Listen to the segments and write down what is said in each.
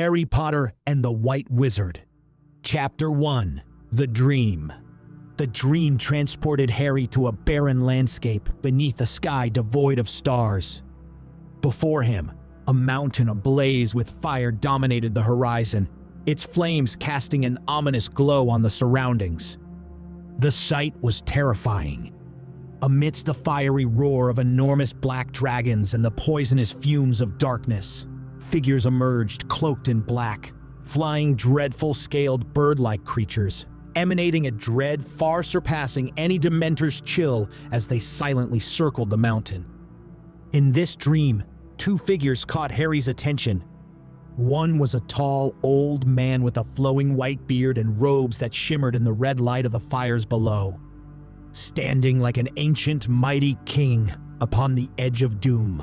Harry Potter and the White Wizard. Chapter 1. The Dream. The dream transported Harry to a barren landscape beneath a sky devoid of stars. Before him, a mountain ablaze with fire dominated the horizon, its flames casting an ominous glow on the surroundings. The sight was terrifying. Amidst the fiery roar of enormous black dragons and the poisonous fumes of darkness, figures emerged cloaked in black, flying dreadful scaled bird-like creatures, emanating a dread far surpassing any Dementor's chill as they silently circled the mountain. In this dream, two figures caught Harry's attention. One was a tall, old man with a flowing white beard and robes that shimmered in the red light of the fires below, standing like an ancient, mighty king upon the edge of doom.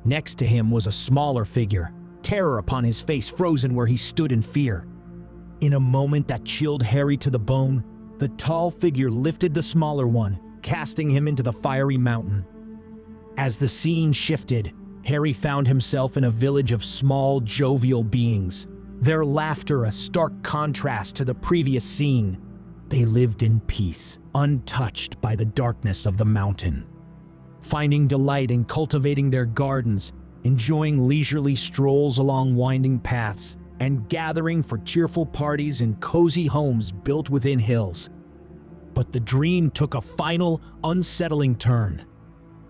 Next to him was a smaller figure, terror upon his face frozen where he stood in fear. In a moment that chilled Harry to the bone, the tall figure lifted the smaller one, casting him into the fiery mountain. As the scene shifted, Harry found himself in a village of small, jovial beings, their laughter a stark contrast to the previous scene. They lived in peace, untouched by the darkness of the mountain, finding delight in cultivating their gardens, enjoying leisurely strolls along winding paths, and gathering for cheerful parties in cozy homes built within hills. But the dream took a final, unsettling turn.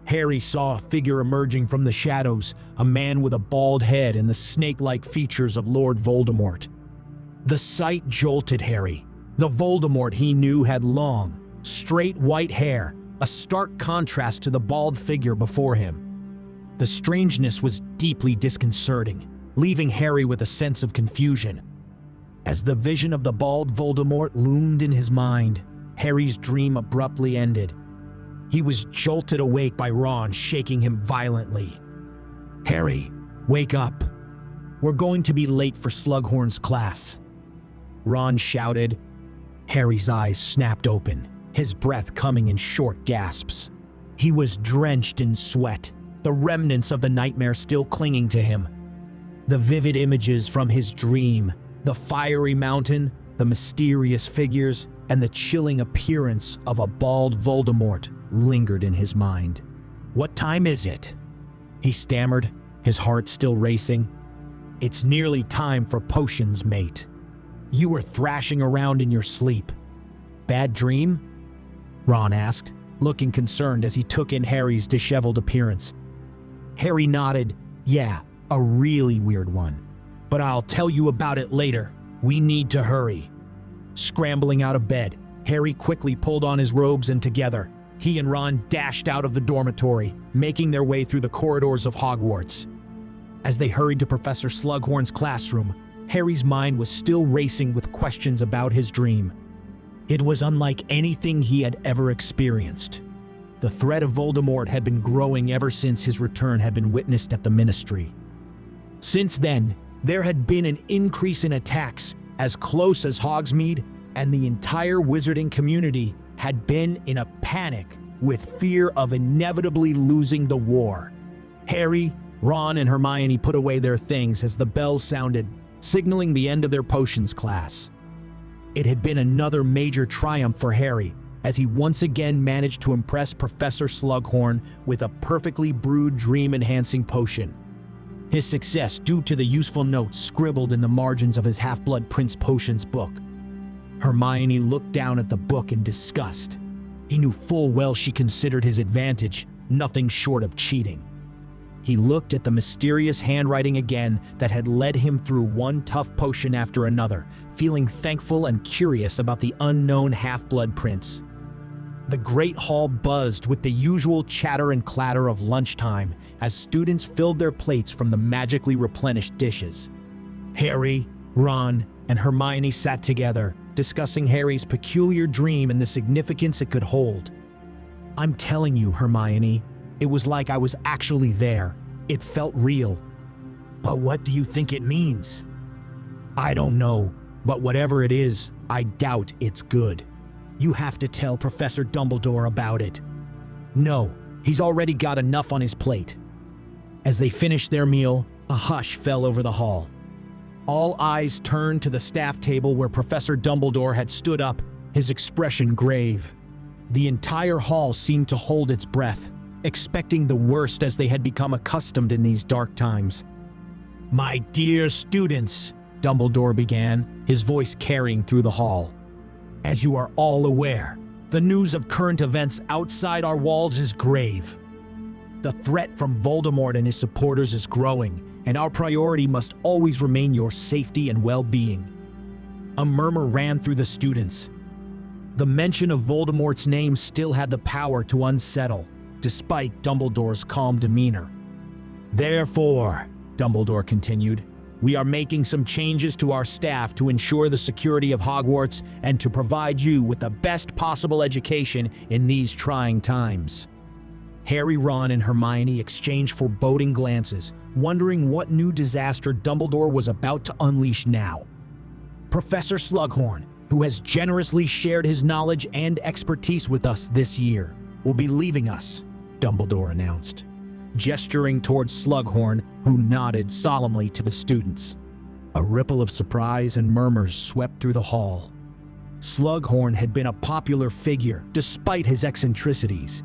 Harry saw a figure emerging from the shadows, a man with a bald head and the snake-like features of Lord Voldemort. The sight jolted Harry. The Voldemort he knew had long, straight white hair, a stark contrast to the bald figure before him. The strangeness was deeply disconcerting, leaving Harry with a sense of confusion. As the vision of the bald Voldemort loomed in his mind, Harry's dream abruptly ended. He was jolted awake by Ron shaking him violently. "Harry, wake up. We're going to be late for Slughorn's class," Ron shouted. Harry's eyes snapped open, his breath coming in short gasps. He was drenched in sweat, the remnants of the nightmare still clinging to him. The vivid images from his dream, the fiery mountain, the mysterious figures, and the chilling appearance of a bald Voldemort lingered in his mind. "What time is it?" he stammered, his heart still racing. "It's nearly time for potions, mate. You were thrashing around in your sleep. Bad dream?" Ron asked, looking concerned as he took in Harry's disheveled appearance. Harry nodded. "Yeah, a really weird one. But I'll tell you about it later. We need to hurry." Scrambling out of bed, Harry quickly pulled on his robes and together, he and Ron dashed out of the dormitory, making their way through the corridors of Hogwarts. As they hurried to Professor Slughorn's classroom, Harry's mind was still racing with questions about his dream. It was unlike anything he had ever experienced. The threat of Voldemort had been growing ever since his return had been witnessed at the Ministry. Since then, there had been an increase in attacks as close as Hogsmeade, and the entire wizarding community had been in a panic with fear of inevitably losing the war. Harry, Ron, and Hermione put away their things as the bells sounded, signaling the end of their potions class. It had been another major triumph for Harry, as he once again managed to impress Professor Slughorn with a perfectly brewed dream-enhancing potion. His success due to the useful notes scribbled in the margins of his Half-Blood Prince Potions book. Hermione looked down at the book in disgust. He knew full well she considered his advantage nothing short of cheating. He looked at the mysterious handwriting again that had led him through one tough potion after another, feeling thankful and curious about the unknown Half-Blood Prince. The Great Hall buzzed with the usual chatter and clatter of lunchtime as students filled their plates from the magically replenished dishes. Harry, Ron, and Hermione sat together, discussing Harry's peculiar dream and the significance it could hold. "I'm telling you, Hermione, it was like I was actually there. It felt real." "But what do you think it means?" "I don't know, but whatever it is, I doubt it's good. You have to tell Professor Dumbledore about it." "No, he's already got enough on his plate." As they finished their meal, a hush fell over the hall. All eyes turned to the staff table where Professor Dumbledore had stood up, his expression grave. The entire hall seemed to hold its breath, expecting the worst as they had become accustomed in these dark times. "My dear students," Dumbledore began, his voice carrying through the hall. "As you are all aware, the news of current events outside our walls is grave. The threat from Voldemort and his supporters is growing, and our priority must always remain your safety and well-being." A murmur ran through the students. The mention of Voldemort's name still had the power to unsettle, despite Dumbledore's calm demeanor. "Therefore," Dumbledore continued, "we are making some changes to our staff to ensure the security of Hogwarts and to provide you with the best possible education in these trying times." Harry, Ron, and Hermione exchanged foreboding glances, wondering what new disaster Dumbledore was about to unleash now. Professor Slughorn, who has generously shared his knowledge and expertise with us this year, will be leaving us, Dumbledore announced, gesturing towards Slughorn, who nodded solemnly to the students. A ripple of surprise and murmurs swept through the hall. Slughorn had been a popular figure despite his eccentricities.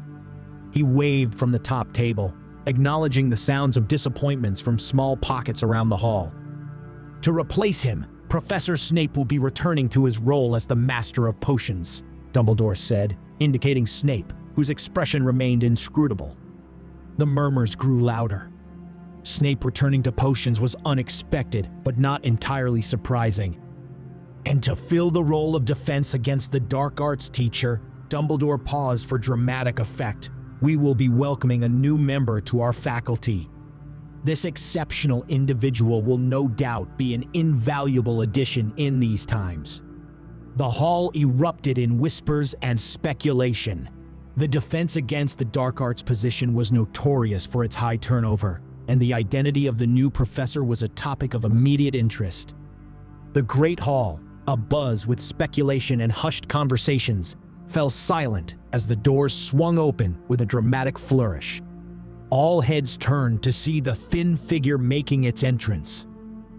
He waved from the top table, acknowledging the sounds of disappointments from small pockets around the hall. To replace him, Professor Snape will be returning to his role as the Master of Potions, Dumbledore said, indicating Snape, whose expression remained inscrutable. The murmurs grew louder. Snape returning to potions was unexpected, but not entirely surprising. And to fill the role of defense against the dark arts teacher, Dumbledore paused for dramatic effect. We will be welcoming a new member to our faculty. This exceptional individual will no doubt be an invaluable addition in these times. The hall erupted in whispers and speculation. The defense against the dark arts position was notorious for its high turnover, and the identity of the new professor was a topic of immediate interest. The Great Hall, abuzz with speculation and hushed conversations, fell silent as the doors swung open with a dramatic flourish. All heads turned to see the thin figure making its entrance.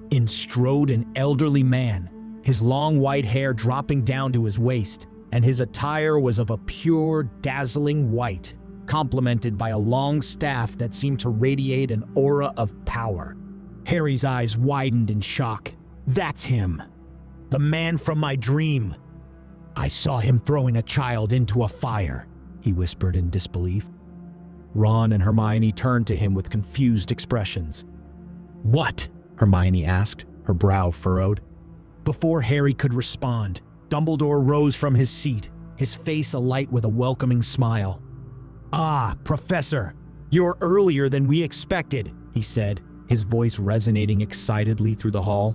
In strode an elderly man, his long white hair dropping down to his waist, and his attire was of a pure, dazzling white, complemented by a long staff that seemed to radiate an aura of power. Harry's eyes widened in shock. "That's him! The man from my dream! I saw him throwing a child into a fire," he whispered in disbelief. Ron and Hermione turned to him with confused expressions. "What?" Hermione asked, her brow furrowed. Before Harry could respond, Dumbledore rose from his seat, his face alight with a welcoming smile. "Ah, Professor, you're earlier than we expected," he said, his voice resonating excitedly through the hall.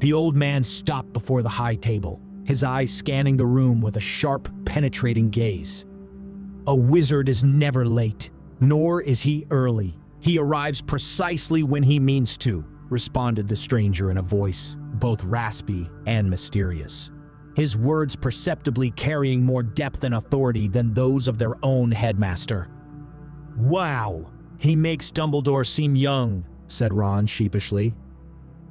The old man stopped before the high table, his eyes scanning the room with a sharp, penetrating gaze. "A wizard is never late, nor is he early. He arrives precisely when he means to," responded the stranger in a voice both raspy and mysterious, his words perceptibly carrying more depth and authority than those of their own headmaster. "Wow, he makes Dumbledore seem young," said Ron sheepishly.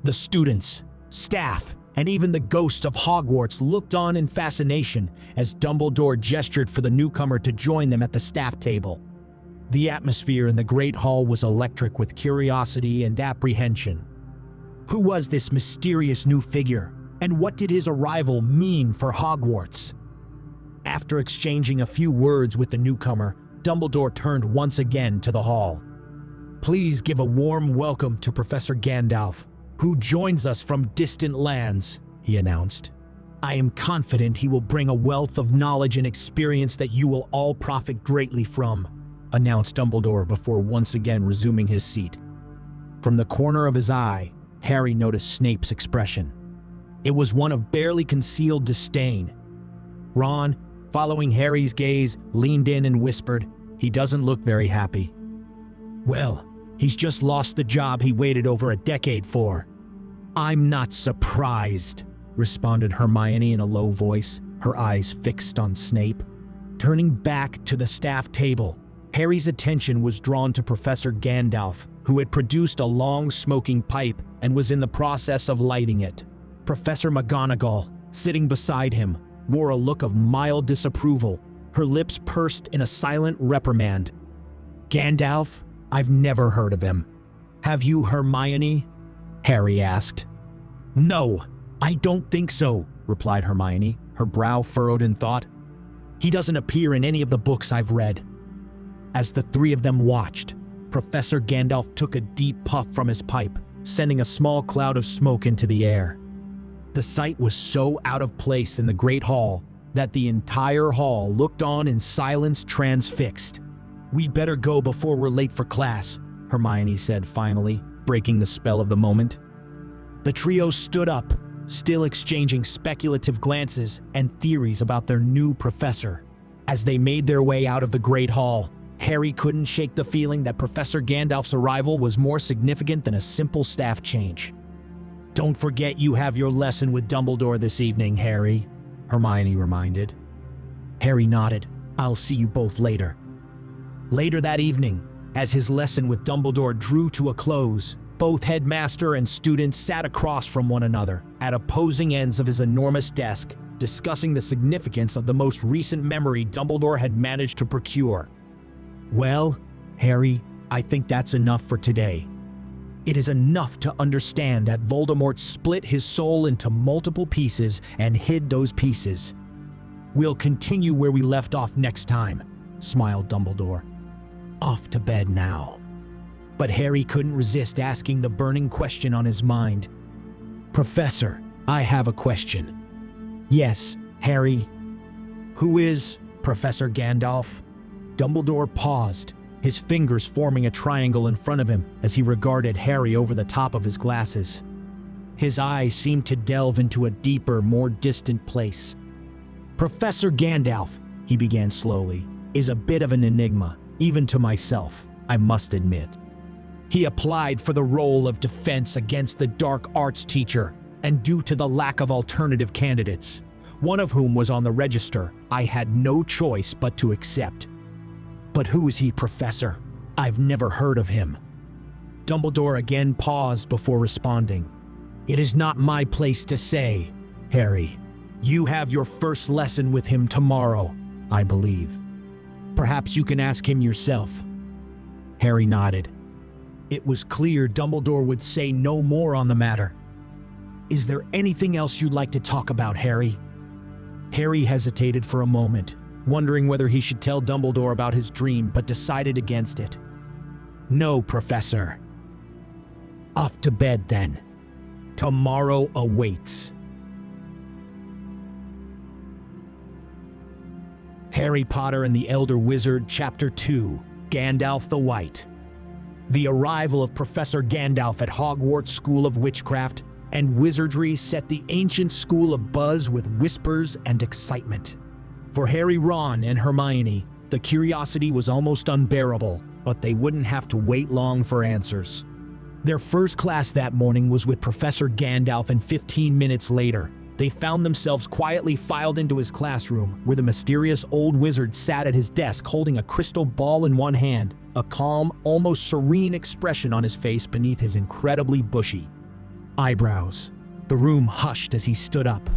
The students, staff, and even the ghosts of Hogwarts looked on in fascination as Dumbledore gestured for the newcomer to join them at the staff table. The atmosphere in the Great Hall was electric with curiosity and apprehension. Who was this mysterious new figure, and what did his arrival mean for Hogwarts? After exchanging a few words with the newcomer, Dumbledore turned once again to the hall. "Please give a warm welcome to Professor Gandalf, who joins us from distant lands," he announced. "I am confident he will bring a wealth of knowledge and experience that you will all profit greatly from," announced Dumbledore before once again resuming his seat. From the corner of his eye, Harry noticed Snape's expression. It was one of barely concealed disdain. Ron, following Harry's gaze, leaned in and whispered, "He doesn't look very happy." "Well, he's just lost the job he waited over a decade for." "I'm not surprised," responded Hermione in a low voice, her eyes fixed on Snape. Turning back to the staff table, Harry's attention was drawn to Professor Gandalf, who had produced a long smoking pipe and was in the process of lighting it. Professor McGonagall, sitting beside him, wore a look of mild disapproval, her lips pursed in a silent reprimand. "Gandalf? I've never heard of him." "Have you, Hermione?" Harry asked. "No, I don't think so," replied Hermione, her brow furrowed in thought. "He doesn't appear in any of the books I've read." As the three of them watched, Professor Gandalf took a deep puff from his pipe, sending a small cloud of smoke into the air. The sight was so out of place in the Great Hall that the entire hall looked on in silence, transfixed. "We'd better go before we're late for class," Hermione said finally, breaking the spell of the moment. The trio stood up, still exchanging speculative glances and theories about their new professor. As they made their way out of the Great Hall, Harry couldn't shake the feeling that Professor Gandalf's arrival was more significant than a simple staff change. "Don't forget you have your lesson with Dumbledore this evening, Harry," Hermione reminded. Harry nodded. "I'll see you both later." Later that evening, as his lesson with Dumbledore drew to a close, both headmaster and students sat across from one another at opposing ends of his enormous desk, discussing the significance of the most recent memory Dumbledore had managed to procure. "Well, Harry, I think that's enough for today. It is enough to understand that Voldemort split his soul into multiple pieces and hid those pieces. We'll continue where we left off next time," smiled Dumbledore. "Off to bed now." But Harry couldn't resist asking the burning question on his mind. "Professor, I have a question." "Yes, Harry." "Who is Professor Gandalf?" Dumbledore paused, his fingers forming a triangle in front of him as he regarded Harry over the top of his glasses. His eyes seemed to delve into a deeper, more distant place. "Professor Gandalf," he began slowly, "is a bit of an enigma, even to myself, I must admit. He applied for the role of defense against the dark arts teacher, and due to the lack of alternative candidates, one of whom was on the register, I had no choice but to accept. But who is he, Professor? I've never heard of him." Dumbledore again paused before responding. "It is not my place to say, Harry. You have your first lesson with him tomorrow, I believe. Perhaps you can ask him yourself." Harry nodded. It was clear Dumbledore would say no more on the matter. "Is there anything else you'd like to talk about, Harry?" Harry hesitated for a moment, wondering whether he should tell Dumbledore about his dream, but decided against it. "No, Professor." "Off to bed, then. Tomorrow awaits." Harry Potter and the Elder Wizard, Chapter 2, Gandalf the White. The arrival of Professor Gandalf at Hogwarts School of Witchcraft and Wizardry set the ancient school abuzz with whispers and excitement. For Harry, Ron, and Hermione, the curiosity was almost unbearable, but they wouldn't have to wait long for answers. Their first class that morning was with Professor Gandalf, and 15 minutes later, they found themselves quietly filed into his classroom, where the mysterious old wizard sat at his desk holding a crystal ball in one hand, a calm, almost serene expression on his face beneath his incredibly bushy eyebrows. The room hushed as he stood up.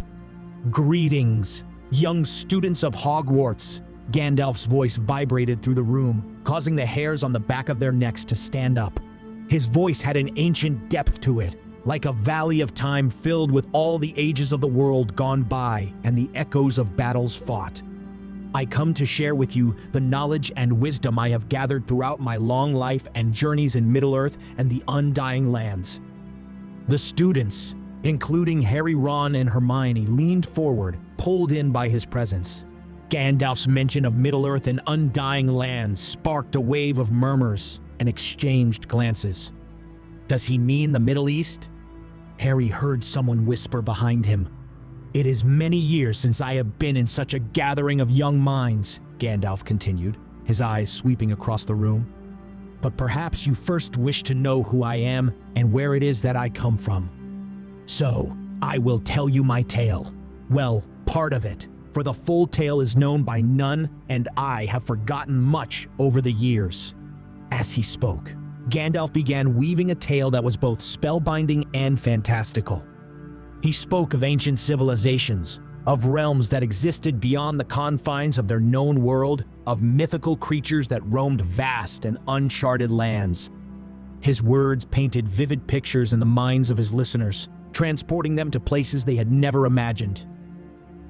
"Greetings, young students of Hogwarts." Gandalf's voice vibrated through the room, causing the hairs on the back of their necks to stand up. His voice had an ancient depth to it, like a valley of time filled with all the ages of the world gone by and the echoes of battles fought. "I come to share with you the knowledge and wisdom I have gathered throughout my long life and journeys in Middle-earth and the Undying Lands." The students, including Harry, Ron, and Hermione, leaned forward, pulled in by his presence. Gandalf's mention of Middle-earth and Undying Lands sparked a wave of murmurs and exchanged glances. "Does he mean the Middle East?" Harry heard someone whisper behind him. "It is many years since I have been in such a gathering of young minds," Gandalf continued, his eyes sweeping across the room. "But perhaps you first wish to know who I am and where it is that I come from. So, I will tell you my tale. Well, part of it, for the full tale is known by none, and I have forgotten much over the years." As he spoke, Gandalf began weaving a tale that was both spellbinding and fantastical. He spoke of ancient civilizations, of realms that existed beyond the confines of their known world, of mythical creatures that roamed vast and uncharted lands. His words painted vivid pictures in the minds of his listeners, transporting them to places they had never imagined.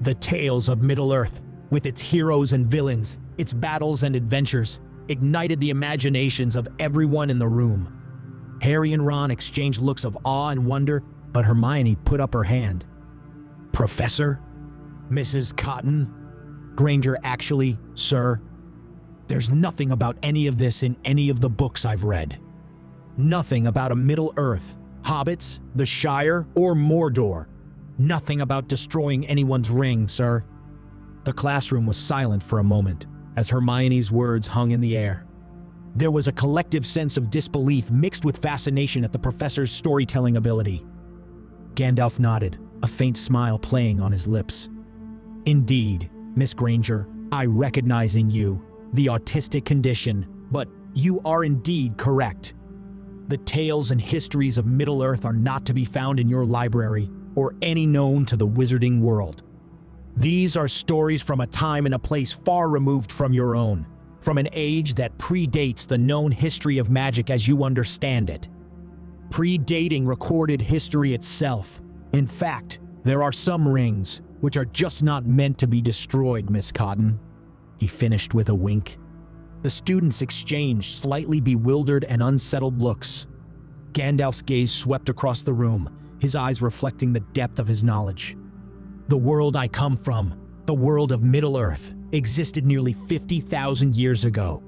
The tales of Middle-earth, with its heroes and villains, its battles and adventures, ignited the imaginations of everyone in the room. Harry and Ron exchanged looks of awe and wonder, but Hermione put up her hand. "Professor? Mrs. Cotton? Granger, actually, sir, there's nothing about any of this in any of the books I've read. Nothing about a Middle-earth, hobbits, the Shire, or Mordor. Nothing about destroying anyone's ring, sir." The classroom was silent for a moment as Hermione's words hung in the air. There was a collective sense of disbelief mixed with fascination at the professor's storytelling ability. Gandalf nodded, a faint smile playing on his lips. "Indeed, Miss Granger, I recognize in you the autistic condition, but you are indeed correct. The tales and histories of Middle-earth are not to be found in your library or any known to the wizarding world. These are stories from a time and a place far removed from your own, from an age that predates the known history of magic as you understand it. Predating recorded history itself. In fact, there are some rings which are just not meant to be destroyed, Miss Cotton," he finished with a wink. The students exchanged slightly bewildered and unsettled looks. Gandalf's gaze swept across the room, his eyes reflecting the depth of his knowledge. "The world I come from, the world of Middle-earth, existed nearly 50,000 years ago.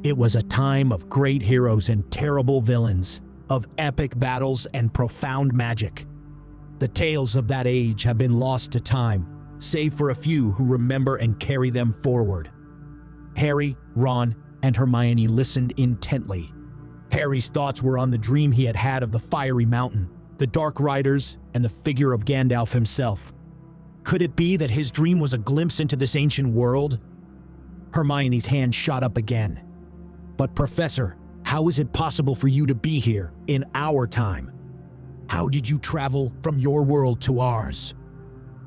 It was a time of great heroes and terrible villains, of epic battles and profound magic. The tales of that age have been lost to time, save for a few who remember and carry them forward." Harry, Ron, and Hermione listened intently. Harry's thoughts were on the dream he had had of the fiery mountain, the dark riders, and the figure of Gandalf himself. Could it be that his dream was a glimpse into this ancient world? Hermione's hand shot up again. "But Professor, how is it possible for you to be here, in our time? How did you travel from your world to ours?"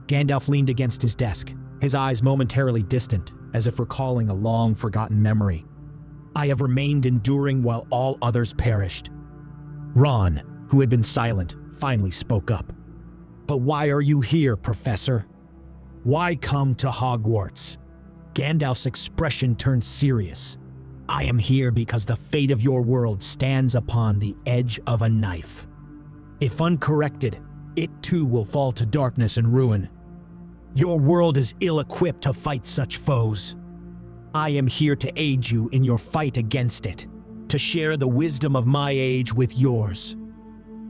Gandalf leaned against his desk, his eyes momentarily distant, as if recalling a long-forgotten memory. "I have remained enduring while all others perished." Ron, who had been silent, finally spoke up. "But why are you here, Professor? Why come to Hogwarts?" Gandalf's expression turned serious. "I am here because the fate of your world stands upon the edge of a knife. If uncorrected, it too will fall to darkness and ruin. Your world is ill-equipped to fight such foes. I am here to aid you in your fight against it, to share the wisdom of my age with yours.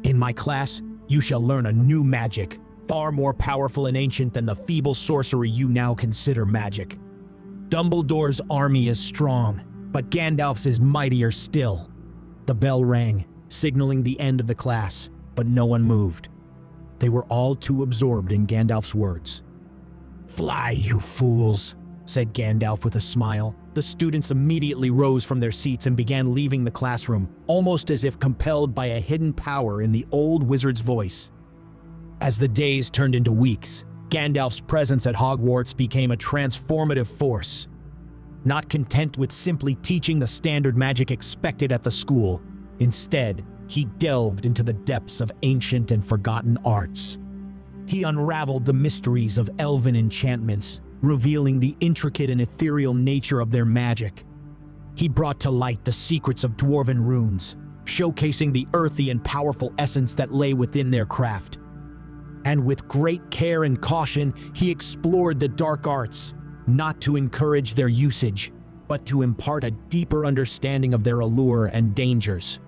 In my class, you shall learn a new magic, far more powerful and ancient than the feeble sorcery you now consider magic. Dumbledore's army is strong, but Gandalf's is mightier still." The bell rang, signaling the end of the class, but no one moved. They were all too absorbed in Gandalf's words. "Fly, you fools," said Gandalf with a smile. The students immediately rose from their seats and began leaving the classroom, almost as if compelled by a hidden power in the old wizard's voice. As the days turned into weeks, Gandalf's presence at Hogwarts became a transformative force. Not content with simply teaching the standard magic expected at the school, instead, he delved into the depths of ancient and forgotten arts. He unraveled the mysteries of elven enchantments, revealing the intricate and ethereal nature of their magic. He brought to light the secrets of dwarven runes, showcasing the earthy and powerful essence that lay within their craft. And with great care and caution, he explored the dark arts, not to encourage their usage, but to impart a deeper understanding of their allure and dangers.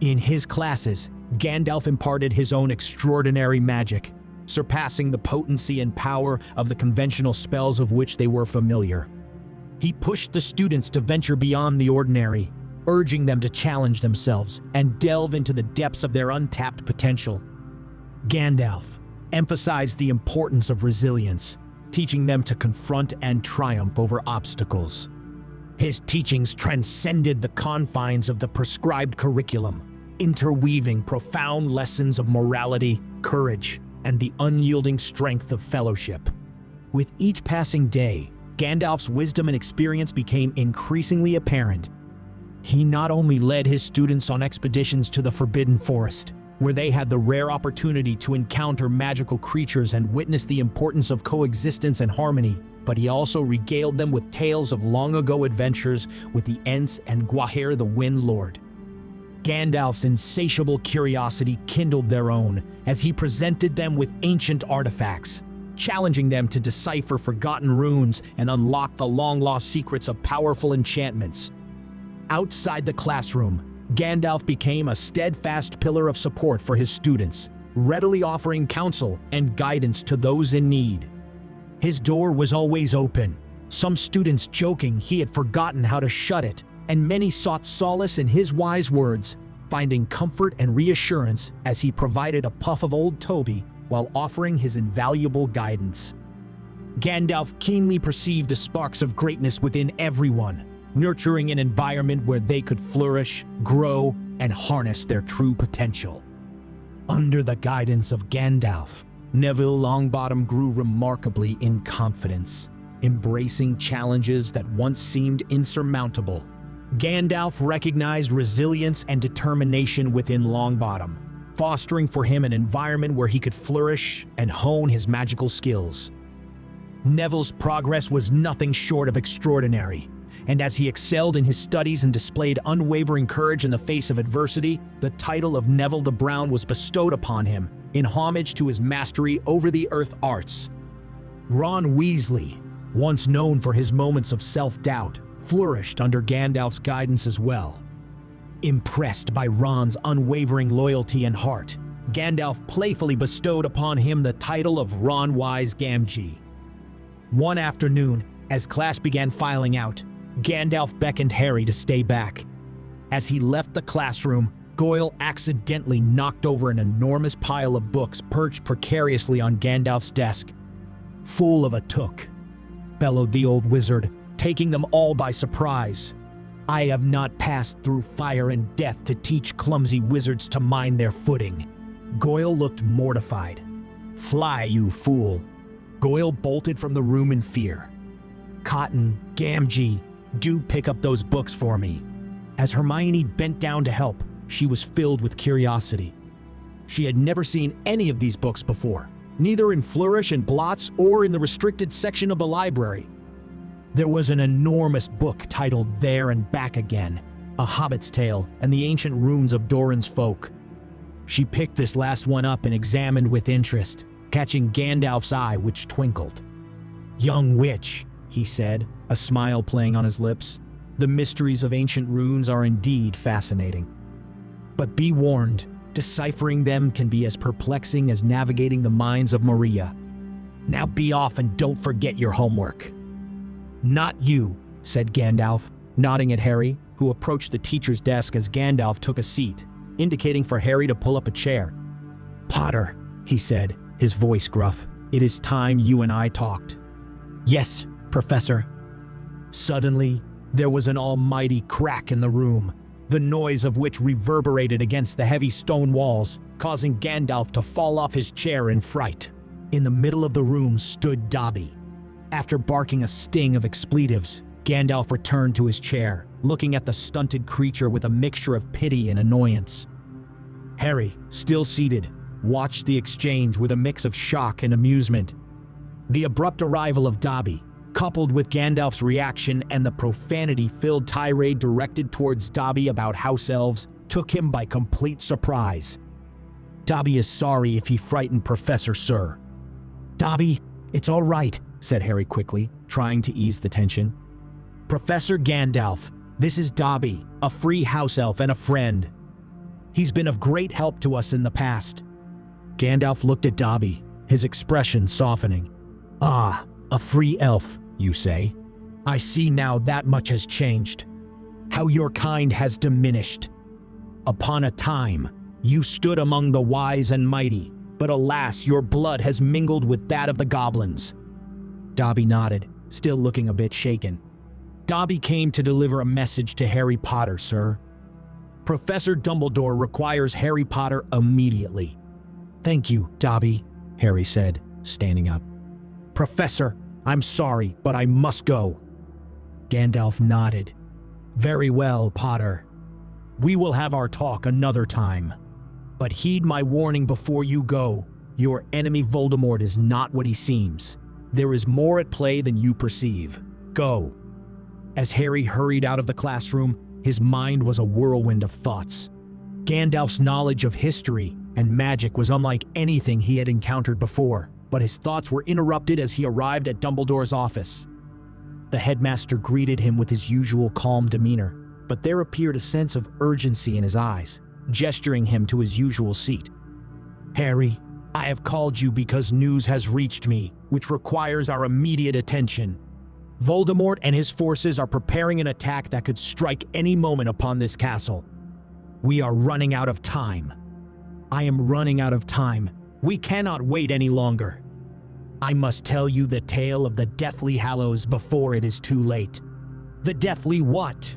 In his classes, Gandalf imparted his own extraordinary magic, surpassing the potency and power of the conventional spells of which they were familiar. He pushed the students to venture beyond the ordinary, urging them to challenge themselves and delve into the depths of their untapped potential. Gandalf emphasized the importance of resilience, teaching them to confront and triumph over obstacles. His teachings transcended the confines of the prescribed curriculum, interweaving profound lessons of morality, courage, and the unyielding strength of fellowship. With each passing day, Gandalf's wisdom and experience became increasingly apparent. He not only led his students on expeditions to the Forbidden Forest, where they had the rare opportunity to encounter magical creatures and witness the importance of coexistence and harmony, but he also regaled them with tales of long-ago adventures with the Ents and Gwaihir the Wind Lord. Gandalf's insatiable curiosity kindled their own as he presented them with ancient artifacts, challenging them to decipher forgotten runes and unlock the long-lost secrets of powerful enchantments. Outside the classroom, Gandalf became a steadfast pillar of support for his students, readily offering counsel and guidance to those in need. His door was always open, some students joking he had forgotten how to shut it, and many sought solace in his wise words, finding comfort and reassurance as he provided a puff of Old Toby while offering his invaluable guidance. Gandalf keenly perceived the sparks of greatness within everyone, nurturing an environment where they could flourish, grow, and harness their true potential. Under the guidance of Gandalf, Neville Longbottom grew remarkably in confidence, embracing challenges that once seemed insurmountable. Gandalf recognized resilience and determination within Longbottom, fostering for him an environment where he could flourish and hone his magical skills. Neville's progress was nothing short of extraordinary, and as he excelled in his studies and displayed unwavering courage in the face of adversity, the title of Neville the Brown was bestowed upon him in homage to his mastery over the earth arts. Ron Weasley, once known for his moments of self-doubt, flourished under Gandalf's guidance as well. Impressed by Ron's unwavering loyalty and heart, Gandalf playfully bestowed upon him the title of Ron Wise Gamgee. One afternoon, as class began filing out, Gandalf beckoned Harry to stay back. As he left the classroom, Goyle accidentally knocked over an enormous pile of books perched precariously on Gandalf's desk. "Fool of a took," bellowed the old wizard, taking them all by surprise. "I have not passed through fire and death to teach clumsy wizards to mind their footing." Goyle looked mortified. "Fly, you fool." Goyle bolted from the room in fear. "Cotton, Gamgee, do pick up those books for me." As Hermione bent down to help, she was filled with curiosity. She had never seen any of these books before, neither in Flourish and Blots or in the restricted section of the library. There was an enormous book titled There and Back Again, A Hobbit's Tale and the Ancient Runes of Doran's Folk. She picked this last one up and examined with interest, catching Gandalf's eye, which twinkled. "Young witch," he said, a smile playing on his lips, "the mysteries of ancient runes are indeed fascinating. But be warned, deciphering them can be as perplexing as navigating the minds of Moria. Now be off and don't forget your homework." "Not you," said Gandalf, nodding at Harry, who approached the teacher's desk as Gandalf took a seat, indicating for Harry to pull up a chair. "Potter," he said, his voice gruff, "it is time you and I talked." "Yes, Professor." Suddenly, there was an almighty crack in the room, the noise of which reverberated against the heavy stone walls, causing Gandalf to fall off his chair in fright. In the middle of the room stood Dobby. After barking a sting of expletives, Gandalf returned to his chair, looking at the stunted creature with a mixture of pity and annoyance. Harry, still seated, watched the exchange with a mix of shock and amusement. The abrupt arrival of Dobby, coupled with Gandalf's reaction and the profanity-filled tirade directed towards Dobby about house elves, took him by complete surprise. "Dobby is sorry if he frightened Professor Sir." "Dobby, it's all right," said Harry quickly, trying to ease the tension. "Professor Gandalf, this is Dobby, a free house elf and a friend. He's been of great help to us in the past." Gandalf looked at Dobby, his expression softening. "Ah, a free elf, you say? I see now that much has changed. How your kind has diminished. Upon a time, you stood among the wise and mighty, but alas, your blood has mingled with that of the goblins." Dobby nodded, still looking a bit shaken. Dobby came to deliver a message to Harry Potter, sir. Professor Dumbledore requires Harry Potter immediately. Thank you, Dobby, Harry said, standing up. Professor, I'm sorry, but I must go. Gandalf nodded. Very well, Potter. We will have our talk another time. But heed my warning before you go. Your enemy Voldemort is not what he seems. There is more at play than you perceive. Go. As Harry hurried out of the classroom, his mind was a whirlwind of thoughts. Gandalf's knowledge of history and magic was unlike anything he had encountered before, but his thoughts were interrupted as he arrived at Dumbledore's office. The headmaster greeted him with his usual calm demeanor, but there appeared a sense of urgency in his eyes, gesturing him to his usual seat. Harry, I have called you because news has reached me, which requires our immediate attention. Voldemort and his forces are preparing an attack that could strike any moment upon this castle. We are running out of time. I am running out of time. We cannot wait any longer. I must tell you the tale of the Deathly Hallows before it is too late. The Deathly what?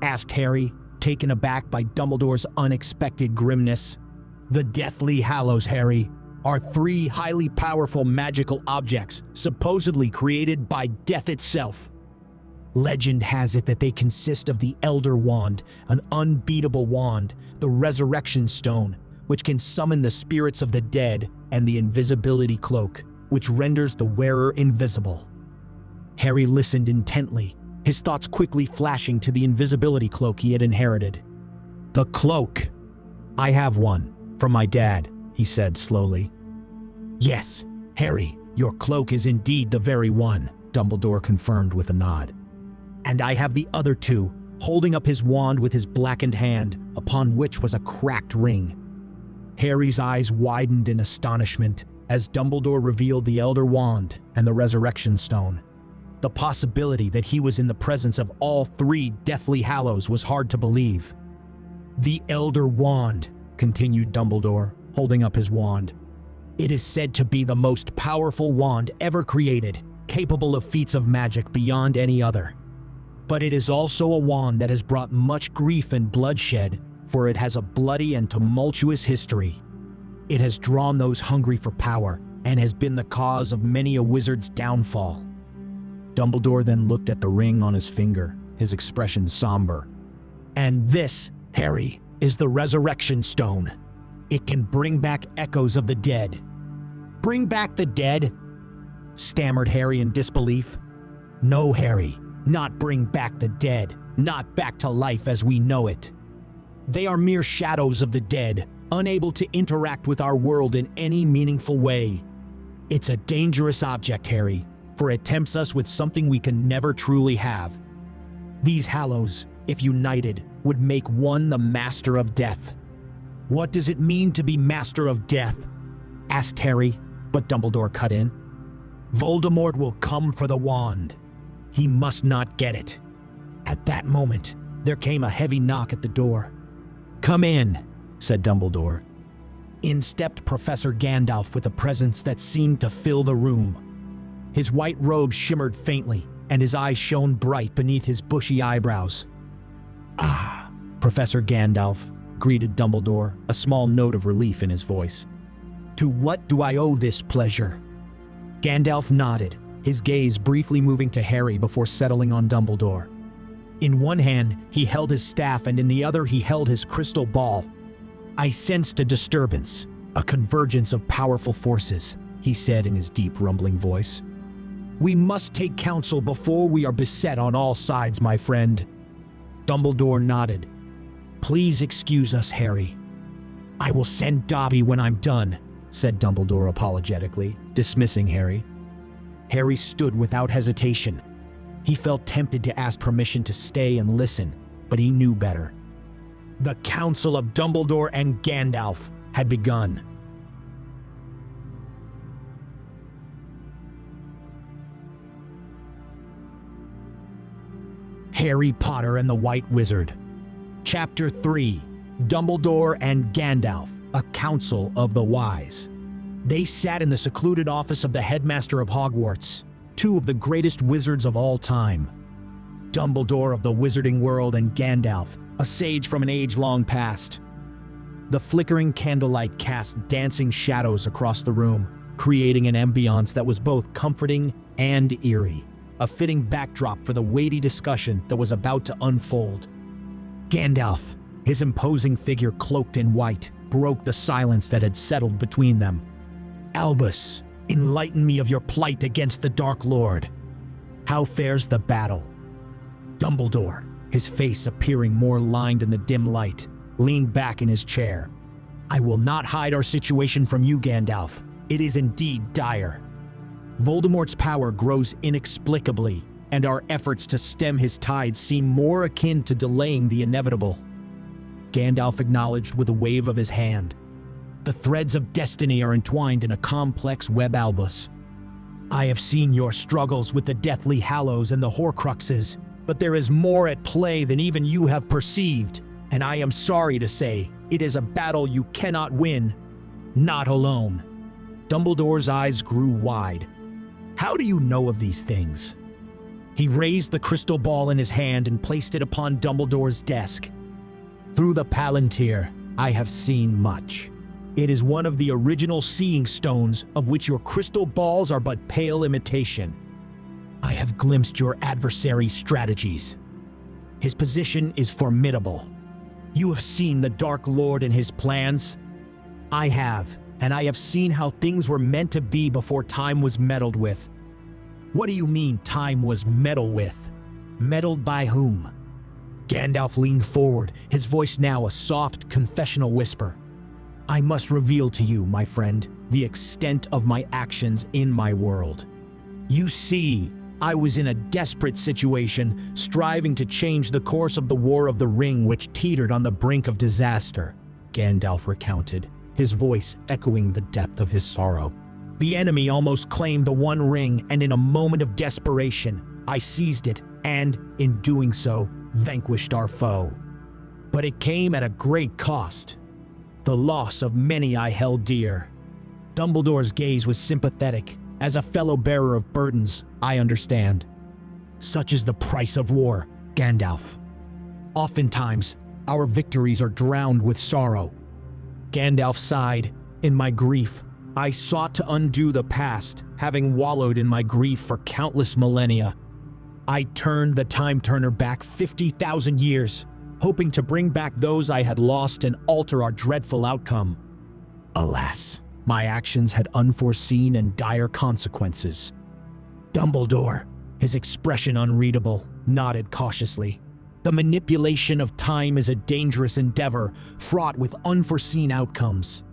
Asked Harry, taken aback by Dumbledore's unexpected grimness. The Deathly Hallows, Harry, are 3 highly powerful magical objects supposedly created by death itself. Legend has it that they consist of the Elder Wand, an unbeatable wand, the Resurrection Stone, which can summon the spirits of the dead, and the Invisibility Cloak, which renders the wearer invisible. Harry listened intently, his thoughts quickly flashing to the invisibility cloak he had inherited. The cloak! I have one, from my dad, he said slowly. Yes, Harry, your cloak is indeed the very one, Dumbledore confirmed with a nod. And I have the other 2, holding up his wand with his blackened hand, upon which was a cracked ring. Harry's eyes widened in astonishment as Dumbledore revealed the Elder Wand and the Resurrection Stone. The possibility that he was in the presence of all 3 Deathly Hallows was hard to believe. The Elder Wand, continued Dumbledore, holding up his wand. It is said to be the most powerful wand ever created, capable of feats of magic beyond any other. But it is also a wand that has brought much grief and bloodshed, for it has a bloody and tumultuous history. It has drawn those hungry for power, and has been the cause of many a wizard's downfall. Dumbledore then looked at the ring on his finger, his expression somber. And this, Harry, is the Resurrection Stone. It can bring back echoes of the dead. Bring back the dead? Stammered Harry in disbelief. No, Harry, not bring back the dead, not back to life as we know it. They are mere shadows of the dead, unable to interact with our world in any meaningful way. It's a dangerous object, Harry, for it tempts us with something we can never truly have. These Hallows, if united, would make one the master of death. What does it mean to be master of death? Asked Harry, but Dumbledore cut in. Voldemort will come for the wand. He must not get it. At that moment, there came a heavy knock at the door. Come in, said Dumbledore. In stepped Professor Gandalf with a presence that seemed to fill the room. His white robe shimmered faintly, and his eyes shone bright beneath his bushy eyebrows. Ah, Professor Gandalf, greeted Dumbledore, a small note of relief in his voice. To what do I owe this pleasure? Gandalf nodded, his gaze briefly moving to Harry before settling on Dumbledore. In one hand, he held his staff, and in the other he held his crystal ball. I sensed a disturbance, a convergence of powerful forces, he said in his deep, rumbling voice. We must take counsel before we are beset on all sides, my friend. Dumbledore nodded. Please excuse us, Harry. I will send Dobby when I'm done, said Dumbledore apologetically, dismissing Harry. Harry stood without hesitation. He felt tempted to ask permission to stay and listen, but he knew better. The Council of Dumbledore and Gandalf had begun. Harry Potter and the White Wizard. Chapter 3, Dumbledore and Gandalf, a Council of the Wise. They sat in the secluded office of the headmaster of Hogwarts, 2 of the greatest wizards of all time. Dumbledore of the wizarding world and Gandalf, a sage from an age long past. The flickering candlelight cast dancing shadows across the room, creating an ambiance that was both comforting and eerie, a fitting backdrop for the weighty discussion that was about to unfold. Gandalf, his imposing figure cloaked in white, broke the silence that had settled between them. "Albus, enlighten me of your plight against the Dark Lord. How fares the battle?" Dumbledore, his face appearing more lined in the dim light, leaned back in his chair. "I will not hide our situation from you, Gandalf. It is indeed dire. Voldemort's power grows inexplicably, and our efforts to stem his tide seem more akin to delaying the inevitable." Gandalf acknowledged with a wave of his hand. "The threads of destiny are entwined in a complex web, Albus. I have seen your struggles with the Deathly Hallows and the Horcruxes, but there is more at play than even you have perceived, and I am sorry to say, it is a battle you cannot win, not alone." Dumbledore's eyes grew wide. "How do you know of these things?" He raised the crystal ball in his hand and placed it upon Dumbledore's desk. "Through the Palantir, I have seen much. It is one of the original seeing stones of which your crystal balls are but pale imitation. I have glimpsed your adversary's strategies. His position is formidable. You have seen the Dark Lord and his plans? I have, and I have seen how things were meant to be before time was meddled with." "What do you mean time was meddled with? Meddled by whom?" Gandalf leaned forward, his voice now a soft, confessional whisper. "I must reveal to you, my friend, the extent of my actions in my world. You see, I was in a desperate situation, striving to change the course of the War of the Ring which teetered on the brink of disaster," Gandalf recounted, his voice echoing the depth of his sorrow. "The enemy almost claimed the One Ring, and in a moment of desperation, I seized it and, in doing so, vanquished our foe. But it came at a great cost. The loss of many I held dear." Dumbledore's gaze was sympathetic. "As a fellow bearer of burdens, I understand. Such is the price of war, Gandalf. Oftentimes, our victories are drowned with sorrow." Gandalf sighed. "In my grief, I sought to undo the past, having wallowed in my grief for countless millennia. I turned the time turner back 50,000 years, hoping to bring back those I had lost and alter our dreadful outcome. Alas, my actions had unforeseen and dire consequences." Dumbledore, his expression unreadable, nodded cautiously. "The manipulation of time is a dangerous endeavor, fraught with unforeseen outcomes."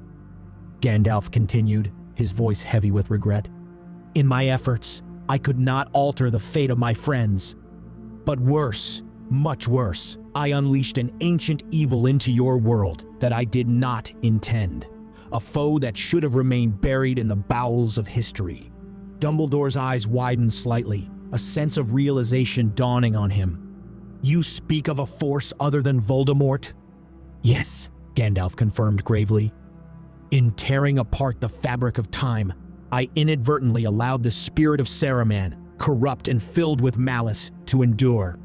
Gandalf continued, his voice heavy with regret. "In my efforts, I could not alter the fate of my friends. But worse, much worse, I unleashed an ancient evil into your world that I did not intend. A foe that should have remained buried in the bowels of history." Dumbledore's eyes widened slightly, a sense of realization dawning on him. "You speak of a force other than Voldemort?" "Yes," Gandalf confirmed gravely. "In tearing apart the fabric of time, I inadvertently allowed the spirit of Saruman, corrupt and filled with malice, to endure.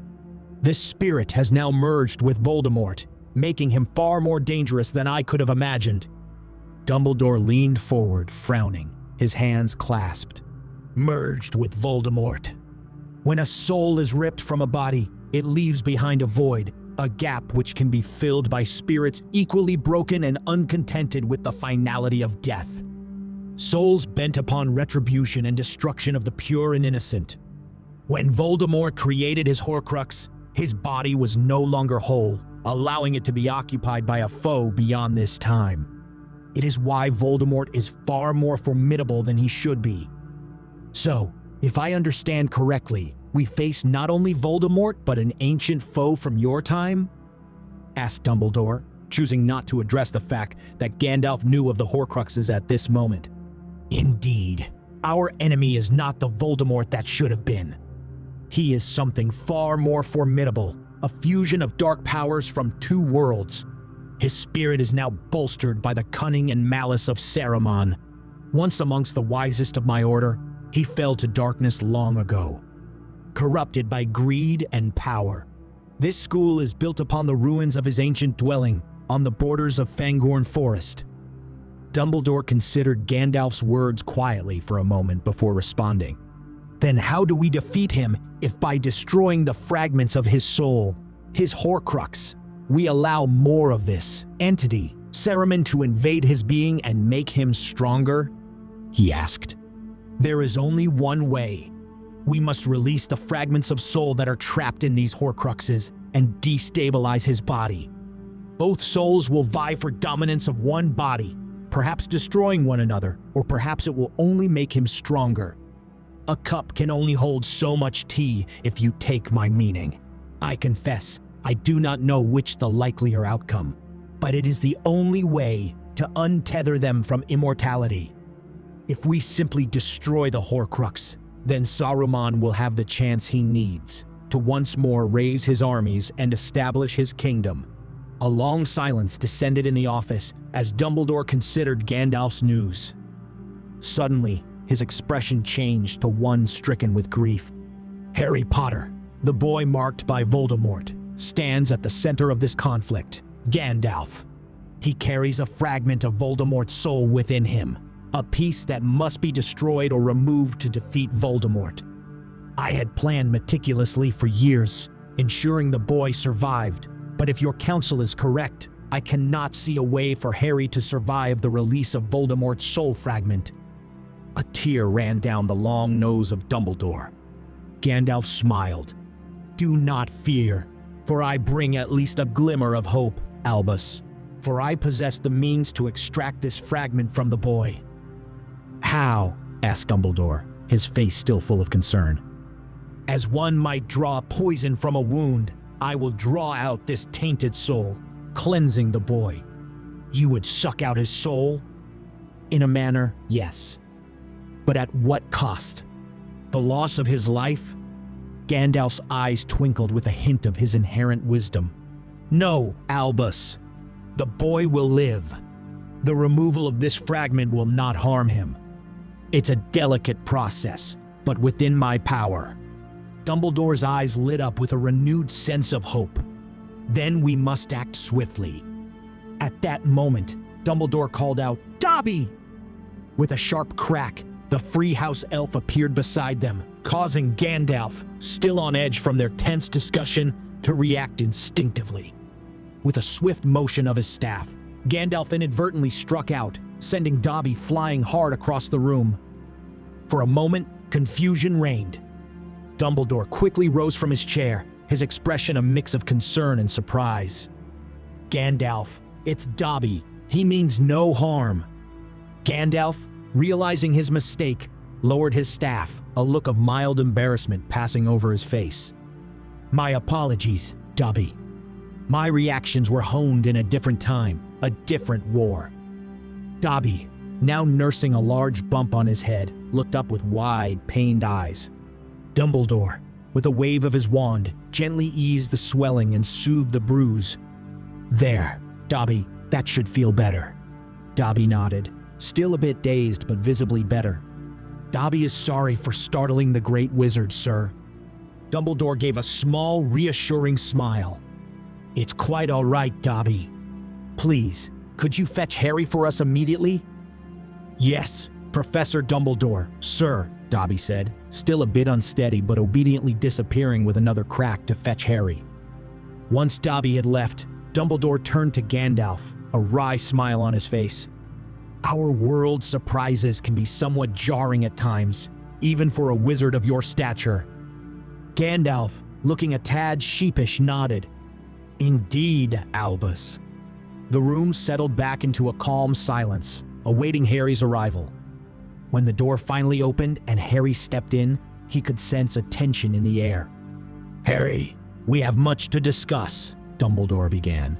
This spirit has now merged with Voldemort, making him far more dangerous than I could have imagined." Dumbledore leaned forward, frowning, his hands clasped. "Merged with Voldemort. When a soul is ripped from a body, it leaves behind a void, a gap which can be filled by spirits equally broken and uncontented with the finality of death. Souls bent upon retribution and destruction of the pure and innocent. When Voldemort created his Horcrux, his body was no longer whole, allowing it to be occupied by a foe beyond this time. It is why Voldemort is far more formidable than he should be. So, if I understand correctly, we face not only Voldemort but an ancient foe from your time?" asked Dumbledore, choosing not to address the fact that Gandalf knew of the Horcruxes at this moment. "Indeed, our enemy is not the Voldemort that should have been. He is something far more formidable, a fusion of dark powers from two worlds. His spirit is now bolstered by the cunning and malice of Saruman. Once amongst the wisest of my order, he fell to darkness long ago. corrupted by greed and power. This school is built upon the ruins of his ancient dwelling on the borders of Fangorn Forest. Dumbledore considered Gandalf's words quietly for a moment before responding. Then how do we defeat him if by destroying the fragments of his soul, his Horcrux, we allow more of this entity, Saruman, to invade his being and make him stronger? He asked. There is only one way. We must release the fragments of soul that are trapped in these Horcruxes and destabilize his body. Both souls will vie for dominance of one body, perhaps destroying one another, or perhaps it will only make him stronger. A cup can only hold so much tea if you take my meaning. I confess, I do not know which the likelier outcome, but it is the only way to untether them from immortality. If we simply destroy the Horcrux, then Saruman will have the chance he needs to once more raise his armies and establish his kingdom. A long silence descended in the office as Dumbledore considered Gandalf's news. Suddenly, his expression changed to one stricken with grief. Harry Potter, the boy marked by Voldemort, stands at the center of this conflict. Gandalf. He carries a fragment of Voldemort's soul within him, a piece that must be destroyed or removed to defeat Voldemort. I had planned meticulously for years, ensuring the boy survived, but if your counsel is correct, I cannot see a way for Harry to survive the release of Voldemort's soul fragment. A tear ran down the long nose of Dumbledore. Gandalf smiled. Do not fear, for I bring at least a glimmer of hope, Albus, for I possess the means to extract this fragment from the boy. How? Asked Dumbledore, his face still full of concern. As one might draw poison from a wound, I will draw out this tainted soul, cleansing the boy. You would suck out his soul? In a manner, yes. But at what cost? The loss of his life? Gandalf's eyes twinkled with a hint of his inherent wisdom. No, Albus. The boy will live. The removal of this fragment will not harm him. It's a delicate process, but within my power. Dumbledore's eyes lit up with a renewed sense of hope. Then we must act swiftly. At that moment, Dumbledore called out, Dobby! With a sharp crack, the Free House elf appeared beside them, causing Gandalf, still on edge from their tense discussion, to react instinctively. With a swift motion of his staff, Gandalf inadvertently struck out, sending Dobby flying hard across the room. For a moment, confusion reigned. Dumbledore quickly rose from his chair, his expression a mix of concern and surprise. Gandalf, it's Dobby. He means no harm. Gandalf, realizing his mistake, lowered his staff, a look of mild embarrassment passing over his face. My apologies, Dobby. My reactions were honed in a different time, a different war. Dobby, now nursing a large bump on his head, looked up with wide, pained eyes. Dumbledore, with a wave of his wand, gently eased the swelling and soothed the bruise. There, Dobby, that should feel better. Dobby nodded, still a bit dazed but visibly better. Dobby is sorry for startling the great wizard, sir. Dumbledore gave a small, reassuring smile. It's quite all right, Dobby. Please, could you fetch Harry for us immediately? Yes, Professor Dumbledore, sir, Dobby said, still a bit unsteady but obediently disappearing with another crack to fetch Harry. Once Dobby had left, Dumbledore turned to Gandalf, a wry smile on his face. Our world's surprises can be somewhat jarring at times, even for a wizard of your stature. Gandalf, looking a tad sheepish, nodded. Indeed, Albus. The room settled back into a calm silence, awaiting Harry's arrival. When the door finally opened and Harry stepped in, he could sense a tension in the air. Harry, we have much to discuss, Dumbledore began.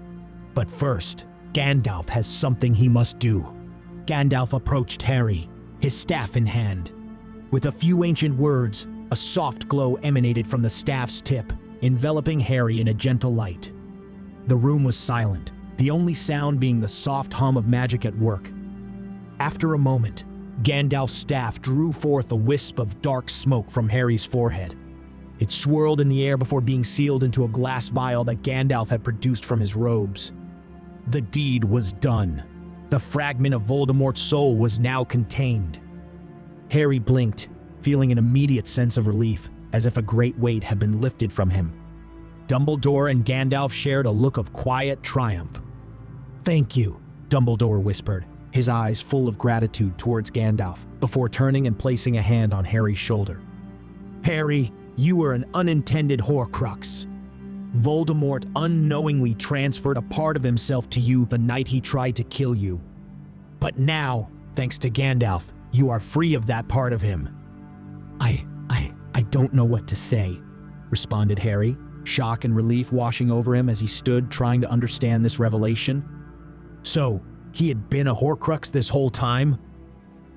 But first, Gandalf has something he must do. Gandalf approached Harry, his staff in hand. With a few ancient words, a soft glow emanated from the staff's tip, enveloping Harry in a gentle light. The room was silent, the only sound being the soft hum of magic at work. After a moment, Gandalf's staff drew forth a wisp of dark smoke from Harry's forehead. It swirled in the air before being sealed into a glass vial that Gandalf had produced from his robes. The deed was done. The fragment of Voldemort's soul was now contained. Harry blinked, feeling an immediate sense of relief, as if a great weight had been lifted from him. Dumbledore and Gandalf shared a look of quiet triumph. "Thank you," Dumbledore whispered, his eyes full of gratitude towards Gandalf, before turning and placing a hand on Harry's shoulder. "Harry, you were an unintended Horcrux. Voldemort unknowingly transferred a part of himself to you the night he tried to kill you. But now, thanks to Gandalf, you are free of that part of him." I don't know what to say," responded Harry, shock and relief washing over him as he stood trying to understand this revelation. "So, he had been a Horcrux this whole time?"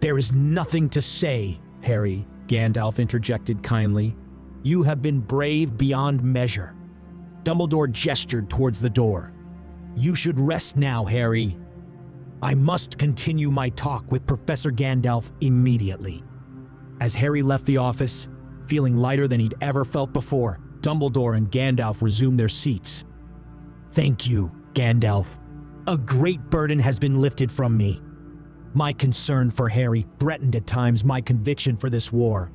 "There is nothing to say, Harry," Gandalf interjected kindly. "You have been brave beyond measure." Dumbledore gestured towards the door. "You should rest now, Harry. I must continue my talk with Professor Gandalf immediately." As Harry left the office, feeling lighter than he'd ever felt before, Dumbledore and Gandalf resumed their seats. "Thank you, Gandalf. A great burden has been lifted from me. My concern for Harry threatened at times my conviction for this war."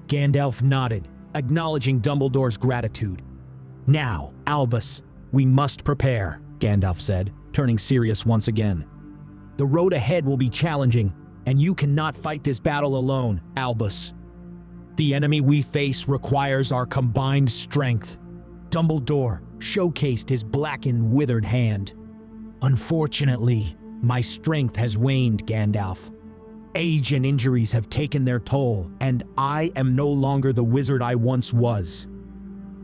Gandalf nodded, acknowledging Dumbledore's gratitude. "Now, Albus, we must prepare," Gandalf said, turning serious once again. "The road ahead will be challenging, and you cannot fight this battle alone, Albus. The enemy we face requires our combined strength." Dumbledore showcased his blackened, withered hand. "Unfortunately, my strength has waned, Gandalf. Age and injuries have taken their toll, and I am no longer the wizard I once was."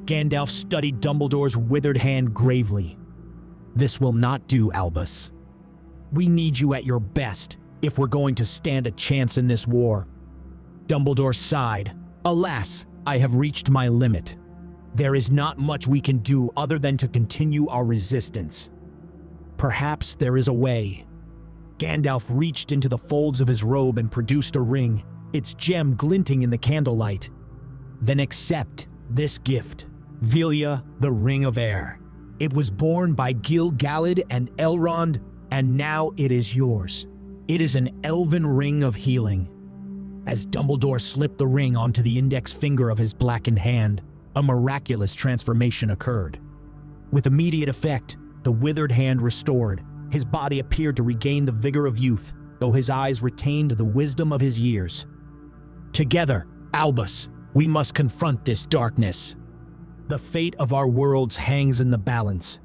Gandalf studied Dumbledore's withered hand gravely. "This will not do, Albus. We need you at your best if we're going to stand a chance in this war." Dumbledore sighed. "Alas, I have reached my limit. There is not much we can do other than to continue our resistance. Perhaps there is a way." Gandalf reached into the folds of his robe and produced a ring, its gem glinting in the candlelight. "Then accept this gift, Velia, the Ring of Air. It was borne by Gil-galad and Elrond, and now it is yours. It is an elven ring of healing." As Dumbledore slipped the ring onto the index finger of his blackened hand, a miraculous transformation occurred. With immediate effect, the withered hand restored. His body appeared to regain the vigor of youth, though his eyes retained the wisdom of his years. "Together, Albus, we must confront this darkness. The fate of our worlds hangs in the balance."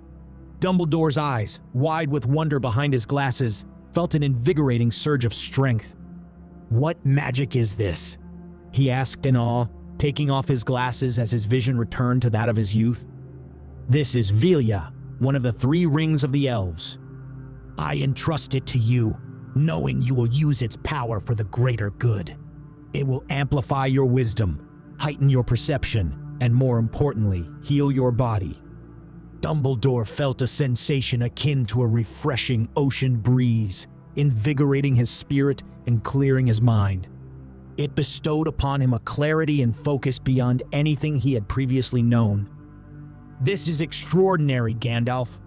Dumbledore's eyes, wide with wonder behind his glasses, felt an invigorating surge of strength. "What magic is this?" he asked in awe, taking off his glasses as his vision returned to that of his youth. "This is Velia, one of the 3 rings of the elves. I entrust it to you, knowing you will use its power for the greater good. It will amplify your wisdom, heighten your perception, and more importantly, heal your body." Dumbledore felt a sensation akin to a refreshing ocean breeze, invigorating his spirit and clearing his mind. It bestowed upon him a clarity and focus beyond anything he had previously known. "This is extraordinary, Gandalf.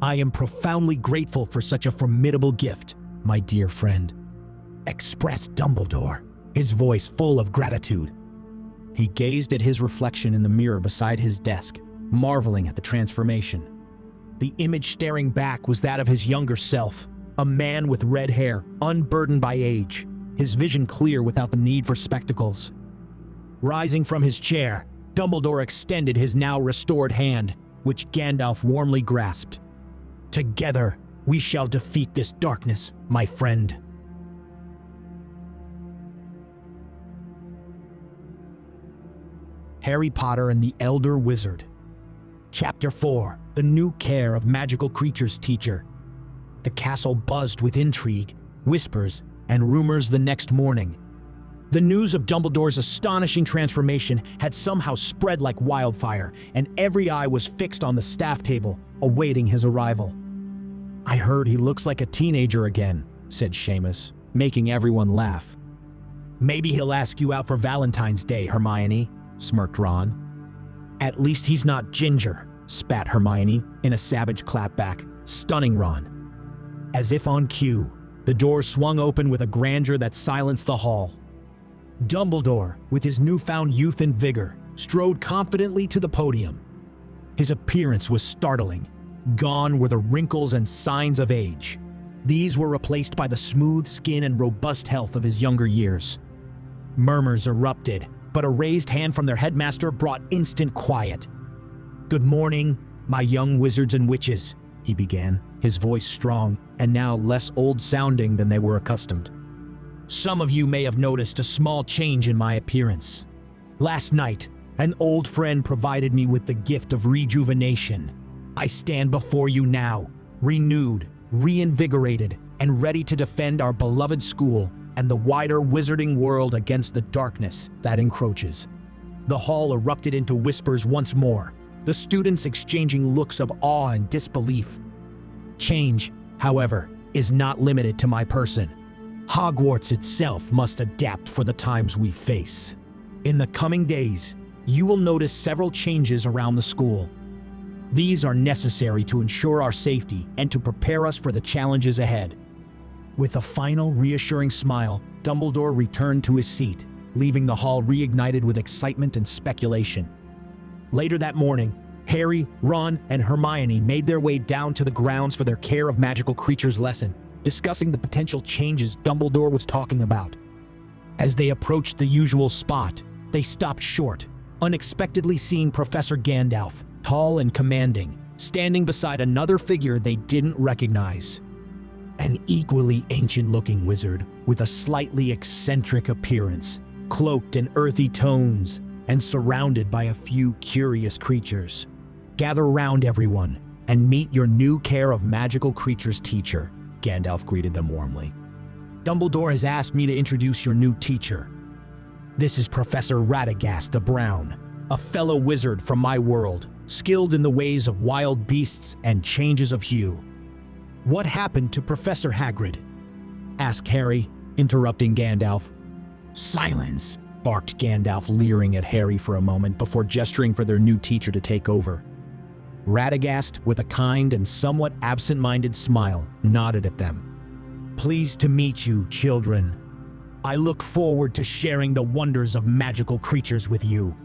I am profoundly grateful for such a formidable gift, my dear friend," expressed Dumbledore, his voice full of gratitude. He gazed at his reflection in the mirror beside his desk, marveling at the transformation. The image staring back was that of his younger self, a man with red hair, unburdened by age, his vision clear without the need for spectacles. Rising from his chair, Dumbledore extended his now restored hand, which Gandalf warmly grasped. "Together, we shall defeat this darkness, my friend." Harry Potter and the Elder Wizard. Chapter 4: The New Care of Magical Creatures Teacher. The castle buzzed with intrigue, whispers, and rumors the next morning. The news of Dumbledore's astonishing transformation had somehow spread like wildfire, and every eye was fixed on the staff table, awaiting his arrival. "I heard he looks like a teenager again," said Seamus, making everyone laugh. "Maybe he'll ask you out for Valentine's Day, Hermione," smirked Ron. At least he's not ginger, spat Hermione in a savage clapback, stunning Ron. As if on cue, the door swung open with a grandeur that silenced the hall. Dumbledore, with his newfound youth and vigor, strode confidently to the podium. His appearance was startling. Gone were the wrinkles and signs of age. These were replaced by the smooth skin and robust health of his younger years. Murmurs erupted, but a raised hand from their headmaster brought instant quiet. "Good morning, my young wizards and witches," he began, his voice strong and now less old-sounding than they were accustomed. "Some of you may have noticed a small change in my appearance. Last night, an old friend provided me with the gift of rejuvenation. I stand before you now, renewed, reinvigorated, and ready to defend our beloved school and the wider wizarding world against the darkness that encroaches." The hall erupted into whispers once more, the students exchanging looks of awe and disbelief. Change, however, is not limited to my person. Hogwarts itself must adapt for the times we face. In the coming days, you will notice several changes around the school. These are necessary to ensure our safety and to prepare us for the challenges ahead. With a final reassuring smile, Dumbledore returned to his seat, leaving the hall reignited with excitement and speculation. Later that morning, Harry, Ron, and Hermione made their way down to the grounds for their Care of Magical Creatures lesson, discussing the potential changes Dumbledore was talking about. As they approached the usual spot, they stopped short, unexpectedly seeing Professor Gandalf, tall and commanding, standing beside another figure they didn't recognize. An equally ancient-looking wizard with a slightly eccentric appearance, cloaked in earthy tones, and surrounded by a few curious creatures. "Gather round, everyone, and meet your new Care of Magical Creatures teacher," Gandalf greeted them warmly. "Dumbledore has asked me to introduce your new teacher. This is Professor Radagast the Brown, a fellow wizard from my world, skilled in the ways of wild beasts and changes of hue." "What happened to Professor Hagrid?" asked Harry, interrupting Gandalf. "Silence," barked Gandalf, leering at Harry for a moment before gesturing for their new teacher to take over. Radagast, with a kind and somewhat absent-minded smile, nodded at them. "Pleased to meet you, children. I look forward to sharing the wonders of magical creatures with you."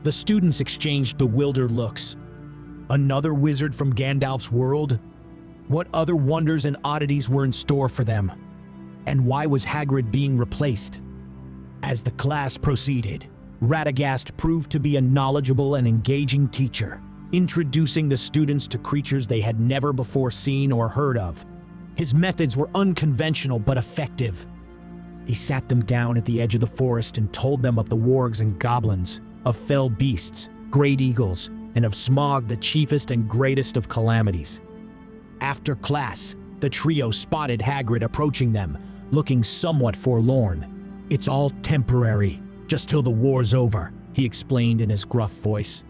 The students exchanged bewildered looks. Another wizard from Gandalf's world? What other wonders and oddities were in store for them? And why was Hagrid being replaced? As the class proceeded, Radagast proved to be a knowledgeable and engaging teacher, introducing the students to creatures they had never before seen or heard of. His methods were unconventional but effective. He sat them down at the edge of the forest and told them of the wargs and goblins, of fell beasts, great eagles, and of Smog, the chiefest and greatest of calamities. After class, the trio spotted Hagrid approaching them, looking somewhat forlorn. "It's all temporary, just till the war's over," he explained in his gruff voice.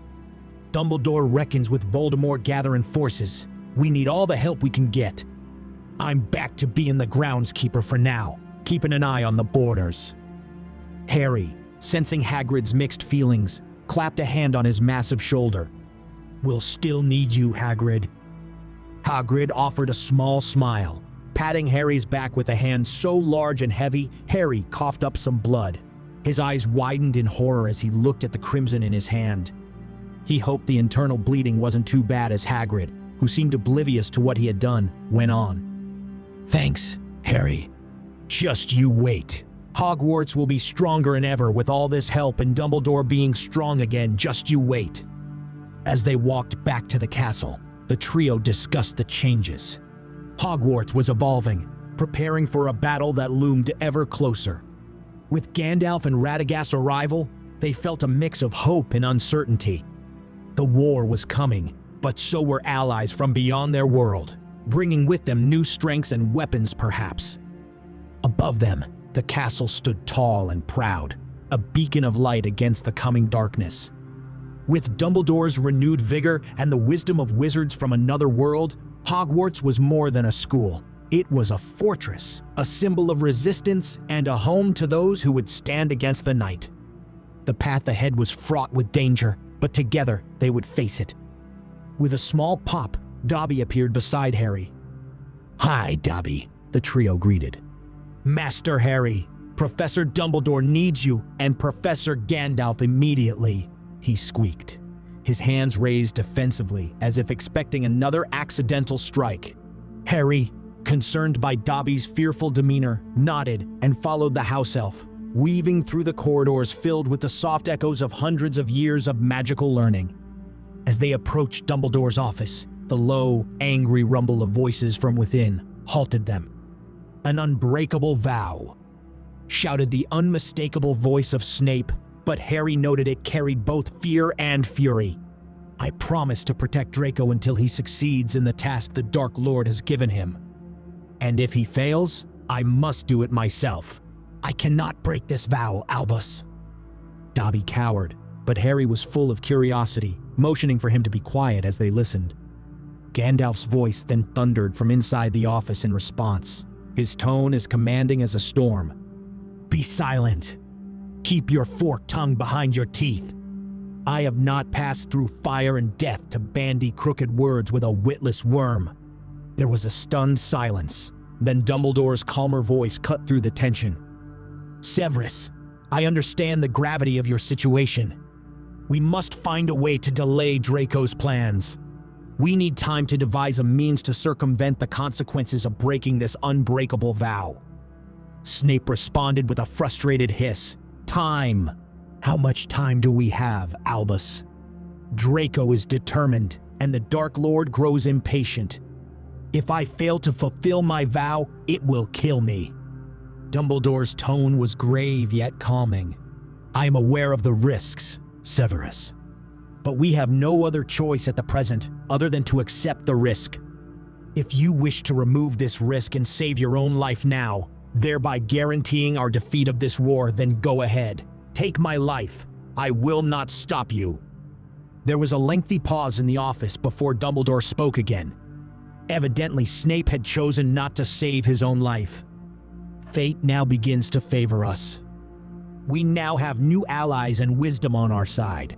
"Dumbledore reckons with Voldemort gathering forces. We need all the help we can get. I'm back to being the groundskeeper for now, keeping an eye on the borders." Harry, sensing Hagrid's mixed feelings, clapped a hand on his massive shoulder. "We'll still need you, Hagrid." Hagrid offered a small smile, patting Harry's back with a hand so large and heavy, Harry coughed up some blood. His eyes widened in horror as he looked at the crimson in his hand. He hoped the internal bleeding wasn't too bad as Hagrid, who seemed oblivious to what he had done, went on. "Thanks, Harry. Just you wait. Hogwarts will be stronger than ever with all this help and Dumbledore being strong again, just you wait." As they walked back to the castle, the trio discussed the changes. Hogwarts was evolving, preparing for a battle that loomed ever closer. With Gandalf and Radagast's arrival, they felt a mix of hope and uncertainty. The war was coming, but so were allies from beyond their world, bringing with them new strengths and weapons perhaps. Above them, the castle stood tall and proud, a beacon of light against the coming darkness. With Dumbledore's renewed vigor and the wisdom of wizards from another world, Hogwarts was more than a school. It was a fortress, a symbol of resistance, and a home to those who would stand against the night. The path ahead was fraught with danger, but together they would face it. With a small pop, Dobby appeared beside Harry. "Hi, Dobby," the trio greeted. "Master Harry, Professor Dumbledore needs you and Professor Gandalf immediately," he squeaked, his hands raised defensively as if expecting another accidental strike. Harry, concerned by Dobby's fearful demeanor, nodded and followed the house elf, weaving through the corridors filled with the soft echoes of hundreds of years of magical learning. As they approached Dumbledore's office, the low, angry rumble of voices from within halted them. "An unbreakable vow," shouted the unmistakable voice of Snape, but Harry noted it carried both fear and fury. "I promise to protect Draco until he succeeds in the task the Dark Lord has given him. And if he fails, I must do it myself. I cannot break this vow, Albus." Dobby cowered, but Harry was full of curiosity, motioning for him to be quiet as they listened. Gandalf's voice then thundered from inside the office in response, his tone as commanding as a storm. "Be silent. Keep your forked tongue behind your teeth. I have not passed through fire and death to bandy crooked words with a witless worm." There was a stunned silence. Then Dumbledore's calmer voice cut through the tension. "Severus, I understand the gravity of your situation. We must find a way to delay Draco's plans. We need time to devise a means to circumvent the consequences of breaking this unbreakable vow." Snape responded with a frustrated hiss. "Time. How much time do we have, Albus? Draco is determined, and the Dark Lord grows impatient. If I fail to fulfill my vow, it will kill me." Dumbledore's tone was grave yet calming. "I am aware of the risks, Severus. But we have no other choice at the present other than to accept the risk. If you wish to remove this risk and save your own life now, thereby guaranteeing our defeat of this war, then go ahead. Take my life. I will not stop you." There was a lengthy pause in the office before Dumbledore spoke again. Evidently, Snape had chosen not to save his own life. "Fate now begins to favor us. We now have new allies and wisdom on our side.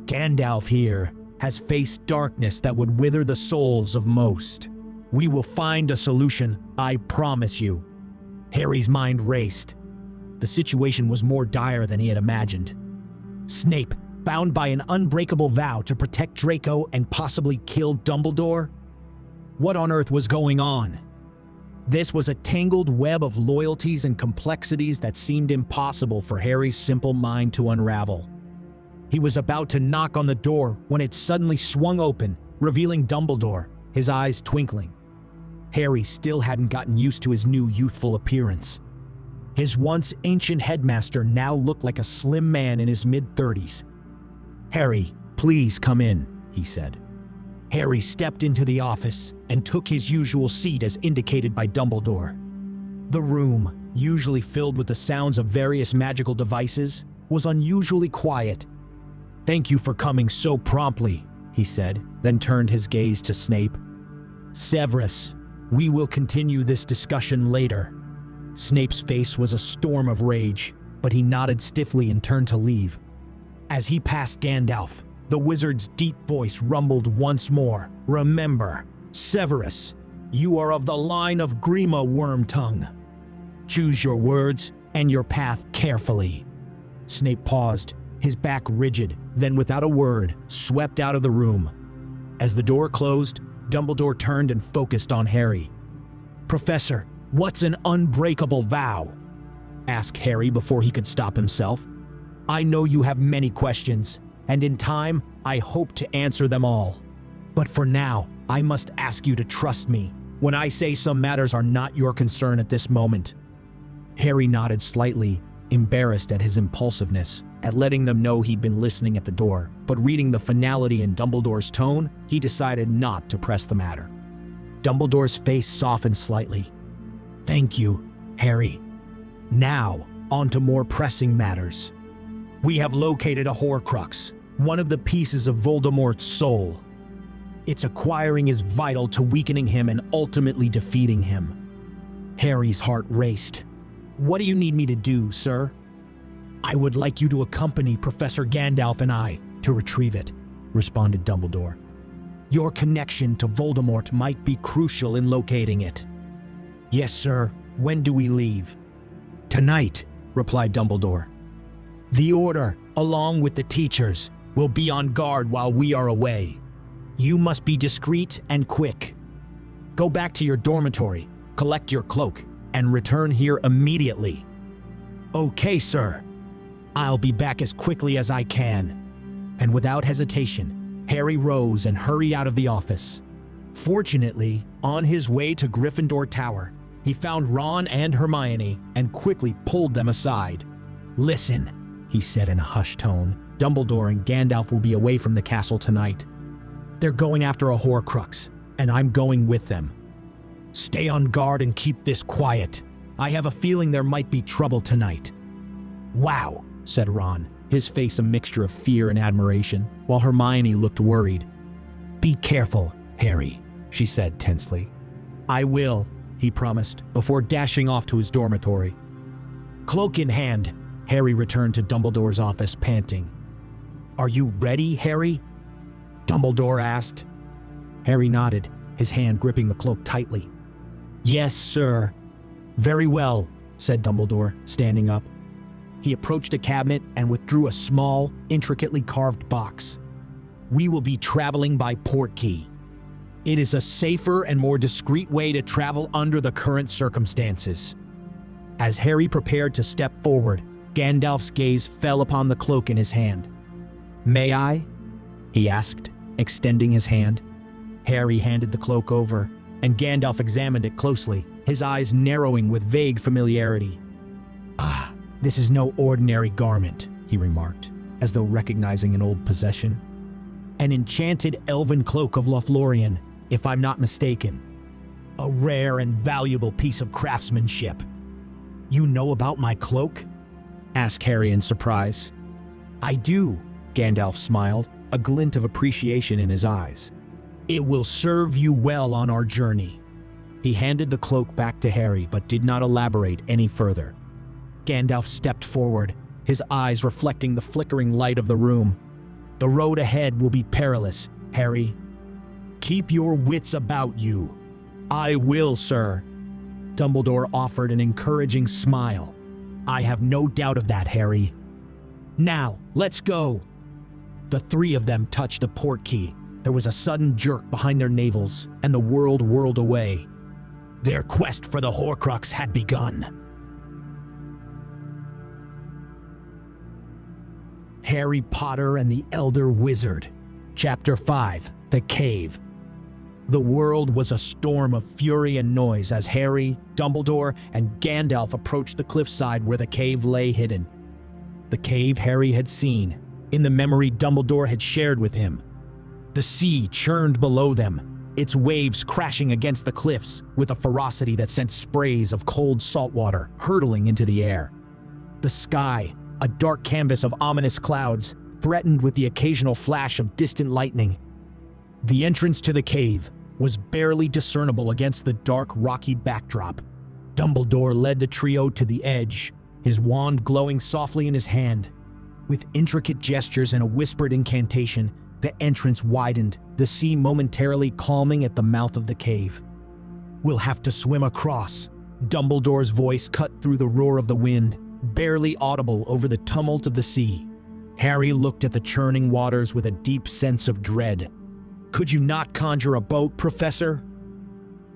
Gandalf here has faced darkness that would wither the souls of most. We will find a solution, I promise you." Harry's mind raced. The situation was more dire than he had imagined. Snape, bound by an unbreakable vow to protect Draco and possibly kill Dumbledore? What on earth was going on? This was a tangled web of loyalties and complexities that seemed impossible for Harry's simple mind to unravel. He was about to knock on the door when it suddenly swung open, revealing Dumbledore, his eyes twinkling. Harry still hadn't gotten used to his new youthful appearance. His once ancient headmaster now looked like a slim man in his mid-30s. "Harry, please come in," he said. Harry stepped into the office and took his usual seat as indicated by Dumbledore. The room, usually filled with the sounds of various magical devices, was unusually quiet. "Thank you for coming so promptly," he said, then turned his gaze to Snape. "Severus, we will continue this discussion later." Snape's face was a storm of rage, but he nodded stiffly and turned to leave. As he passed Gandalf, the wizard's deep voice rumbled once more. "Remember, Severus, you are of the line of Grima Wormtongue. Choose your words and your path carefully." Snape paused, his back rigid, then without a word, swept out of the room. As the door closed, Dumbledore turned and focused on Harry. "Professor, what's an unbreakable vow?" asked Harry before he could stop himself. "I know you have many questions, and in time, I hope to answer them all. But for now, I must ask you to trust me when I say some matters are not your concern at this moment." Harry nodded slightly, embarrassed at his impulsiveness, at letting them know he'd been listening at the door, but reading the finality in Dumbledore's tone, he decided not to press the matter. Dumbledore's face softened slightly. "Thank you, Harry. Now, on to more pressing matters. We have located a Horcrux, one of the pieces of Voldemort's soul. Its acquiring is vital to weakening him and ultimately defeating him." Harry's heart raced. "What do you need me to do, sir?" "I would like you to accompany Professor Gandalf and I to retrieve it," responded Dumbledore. "Your connection to Voldemort might be crucial in locating it." "Yes, sir. When do we leave?" "Tonight," replied Dumbledore. "The Order, along with the teachers, will be on guard while we are away. You must be discreet and quick. Go back to your dormitory, collect your cloak, and return here immediately." "Okay, sir. I'll be back as quickly as I can." And without hesitation, Harry rose and hurried out of the office. Fortunately, on his way to Gryffindor Tower, he found Ron and Hermione and quickly pulled them aside. "Listen," he said in a hushed tone. "Dumbledore and Gandalf will be away from the castle tonight. They're going after a Horcrux, and I'm going with them. Stay on guard and keep this quiet. I have a feeling there might be trouble tonight." "Wow," said Ron, his face a mixture of fear and admiration, while Hermione looked worried. "Be careful, Harry," she said tensely. "I will," he promised, before dashing off to his dormitory. Cloak in hand, Harry returned to Dumbledore's office, panting. "Are you ready, Harry?" Dumbledore asked. Harry nodded, his hand gripping the cloak tightly. "Yes, sir." "Very well," said Dumbledore, standing up. He approached a cabinet and withdrew a small, intricately carved box. "We will be traveling by portkey. It is a safer and more discreet way to travel under the current circumstances." As Harry prepared to step forward, Gandalf's gaze fell upon the cloak in his hand. "May I?" he asked, extending his hand. Harry handed the cloak over, and Gandalf examined it closely, his eyes narrowing with vague familiarity. "Ah, this is no ordinary garment," he remarked, as though recognizing an old possession. "An enchanted elven cloak of Lothlorien, if I'm not mistaken. A rare and valuable piece of craftsmanship." "You know about my cloak?" asked Harry in surprise. "I do," Gandalf smiled, a glint of appreciation in his eyes. "It will serve you well on our journey." He handed the cloak back to Harry, but did not elaborate any further. Gandalf stepped forward, his eyes reflecting the flickering light of the room. "The road ahead will be perilous, Harry. Keep your wits about you." "I will, sir." Dumbledore offered an encouraging smile. "I have no doubt of that, Harry. Now, let's go." The three of them touched the portkey. There was a sudden jerk behind their navels, and the world whirled away. Their quest for the Horcrux had begun. Harry Potter and the Elder Wizard. Chapter 5: The Cave. The world was a storm of fury and noise as Harry, Dumbledore, and Gandalf approached the cliffside where the cave lay hidden. The cave Harry had seen, in the memory Dumbledore had shared with him. The sea churned below them, its waves crashing against the cliffs with a ferocity that sent sprays of cold salt water hurtling into the air. The sky, a dark canvas of ominous clouds, threatened with the occasional flash of distant lightning. The entrance to the cave was barely discernible against the dark, rocky backdrop. Dumbledore led the trio to the edge, his wand glowing softly in his hand. With intricate gestures and a whispered incantation, the entrance widened, the sea momentarily calming at the mouth of the cave. "We'll have to swim across." Dumbledore's voice cut through the roar of the wind, barely audible over the tumult of the sea. Harry looked at the churning waters with a deep sense of dread. "Could you not conjure a boat, Professor?"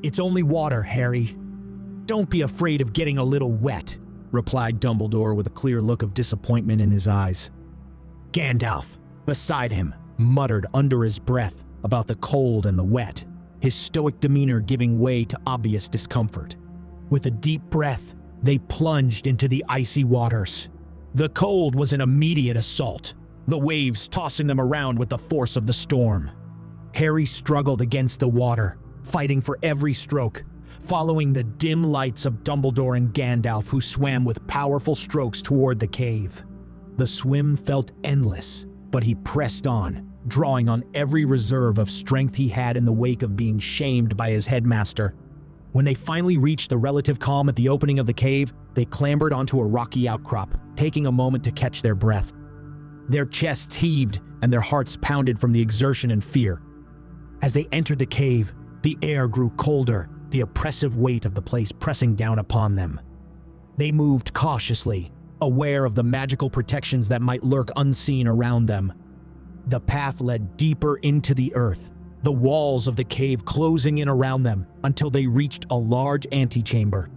"It's only water, Harry. Don't be afraid of getting a little wet," replied Dumbledore with a clear look of disappointment in his eyes. Gandalf, beside him, muttered under his breath about the cold and the wet, his stoic demeanor giving way to obvious discomfort. With a deep breath, they plunged into the icy waters. The cold was an immediate assault, the waves tossing them around with the force of the storm. Harry struggled against the water, fighting for every stroke, following the dim lights of Dumbledore and Gandalf, who swam with powerful strokes toward the cave. The swim felt endless, but he pressed on, drawing on every reserve of strength he had in the wake of being shamed by his headmaster. When they finally reached the relative calm at the opening of the cave, they clambered onto a rocky outcrop, taking a moment to catch their breath. Their chests heaved and their hearts pounded from the exertion and fear. As they entered the cave, the air grew colder, the oppressive weight of the place pressing down upon them. They moved cautiously, aware of the magical protections that might lurk unseen around them. The path led deeper into the earth, the walls of the cave closing in around them until they reached a large antechamber.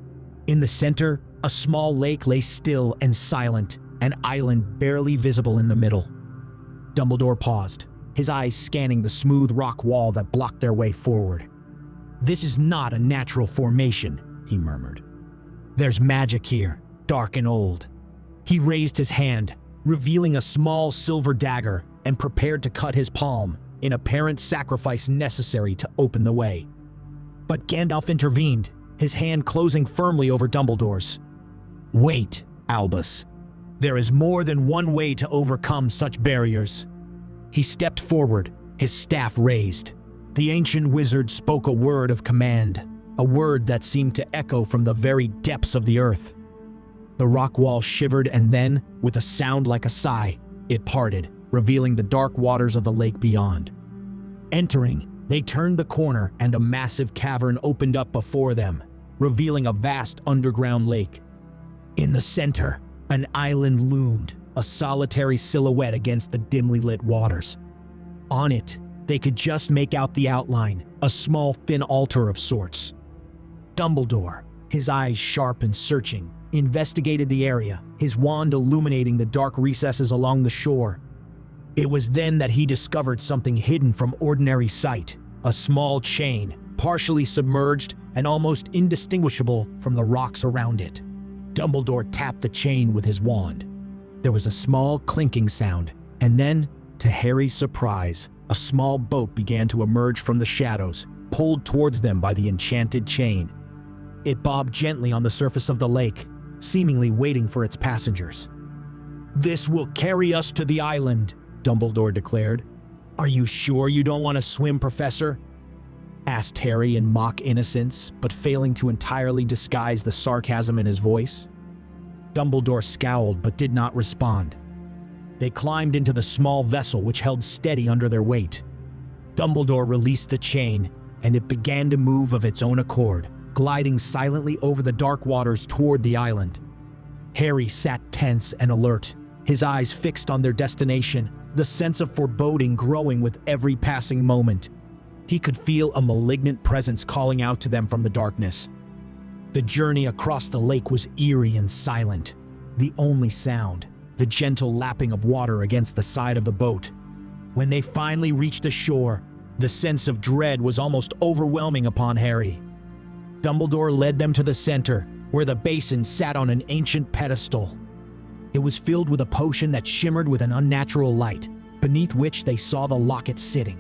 In the center, a small lake lay still and silent, an island barely visible in the middle. Dumbledore paused, his eyes scanning the smooth rock wall that blocked their way forward. "This is not a natural formation," he murmured. "There's magic here, dark and old." He raised his hand, revealing a small silver dagger, and prepared to cut his palm, in apparent sacrifice necessary to open the way. But Gandalf intervened, his hand closing firmly over Dumbledore's. "Wait, Albus. There is more than one way to overcome such barriers." He stepped forward, his staff raised. The ancient wizard spoke a word of command, a word that seemed to echo from the very depths of the earth. The rock wall shivered and then, with a sound like a sigh, it parted, revealing the dark waters of the lake beyond. Entering, they turned the corner and a massive cavern opened up before them, revealing a vast underground lake. In the center, an island loomed, a solitary silhouette against the dimly lit waters. On it, they could just make out the outline, a small thin altar of sorts. Dumbledore, his eyes sharp and searching, investigated the area, his wand illuminating the dark recesses along the shore. It was then that he discovered something hidden from ordinary sight, a small chain, partially submerged and almost indistinguishable from the rocks around it. Dumbledore tapped the chain with his wand. There was a small clinking sound, and then, to Harry's surprise, a small boat began to emerge from the shadows, pulled towards them by the enchanted chain. It bobbed gently on the surface of the lake, seemingly waiting for its passengers. "This will carry us to the island," Dumbledore declared. "Are you sure you don't want to swim, Professor?" asked Harry in mock innocence, but failing to entirely disguise the sarcasm in his voice. Dumbledore scowled but did not respond. They climbed into the small vessel which held steady under their weight. Dumbledore released the chain, and it began to move of its own accord, gliding silently over the dark waters toward the island. Harry sat tense and alert, his eyes fixed on their destination, the sense of foreboding growing with every passing moment. He could feel a malignant presence calling out to them from the darkness. The journey across the lake was eerie and silent. The only sound, the gentle lapping of water against the side of the boat. When they finally reached the shore, the sense of dread was almost overwhelming upon Harry. Dumbledore led them to the center, where the basin sat on an ancient pedestal. It was filled with a potion that shimmered with an unnatural light, beneath which they saw the locket sitting.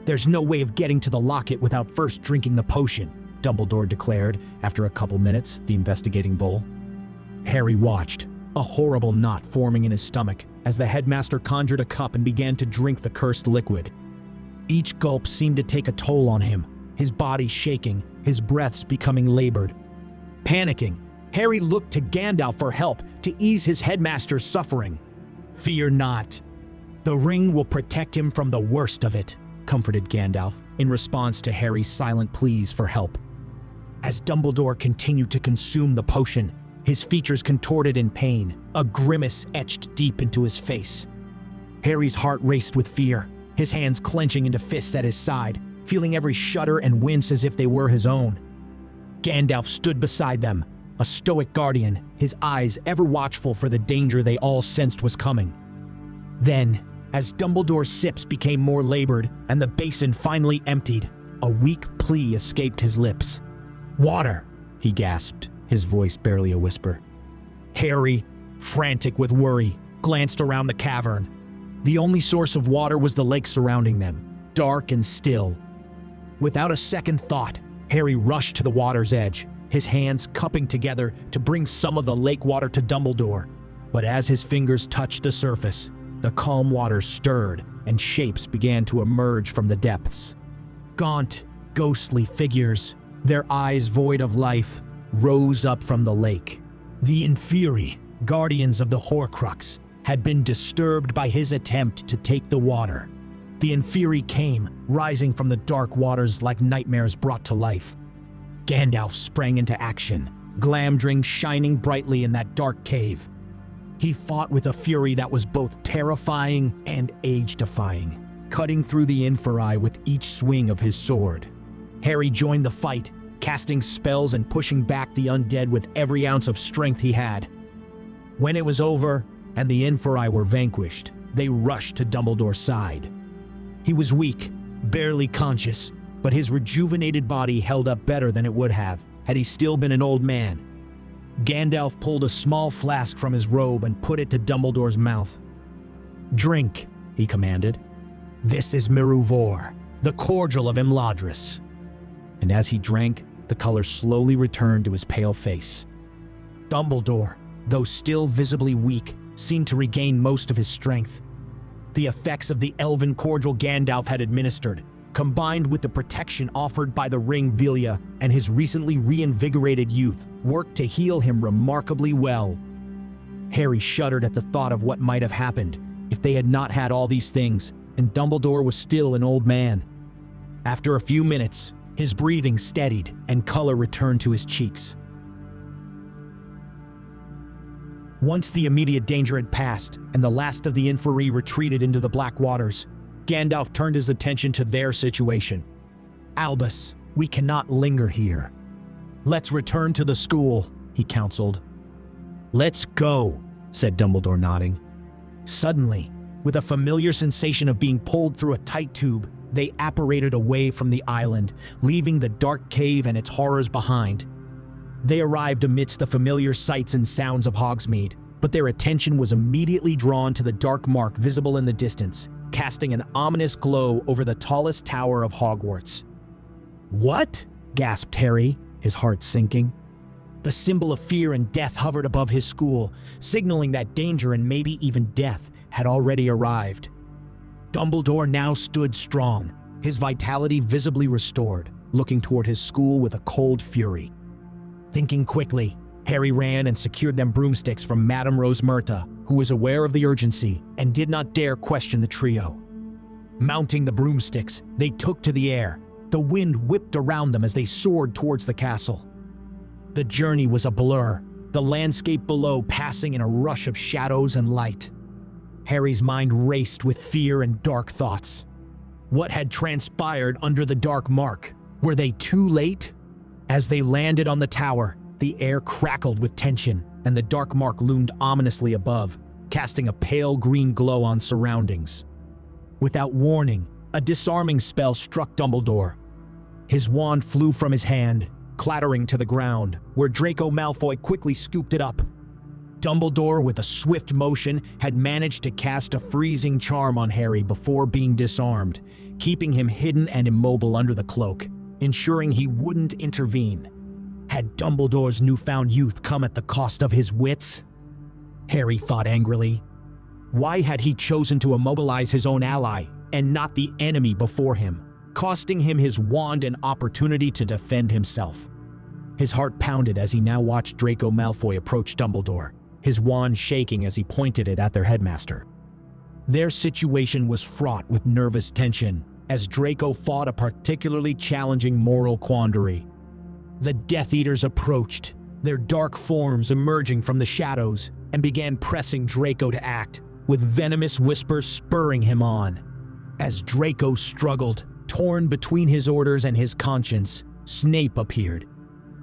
"There's no way of getting to the locket without first drinking the potion," Dumbledore declared after a couple minutes, the investigating bowl. Harry watched, a horrible knot forming in his stomach, as the headmaster conjured a cup and began to drink the cursed liquid. Each gulp seemed to take a toll on him, his body shaking, his breaths becoming labored. Panicking, Harry looked to Gandalf for help to ease his headmaster's suffering. "Fear not. The ring will protect him from the worst of it," comforted Gandalf, in response to Harry's silent pleas for help. As Dumbledore continued to consume the potion, his features contorted in pain, a grimace etched deep into his face. Harry's heart raced with fear, his hands clenching into fists at his side, feeling every shudder and wince as if they were his own. Gandalf stood beside them, a stoic guardian, his eyes ever watchful for the danger they all sensed was coming. Then, as Dumbledore's sips became more labored and the basin finally emptied, a weak plea escaped his lips. "Water!" he gasped, his voice barely a whisper. Harry, frantic with worry, glanced around the cavern. The only source of water was the lake surrounding them, dark and still. Without a second thought, Harry rushed to the water's edge, his hands cupping together to bring some of the lake water to Dumbledore. But as his fingers touched the surface, the calm water stirred and shapes began to emerge from the depths. Gaunt, ghostly figures, Their eyes void of life rose up from the lake. The Inferi, guardians of the Horcrux, had been disturbed by his attempt to take the water. The Inferi came, rising from the dark waters like nightmares brought to life. Gandalf sprang into action, Glamdring shining brightly in that dark cave. He fought with a fury that was both terrifying and age-defying, cutting through the Inferi with each swing of his sword. Harry joined the fight, casting spells and pushing back the undead with every ounce of strength he had. When it was over and the Inferi were vanquished, they rushed to Dumbledore's side. He was weak, barely conscious, but his rejuvenated body held up better than it would have had he still been an old man. Gandalf pulled a small flask from his robe and put it to Dumbledore's mouth. "Drink," he commanded. "This is Miruvor, the cordial of Imladris." And as he drank, the color slowly returned to his pale face. Dumbledore, though still visibly weak, seemed to regain most of his strength. The effects of the elven cordial Gandalf had administered, combined with the protection offered by the ring Velia and his recently reinvigorated youth, worked to heal him remarkably well. Harry shuddered at the thought of what might have happened if they had not had all these things, and Dumbledore was still an old man. After a few minutes, his breathing steadied and color returned to his cheeks. Once the immediate danger had passed and the last of the Inferi retreated into the Black Waters, Gandalf turned his attention to their situation. "Albus, we cannot linger here. Let's return to the school," he counseled. "Let's go," said Dumbledore, nodding. Suddenly, with a familiar sensation of being pulled through a tight tube, they apparated away from the island, leaving the dark cave and its horrors behind. They arrived amidst the familiar sights and sounds of Hogsmeade, but their attention was immediately drawn to the dark mark visible in the distance, casting an ominous glow over the tallest tower of Hogwarts. "What?" gasped Harry, his heart sinking. The symbol of fear and death hovered above his school, signaling that danger and maybe even death had already arrived. Dumbledore now stood strong, his vitality visibly restored, looking toward his school with a cold fury. Thinking quickly, Harry ran and secured them broomsticks from Madame Rosmerta, who was aware of the urgency and did not dare question the trio. Mounting the broomsticks, they took to the air. The wind whipped around them as they soared towards the castle. The journey was a blur, the landscape below passing in a rush of shadows and light. Harry's mind raced with fear and dark thoughts. What had transpired under the dark mark? Were they too late? As they landed on the tower, the air crackled with tension, and the dark mark loomed ominously above, casting a pale green glow on surroundings. Without warning, a disarming spell struck Dumbledore. His wand flew from his hand, clattering to the ground, where Draco Malfoy quickly scooped it up. Dumbledore, with a swift motion, had managed to cast a freezing charm on Harry before being disarmed, keeping him hidden and immobile under the cloak, ensuring he wouldn't intervene. Had Dumbledore's newfound youth come at the cost of his wits? Harry thought angrily. Why had he chosen to immobilize his own ally and not the enemy before him, costing him his wand and opportunity to defend himself? His heart pounded as he now watched Draco Malfoy approach Dumbledore, his wand shaking as he pointed it at their headmaster. Their situation was fraught with nervous tension as Draco fought a particularly challenging moral quandary. The Death Eaters approached, their dark forms emerging from the shadows, and began pressing Draco to act, with venomous whispers spurring him on. As Draco struggled, torn between his orders and his conscience, Snape appeared,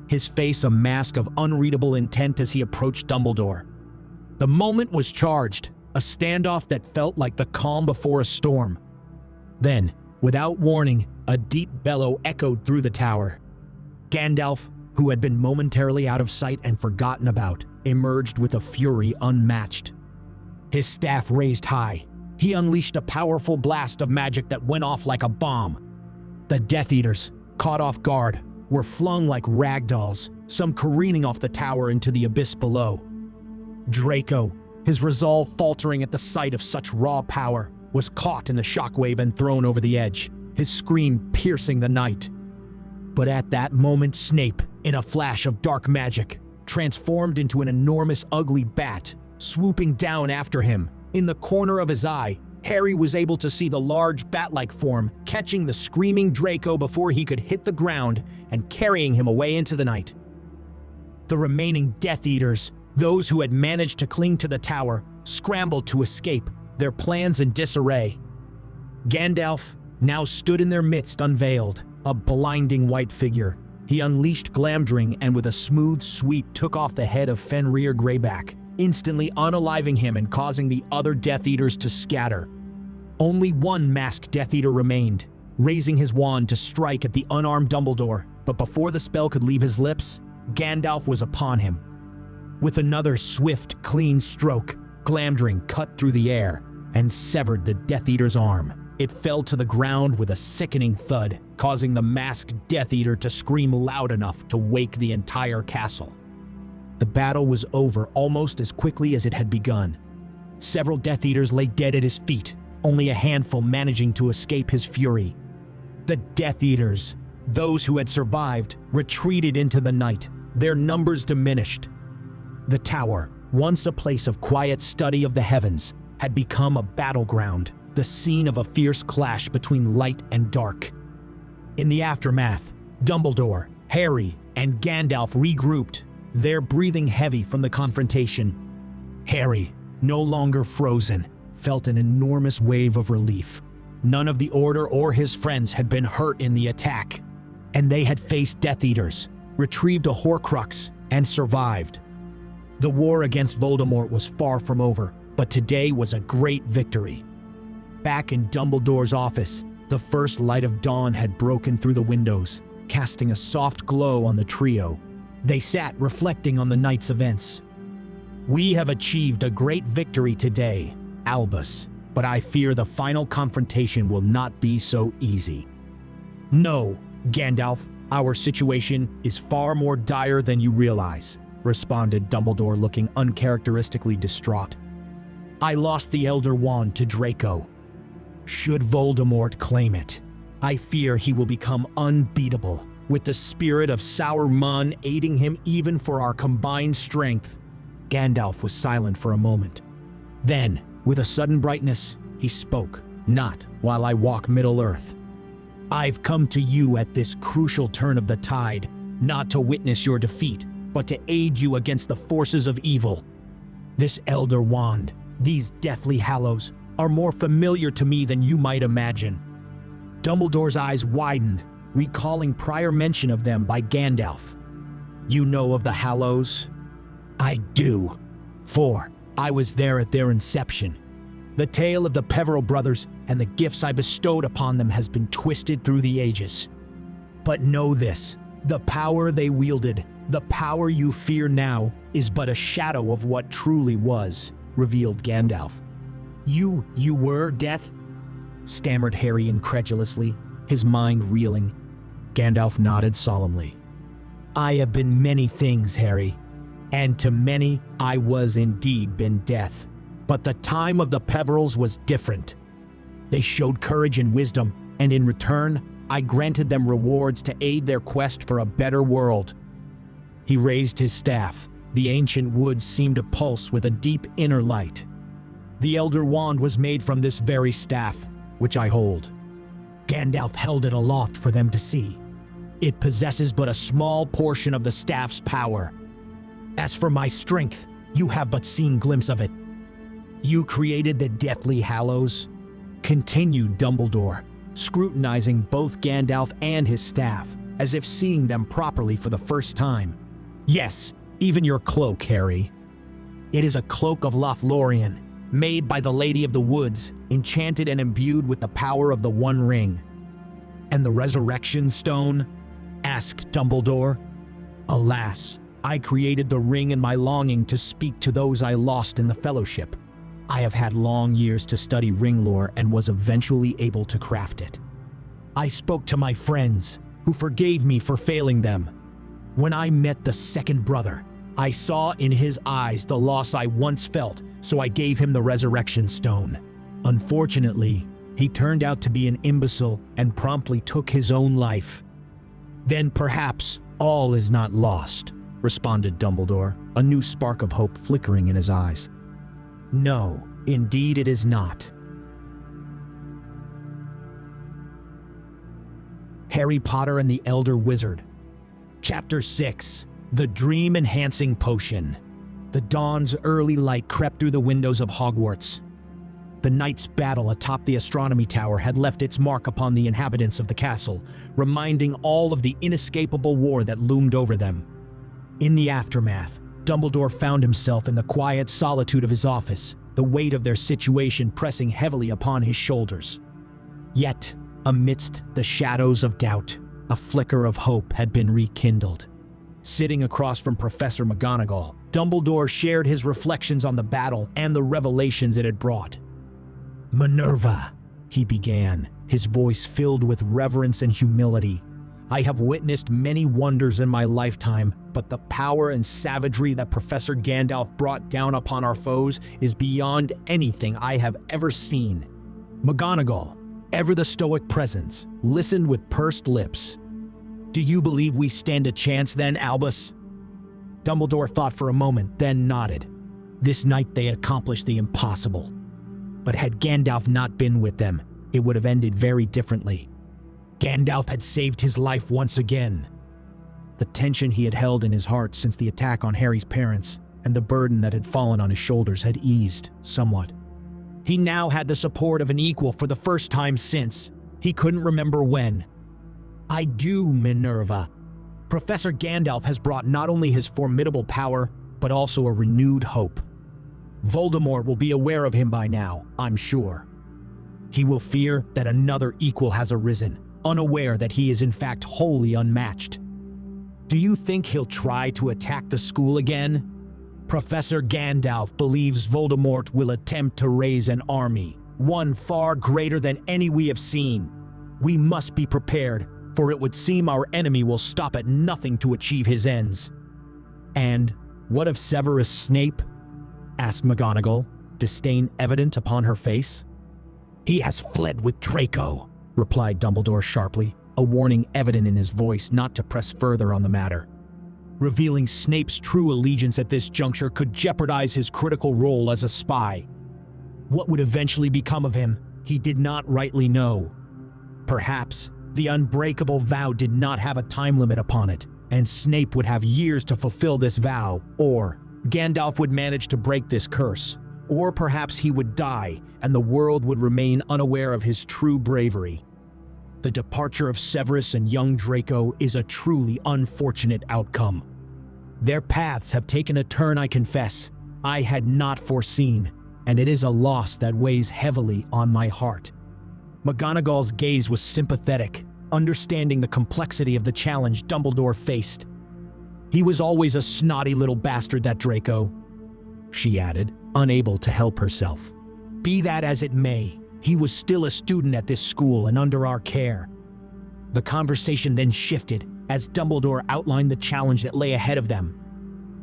his face a mask of unreadable intent as he approached Dumbledore. The moment was charged, a standoff that felt like the calm before a storm. Then, without warning, a deep bellow echoed through the tower. Gandalf, who had been momentarily out of sight and forgotten about, emerged with a fury unmatched. His staff raised high, he unleashed a powerful blast of magic that went off like a bomb. The Death Eaters, caught off guard, were flung like ragdolls, some careening off the tower into the abyss below. Draco, his resolve faltering at the sight of such raw power, was caught in the shockwave and thrown over the edge, his scream piercing the night. But at that moment, Snape, in a flash of dark magic, transformed into an enormous ugly bat, swooping down after him. In the corner of his eye, Harry was able to see the large bat-like form catching the screaming Draco before he could hit the ground and carrying him away into the night. The remaining Death Eaters, those who had managed to cling to the tower, scrambled to escape, their plans in disarray. Gandalf now stood in their midst unveiled, a blinding white figure. He unleashed Glamdring and with a smooth sweep took off the head of Fenrir Greyback, instantly unaliving him and causing the other Death Eaters to scatter. Only one masked Death Eater remained, raising his wand to strike at the unarmed Dumbledore, but before the spell could leave his lips, Gandalf was upon him. With another swift, clean stroke, Glamdring cut through the air and severed the Death Eater's arm. It fell to the ground with a sickening thud, causing the masked Death Eater to scream loud enough to wake the entire castle. The battle was over almost as quickly as it had begun. Several Death Eaters lay dead at his feet, only a handful managing to escape his fury. The Death Eaters, those who had survived, retreated into the night, their numbers diminished. The tower, once a place of quiet study of the heavens, had become a battleground, the scene of a fierce clash between light and dark. In the aftermath, Dumbledore, Harry, and Gandalf regrouped, their breathing heavy from the confrontation. Harry, no longer frozen, felt an enormous wave of relief. None of the Order or his friends had been hurt in the attack, and they had faced Death Eaters, retrieved a Horcrux, and survived. The war against Voldemort was far from over, but today was a great victory. Back in Dumbledore's office, the first light of dawn had broken through the windows, casting a soft glow on the trio. They sat reflecting on the night's events. "We have achieved a great victory today, Albus, but I fear the final confrontation will not be so easy." "No, Gandalf, our situation is far more dire than you realize," responded Dumbledore, looking uncharacteristically distraught. "I lost the Elder Wand to Draco. Should Voldemort claim it, I fear he will become unbeatable, with the spirit of Sauron aiding him even for our combined strength." Gandalf was silent for a moment. Then, with a sudden brightness, he spoke, "Not while I walk Middle-earth. I've come to you at this crucial turn of the tide, not to witness your defeat, but to aid you against the forces of evil. This Elder Wand, these Deathly Hallows, are more familiar to me than you might imagine." Dumbledore's eyes widened, recalling prior mention of them by Gandalf. "You know of the Hallows?" "I do, for I was there at their inception. The tale of the Peverell brothers and the gifts I bestowed upon them has been twisted through the ages. But know this, the power they wielded, the power you fear now, is but a shadow of what truly was," revealed Gandalf. You were Death?" stammered Harry incredulously, his mind reeling. Gandalf nodded solemnly. "I have been many things, Harry, and to many I was indeed been Death. But the time of the Peverells was different. They showed courage and wisdom, and in return, I granted them rewards to aid their quest for a better world." He raised his staff. The ancient woods seemed to pulse with a deep inner light. "The Elder Wand was made from this very staff, which I hold." Gandalf held it aloft for them to see. "It possesses but a small portion of the staff's power. As for my strength, you have but seen glimpse of it. You created the Deathly Hallows," continued Dumbledore, scrutinizing both Gandalf and his staff, as if seeing them properly for the first time. "Yes, even your cloak, Harry. It is a cloak of Lothlorien, made by the Lady of the Woods, enchanted and imbued with the power of the One Ring." "And the Resurrection Stone?" asked Dumbledore. "Alas, I created the ring in my longing to speak to those I lost in the Fellowship. I have had long years to study ring lore and was eventually able to craft it. I spoke to my friends, who forgave me for failing them. When I met the second brother, I saw in his eyes the loss I once felt, so I gave him the Resurrection Stone. Unfortunately, he turned out to be an imbecile and promptly took his own life." Then perhaps all is not lost, responded Dumbledore, a new spark of hope flickering in his eyes. No, indeed it is not. Harry Potter and the Elder Wizard. Chapter 6. The Dream-Enhancing Potion. The dawn's early light crept through the windows of Hogwarts. The night's battle atop the astronomy tower had left its mark upon the inhabitants of the castle, reminding all of the inescapable war that loomed over them. In the aftermath, Dumbledore found himself in the quiet solitude of his office, the weight of their situation pressing heavily upon his shoulders. Yet, amidst the shadows of doubt, a flicker of hope had been rekindled. Sitting across from Professor McGonagall, Dumbledore shared his reflections on the battle and the revelations it had brought. "Minerva," he began, his voice filled with reverence and humility. "I have witnessed many wonders in my lifetime, but the power and savagery that Professor Gandalf brought down upon our foes is beyond anything I have ever seen." McGonagall, ever the stoic presence, listened with pursed lips. "Do you believe we stand a chance then, Albus?" Dumbledore thought for a moment, then nodded. This night they had accomplished the impossible. But had Gandalf not been with them, it would have ended very differently. Gandalf had saved his life once again. The tension he had held in his heart since the attack on Harry's parents and the burden that had fallen on his shoulders had eased somewhat. He now had the support of an equal for the first time since. He couldn't remember when. "I do, Minerva. Professor Gandalf has brought not only his formidable power, but also a renewed hope. Voldemort will be aware of him by now, I'm sure. He will fear that another equal has arisen, unaware that he is in fact wholly unmatched. Do you think he'll try to attack the school again? Professor Gandalf believes Voldemort will attempt to raise an army, one far greater than any we have seen. We must be prepared, for it would seem our enemy will stop at nothing to achieve his ends." "And what of Severus Snape?" asked McGonagall, disdain evident upon her face. "He has fled with Draco," replied Dumbledore sharply, a warning evident in his voice not to press further on the matter. Revealing Snape's true allegiance at this juncture could jeopardize his critical role as a spy. What would eventually become of him, he did not rightly know. Perhaps the unbreakable vow did not have a time limit upon it, and Snape would have years to fulfill this vow, or Gandalf would manage to break this curse, or perhaps he would die and the world would remain unaware of his true bravery. The departure of Severus and young Draco is a truly unfortunate outcome. Their paths have taken a turn, I confess, I had not foreseen, and it is a loss that weighs heavily on my heart. McGonagall's gaze was sympathetic, understanding the complexity of the challenge Dumbledore faced. "He was always a snotty little bastard, that Draco," she added, unable to help herself. "Be that as it may, he was still a student at this school and under our care." The conversation then shifted as Dumbledore outlined the challenge that lay ahead of them.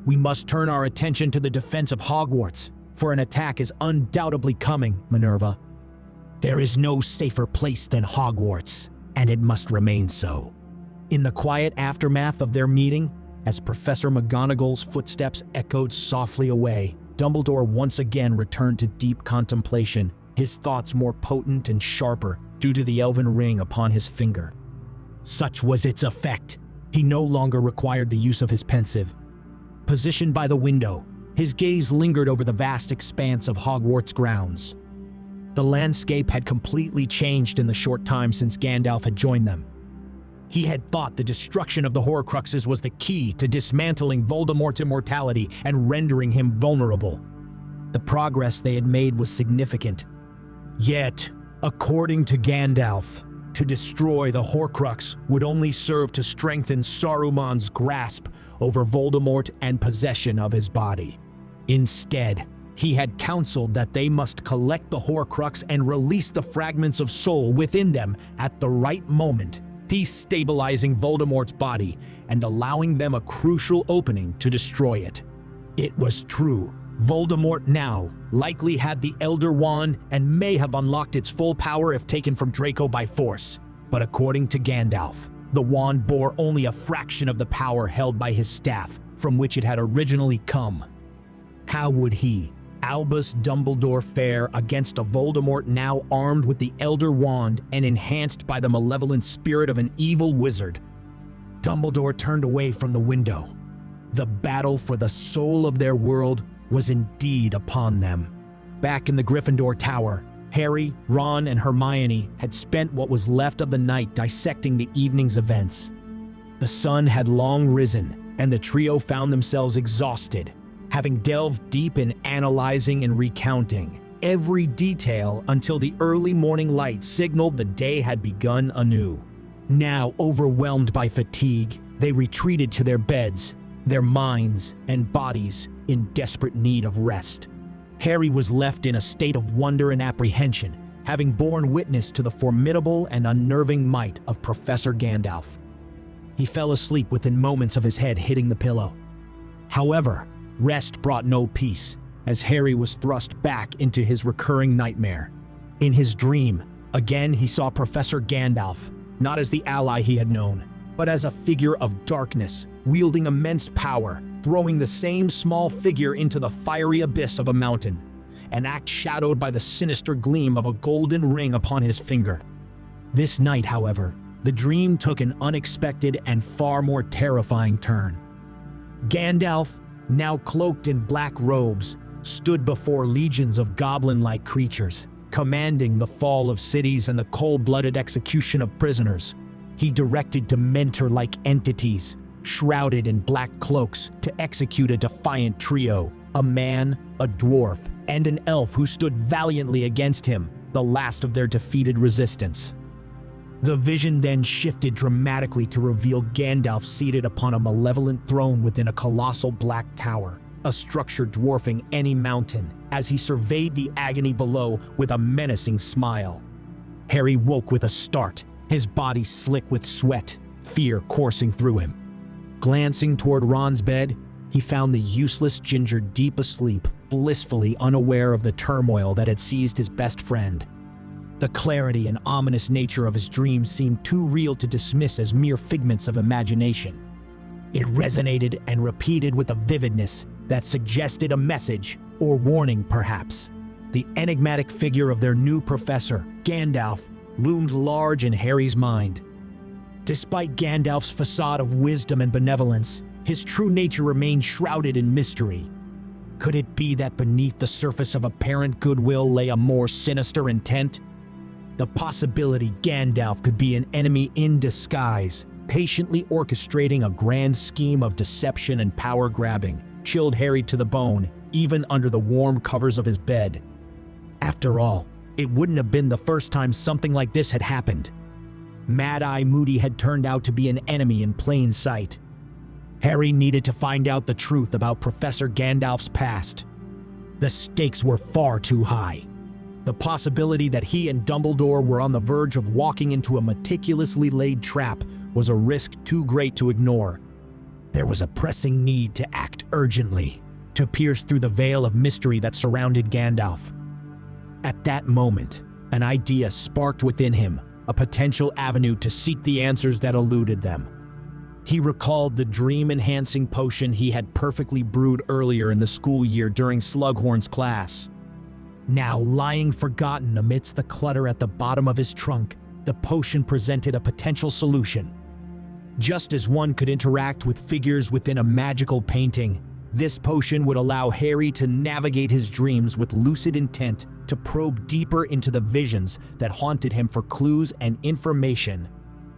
"We must turn our attention to the defense of Hogwarts, for an attack is undoubtedly coming, Minerva. There is no safer place than Hogwarts, and it must remain so." In the quiet aftermath of their meeting, as Professor McGonagall's footsteps echoed softly away, Dumbledore once again returned to deep contemplation, his thoughts more potent and sharper due to the elven ring upon his finger. Such was its effect. He no longer required the use of his pensive. Positioned by the window, his gaze lingered over the vast expanse of Hogwarts grounds. The landscape had completely changed in the short time since Gandalf had joined them. He had thought the destruction of the Horcruxes was the key to dismantling Voldemort's immortality and rendering him vulnerable. The progress they had made was significant. Yet, according to Gandalf, to destroy the Horcrux would only serve to strengthen Saruman's grasp over Voldemort and possession of his body. Instead, he had counseled that they must collect the Horcrux and release the fragments of soul within them at the right moment, destabilizing Voldemort's body and allowing them a crucial opening to destroy it. It was true. Voldemort now likely had the Elder Wand and may have unlocked its full power if taken from Draco by force. But according to Gandalf, The wand bore only a fraction of the power held by his staff, from which it had originally come. How would he, Albus Dumbledore, fare against a Voldemort now armed with the Elder Wand and enhanced by the malevolent spirit of an evil wizard? Dumbledore turned away from the window. The battle for the soul of their world was indeed upon them. Back in the Gryffindor Tower, Harry, Ron, and Hermione had spent what was left of the night dissecting the evening's events. The sun had long risen, and the trio found themselves exhausted, having delved deep in analyzing and recounting every detail until the early morning light signaled the day had begun anew. Now overwhelmed by fatigue, they retreated to their beds, their minds and bodies in desperate need of rest. Harry was left in a state of wonder and apprehension, having borne witness to the formidable and unnerving might of Professor Gandalf. He fell asleep within moments of his head hitting the pillow. However, rest brought no peace, as Harry was thrust back into his recurring nightmare. In his dream, again he saw Professor Gandalf, not as the ally he had known, but as a figure of darkness, wielding immense power, throwing the same small figure into the fiery abyss of a mountain, an act shadowed by the sinister gleam of a golden ring upon his finger. This night, however, the dream took an unexpected and far more terrifying turn. Gandalf, now cloaked in black robes, stood before legions of goblin-like creatures, commanding the fall of cities and the cold-blooded execution of prisoners. He directed Dementor-like entities, shrouded in black cloaks, to execute a defiant trio, a man, a dwarf, and an elf who stood valiantly against him, the last of their defeated resistance. The vision then shifted dramatically to reveal Gandalf seated upon a malevolent throne within a colossal black tower, a structure dwarfing any mountain, as he surveyed the agony below with a menacing smile. Harry woke with a start, his body slick with sweat, fear coursing through him. Glancing toward Ron's bed, he found the useless Ginger deep asleep, blissfully unaware of the turmoil that had seized his best friend. The clarity and ominous nature of his dream seemed too real to dismiss as mere figments of imagination. It resonated and repeated with a vividness that suggested a message, or warning perhaps. The enigmatic figure of their new professor, Gandalf, loomed large in Harry's mind. Despite Gandalf's facade of wisdom and benevolence, his true nature remained shrouded in mystery. Could it be that beneath the surface of apparent goodwill lay a more sinister intent? The possibility Gandalf could be an enemy in disguise, patiently orchestrating a grand scheme of deception and power-grabbing, chilled Harry to the bone, even under the warm covers of his bed. After all, it wouldn't have been the first time something like this had happened. Mad-Eye Moody had turned out to be an enemy in plain sight. Harry needed to find out the truth about Professor Gandalf's past. The stakes were far too high. The possibility that he and Dumbledore were on the verge of walking into a meticulously laid trap was a risk too great to ignore. There was a pressing need to act urgently, to pierce through the veil of mystery that surrounded Gandalf. At that moment, an idea sparked within him, a potential avenue to seek the answers that eluded them. He recalled the dream-enhancing potion he had perfectly brewed earlier in the school year during Slughorn's class. Now lying forgotten amidst the clutter at the bottom of his trunk, the potion presented a potential solution. Just as one could interact with figures within a magical painting, this potion would allow Harry to navigate his dreams with lucid intent, to probe deeper into the visions that haunted him for clues and information.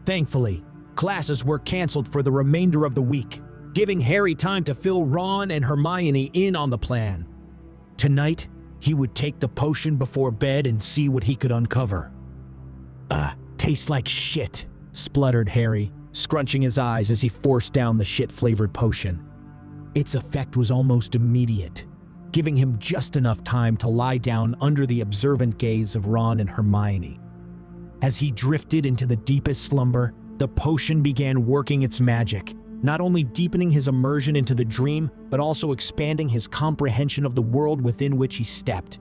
Thankfully, classes were canceled for the remainder of the week, giving Harry time to fill Ron and Hermione in on the plan. Tonight, he would take the potion before bed and see what he could uncover. Tastes like shit, spluttered Harry, scrunching his eyes as he forced down the shit-flavored potion. Its effect was almost immediate, giving him just enough time to lie down under the observant gaze of Ron and Hermione. As he drifted into the deepest slumber, the potion began working its magic, not only deepening his immersion into the dream, but also expanding his comprehension of the world within which he stepped.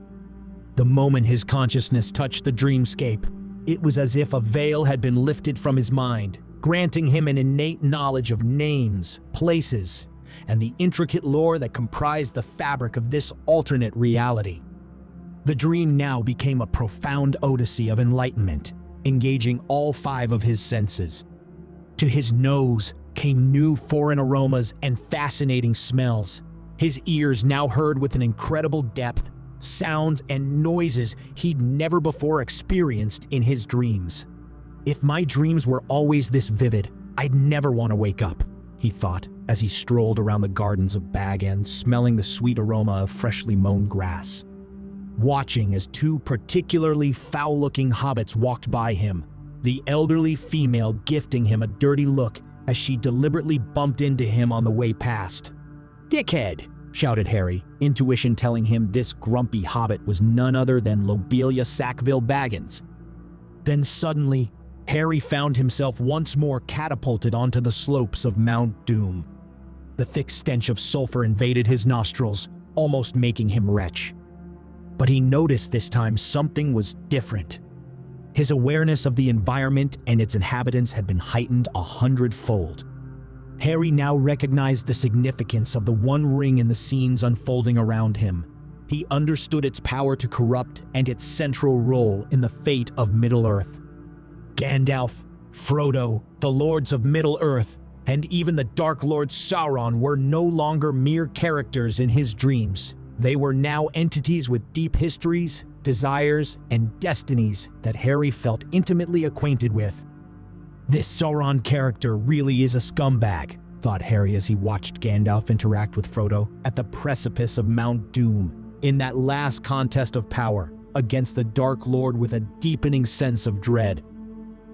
The moment his consciousness touched the dreamscape, it was as if a veil had been lifted from his mind, granting him an innate knowledge of names, places, and the intricate lore that comprised the fabric of this alternate reality. The dream now became a profound odyssey of enlightenment, engaging all 5 of his senses. To his nose came new foreign aromas and fascinating smells. His ears now heard with an incredible depth sounds and noises he'd never before experienced in his dreams. If my dreams were always this vivid, I'd never want to wake up, he thought as he strolled around the gardens of Bag End, smelling the sweet aroma of freshly mown grass. Watching as 2 particularly foul-looking hobbits walked by him, the elderly female gifting him a dirty look as she deliberately bumped into him on the way past. "Dickhead!" shouted Harry, intuition telling him this grumpy hobbit was none other than Lobelia Sackville Baggins. Then suddenly, Harry found himself once more catapulted onto the slopes of Mount Doom. The thick stench of sulfur invaded his nostrils, almost making him retch. But he noticed this time something was different. His awareness of the environment and its inhabitants had been heightened 100-fold. Harry now recognized the significance of the One Ring in the scenes unfolding around him. He understood its power to corrupt and its central role in the fate of Middle-earth. Gandalf, Frodo, the Lords of Middle-earth, and even the Dark Lord Sauron were no longer mere characters in his dreams. They were now entities with deep histories, desires, and destinies that Harry felt intimately acquainted with. This Sauron character really is a scumbag, thought Harry as he watched Gandalf interact with Frodo at the precipice of Mount Doom in that last contest of power against the Dark Lord with a deepening sense of dread.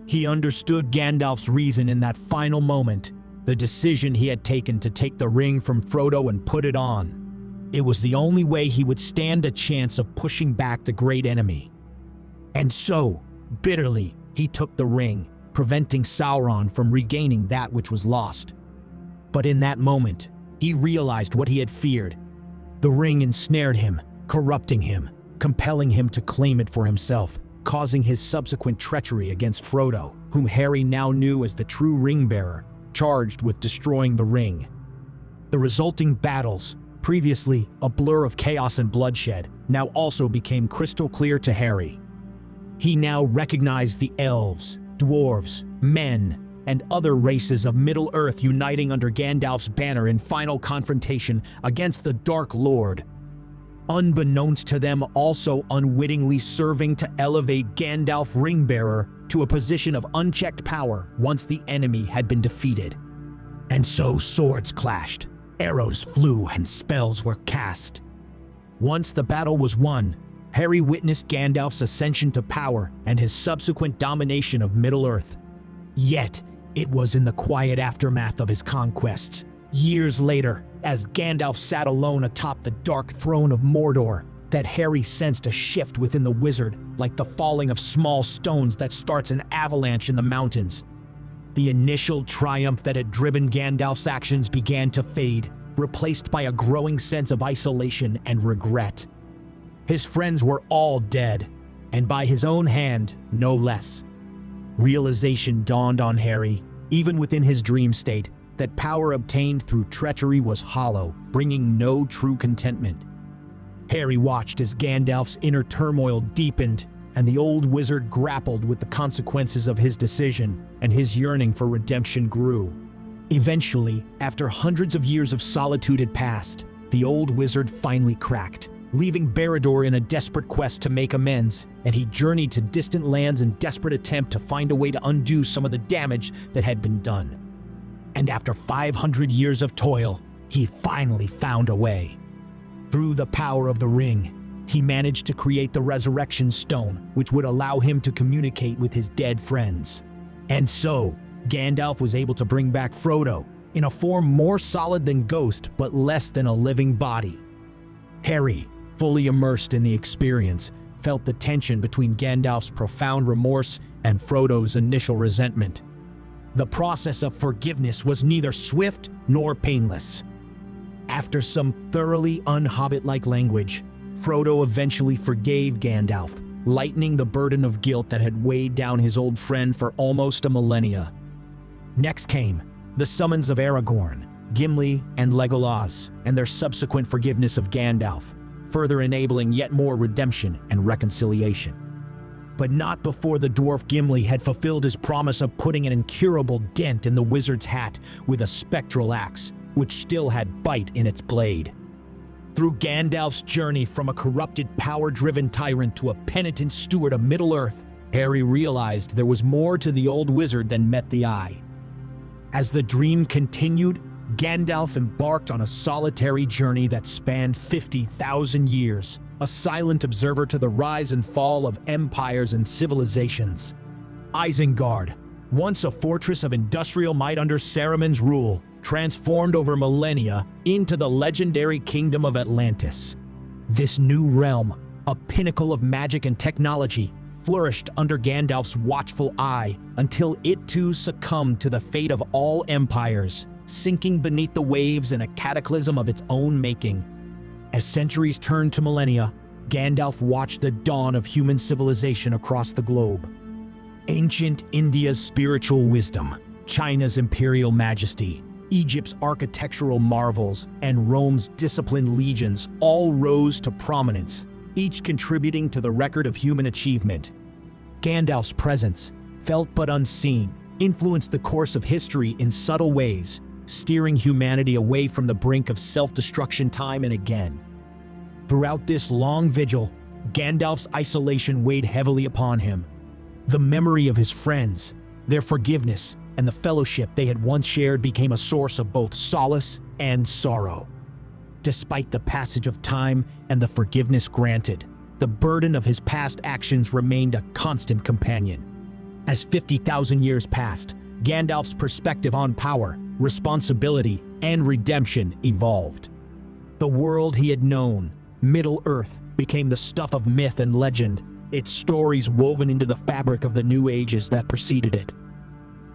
He understood Gandalf's reason in that final moment, the decision he had taken to take the ring from Frodo and put it on. It was the only way he would stand a chance of pushing back the great enemy. And so, bitterly, he took the ring, preventing Sauron from regaining that which was lost. But in that moment, he realized what he had feared. The ring ensnared him, corrupting him, compelling him to claim it for himself, causing his subsequent treachery against Frodo, whom Harry now knew as the true ring-bearer, charged with destroying the ring. The resulting battles, previously a blur of chaos and bloodshed, now also became crystal clear to Harry. He now recognized the elves, dwarves, men, and other races of Middle-earth uniting under Gandalf's banner in final confrontation against the Dark Lord. Unbeknownst to them, also unwittingly serving to elevate Gandalf Ringbearer to a position of unchecked power once the enemy had been defeated. And so swords clashed, arrows flew, and spells were cast. Once the battle was won, Harry witnessed Gandalf's ascension to power and his subsequent domination of Middle-earth. Yet, it was in the quiet aftermath of his conquests, years later, as Gandalf sat alone atop the dark throne of Mordor, that Harry sensed a shift within the wizard, like the falling of small stones that starts an avalanche in the mountains. The initial triumph that had driven Gandalf's actions began to fade, replaced by a growing sense of isolation and regret. His friends were all dead, and by his own hand, no less. Realization dawned on Harry, even within his dream state, that power obtained through treachery was hollow, bringing no true contentment. Harry watched as Gandalf's inner turmoil deepened, and the old wizard grappled with the consequences of his decision, and his yearning for redemption grew. Eventually, after hundreds of years of solitude had passed, the old wizard finally cracked, leaving Barad-dûr in a desperate quest to make amends, and he journeyed to distant lands in desperate attempt to find a way to undo some of the damage that had been done. And after 500 years of toil, he finally found a way. Through the power of the ring, he managed to create the Resurrection Stone, which would allow him to communicate with his dead friends. And so, Gandalf was able to bring back Frodo, in a form more solid than Ghost, but less than a living body. Harry, fully immersed in the experience, felt the tension between Gandalf's profound remorse and Frodo's initial resentment. The process of forgiveness was neither swift nor painless. After some thoroughly un-Hobbit-like language, Frodo eventually forgave Gandalf, lightening the burden of guilt that had weighed down his old friend for almost a millennia. Next came the summons of Aragorn, Gimli, and Legolas, and their subsequent forgiveness of Gandalf, further enabling yet more redemption and reconciliation. But not before the dwarf Gimli had fulfilled his promise of putting an incurable dent in the wizard's hat with a spectral axe, which still had bite in its blade. Through Gandalf's journey from a corrupted, power-driven tyrant to a penitent steward of Middle-earth, Harry realized there was more to the old wizard than met the eye. As the dream continued, Gandalf embarked on a solitary journey that spanned 50,000 years, a silent observer to the rise and fall of empires and civilizations. Isengard, once a fortress of industrial might under Saruman's rule, transformed over millennia into the legendary kingdom of Atlantis. This new realm, a pinnacle of magic and technology, flourished under Gandalf's watchful eye until it too succumbed to the fate of all empires, sinking beneath the waves in a cataclysm of its own making. As centuries turned to millennia, Gandalf watched the dawn of human civilization across the globe. Ancient India's spiritual wisdom, China's imperial majesty, Egypt's architectural marvels, and Rome's disciplined legions all rose to prominence, each contributing to the record of human achievement. Gandalf's presence, felt but unseen, influenced the course of history in subtle ways, steering humanity away from the brink of self-destruction time and again. Throughout this long vigil, Gandalf's isolation weighed heavily upon him. The memory of his friends, their forgiveness, and the fellowship they had once shared became a source of both solace and sorrow. Despite the passage of time and the forgiveness granted, the burden of his past actions remained a constant companion. As 50,000 years passed, Gandalf's perspective on power, responsibility, and redemption evolved. The world he had known, Middle-earth, became the stuff of myth and legend, its stories woven into the fabric of the new ages that preceded it.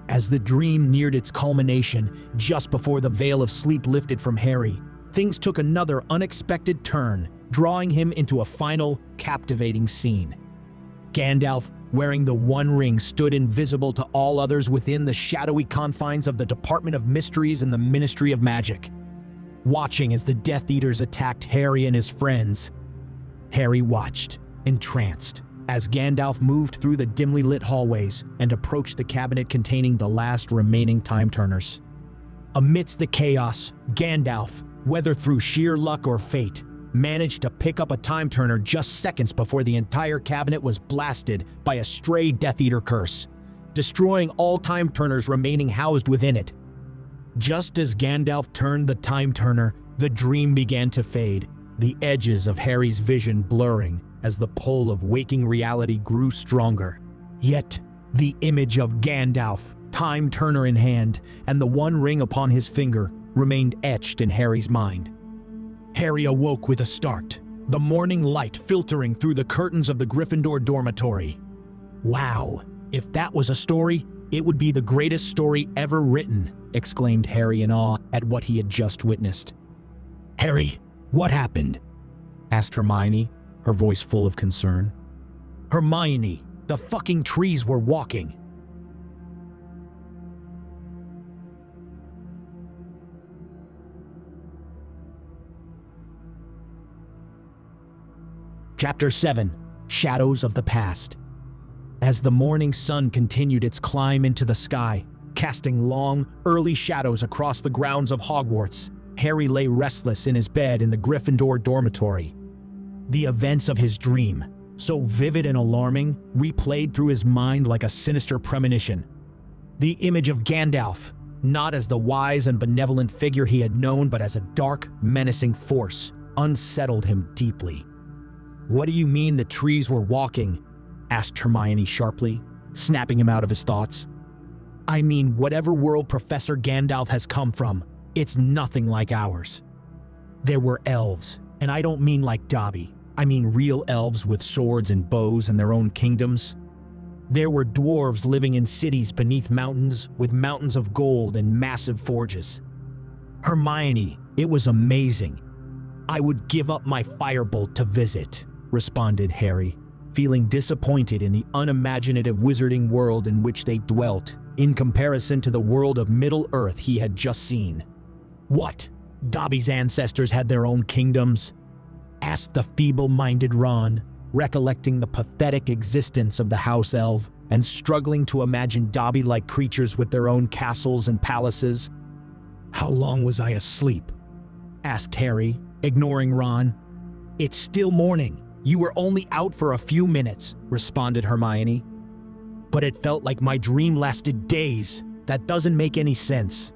As the dream neared its culmination, just before the veil of sleep lifted from Harry, things took another unexpected turn, drawing him into a final, captivating scene. Gandalf, wearing the One Ring, stood invisible to all others within the shadowy confines of the Department of Mysteries and the Ministry of Magic, watching as the Death Eaters attacked Harry and his friends. Harry watched, entranced, as Gandalf moved through the dimly lit hallways and approached the cabinet containing the last remaining time turners. Amidst the chaos, Gandalf, whether through sheer luck or fate, managed to pick up a time turner just seconds before the entire cabinet was blasted by a stray Death Eater curse, destroying all time turners remaining housed within it. Just as Gandalf turned the time turner, the dream began to fade, the edges of Harry's vision blurring as the pull of waking reality grew stronger. Yet, the image of Gandalf, time turner in hand, and the One Ring upon his finger remained etched in Harry's mind. Harry awoke with a start, the morning light filtering through the curtains of the Gryffindor dormitory. Wow, if that was a story, it would be the greatest story ever written, exclaimed Harry in awe at what he had just witnessed. Harry, what happened? Asked Hermione, her voice full of concern. Hermione, the fucking trees were walking. Chapter 7, Shadows of the Past. As the morning sun continued its climb into the sky, casting long, early shadows across the grounds of Hogwarts, Harry lay restless in his bed in the Gryffindor dormitory. The events of his dream, so vivid and alarming, replayed through his mind like a sinister premonition. The image of Gandalf, not as the wise and benevolent figure he had known, but as a dark, menacing force, unsettled him deeply. What do you mean the trees were walking? Asked Hermione sharply, snapping him out of his thoughts. I mean, whatever world Professor Gandalf has come from, it's nothing like ours. There were elves, and I don't mean like Dobby. I mean real elves with swords and bows and their own kingdoms. There were dwarves living in cities beneath mountains with mountains of gold and massive forges. Hermione, it was amazing. I would give up my firebolt to visit, responded Harry, feeling disappointed in the unimaginative wizarding world in which they dwelt, in comparison to the world of Middle-earth he had just seen. "What? Dobby's ancestors had their own kingdoms?" asked the feeble-minded Ron, recollecting the pathetic existence of the house elf and struggling to imagine Dobby-like creatures with their own castles and palaces. "How long was I asleep?" asked Harry, ignoring Ron. "It's still morning. You were only out for a few minutes," responded Hermione. "But it felt like my dream lasted days. That doesn't make any sense."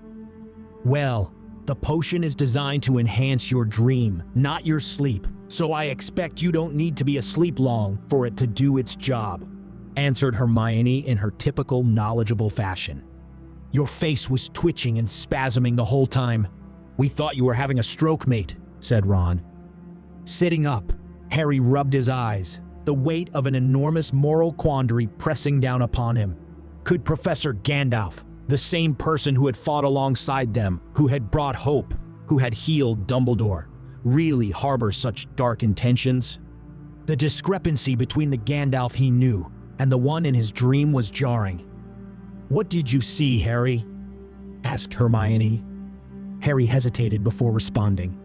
"Well, the potion is designed to enhance your dream, not your sleep, so I expect you don't need to be asleep long for it to do its job," answered Hermione in her typical knowledgeable fashion. "Your face was twitching and spasming the whole time. We thought you were having a stroke, mate," said Ron. Sitting up, Harry rubbed his eyes, the weight of an enormous moral quandary pressing down upon him. Could Professor Gandalf, the same person who had fought alongside them, who had brought hope, who had healed Dumbledore, really harbor such dark intentions? The discrepancy between the Gandalf he knew and the one in his dream was jarring. "What did you see, Harry?" asked Hermione. Harry hesitated before responding.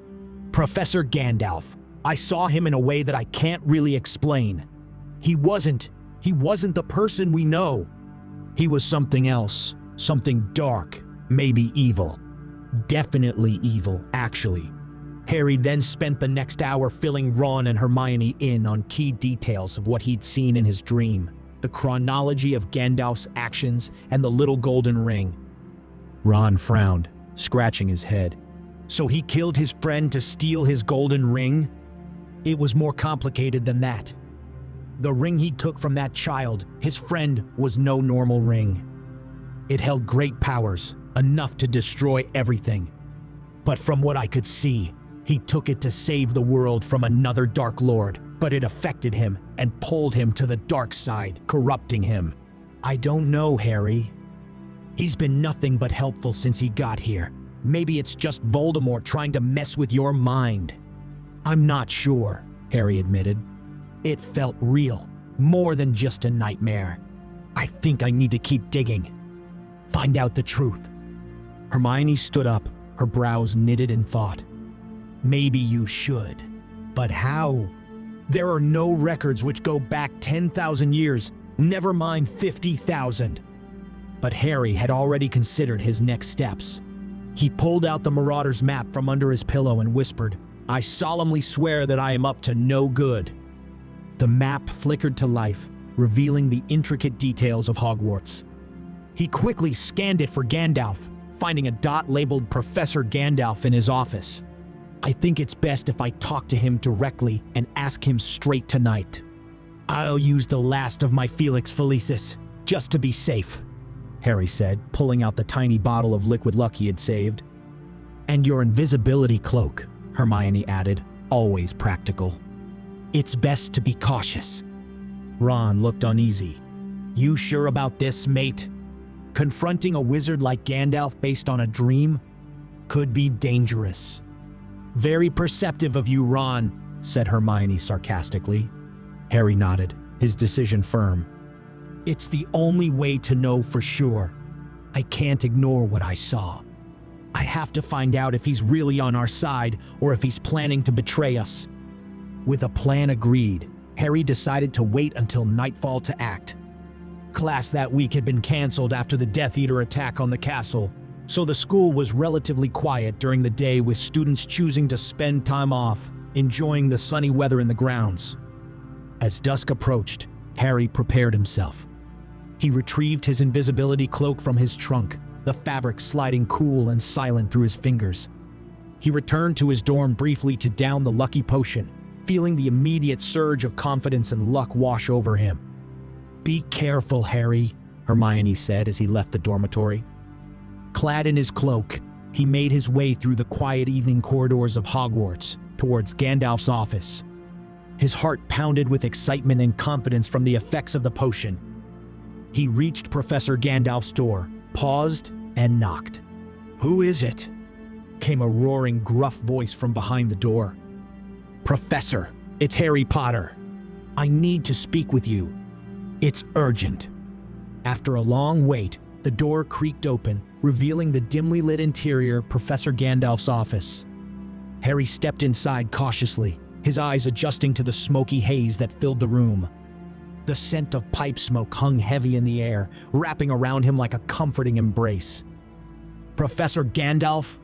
"Professor Gandalf. I saw him in a way that I can't really explain. He wasn't the person we know. He was something else, something dark, maybe evil. Definitely evil, actually." Harry then spent the next hour filling Ron and Hermione in on key details of what he'd seen in his dream, the chronology of Gandalf's actions, and the little golden ring. Ron frowned, scratching his head. "So he killed his friend to steal his golden ring?" "It was more complicated than that. The ring he took from that child, his friend, was no normal ring. It held great powers, enough to destroy everything. But from what I could see, he took it to save the world from another Dark Lord, but it affected him and pulled him to the dark side, corrupting him. I don't know, Harry. He's been nothing but helpful since he got here. Maybe it's just Voldemort trying to mess with your mind." "I'm not sure," Harry admitted. "It felt real, more than just a nightmare. I think I need to keep digging. Find out the truth." Hermione stood up, her brows knitted in thought. "Maybe you should. But how? There are no records which go back 10,000 years, never mind 50,000. But Harry had already considered his next steps. He pulled out the Marauder's map from under his pillow and whispered, "I solemnly swear that I am up to no good." The map flickered to life, revealing the intricate details of Hogwarts. He quickly scanned it for Gandalf, finding a dot labeled Professor Gandalf in his office. "I think it's best if I talk to him directly and ask him straight tonight. I'll use the last of my Felix Felicis, just to be safe," Harry said, pulling out the tiny bottle of liquid luck he had saved. "And your invisibility cloak," Hermione added, always practical. "It's best to be cautious." Ron looked uneasy. "You sure about this, mate? Confronting a wizard like Gandalf based on a dream could be dangerous." "Very perceptive of you, Ron," said Hermione sarcastically. Harry nodded, his decision firm. "It's the only way to know for sure. I can't ignore what I saw. I have to find out if he's really on our side or if he's planning to betray us." With a plan agreed, Harry decided to wait until nightfall to act. Class that week had been canceled after the Death Eater attack on the castle, so the school was relatively quiet during the day, with students choosing to spend time off, enjoying the sunny weather in the grounds. As dusk approached, Harry prepared himself. He retrieved his invisibility cloak from his trunk, the fabric sliding cool and silent through his fingers. He returned to his dorm briefly to down the lucky potion, feeling the immediate surge of confidence and luck wash over him. "Be careful, Harry," Hermione said as he left the dormitory. Clad in his cloak, he made his way through the quiet evening corridors of Hogwarts towards Gandalf's office. His heart pounded with excitement and confidence from the effects of the potion. He reached Professor Gandalf's door, paused, and knocked. "Who is it?" came a roaring, gruff voice from behind the door. "Professor, it's Harry Potter," I need to speak with you. It's urgent." After a long wait, the door creaked open, revealing the dimly lit interior Professor Gandalf's office. Harry stepped inside cautiously, his eyes adjusting to the smoky haze that filled the room. The scent of pipe smoke hung heavy in the air, wrapping around him like a comforting embrace. "Professor Gandalf?"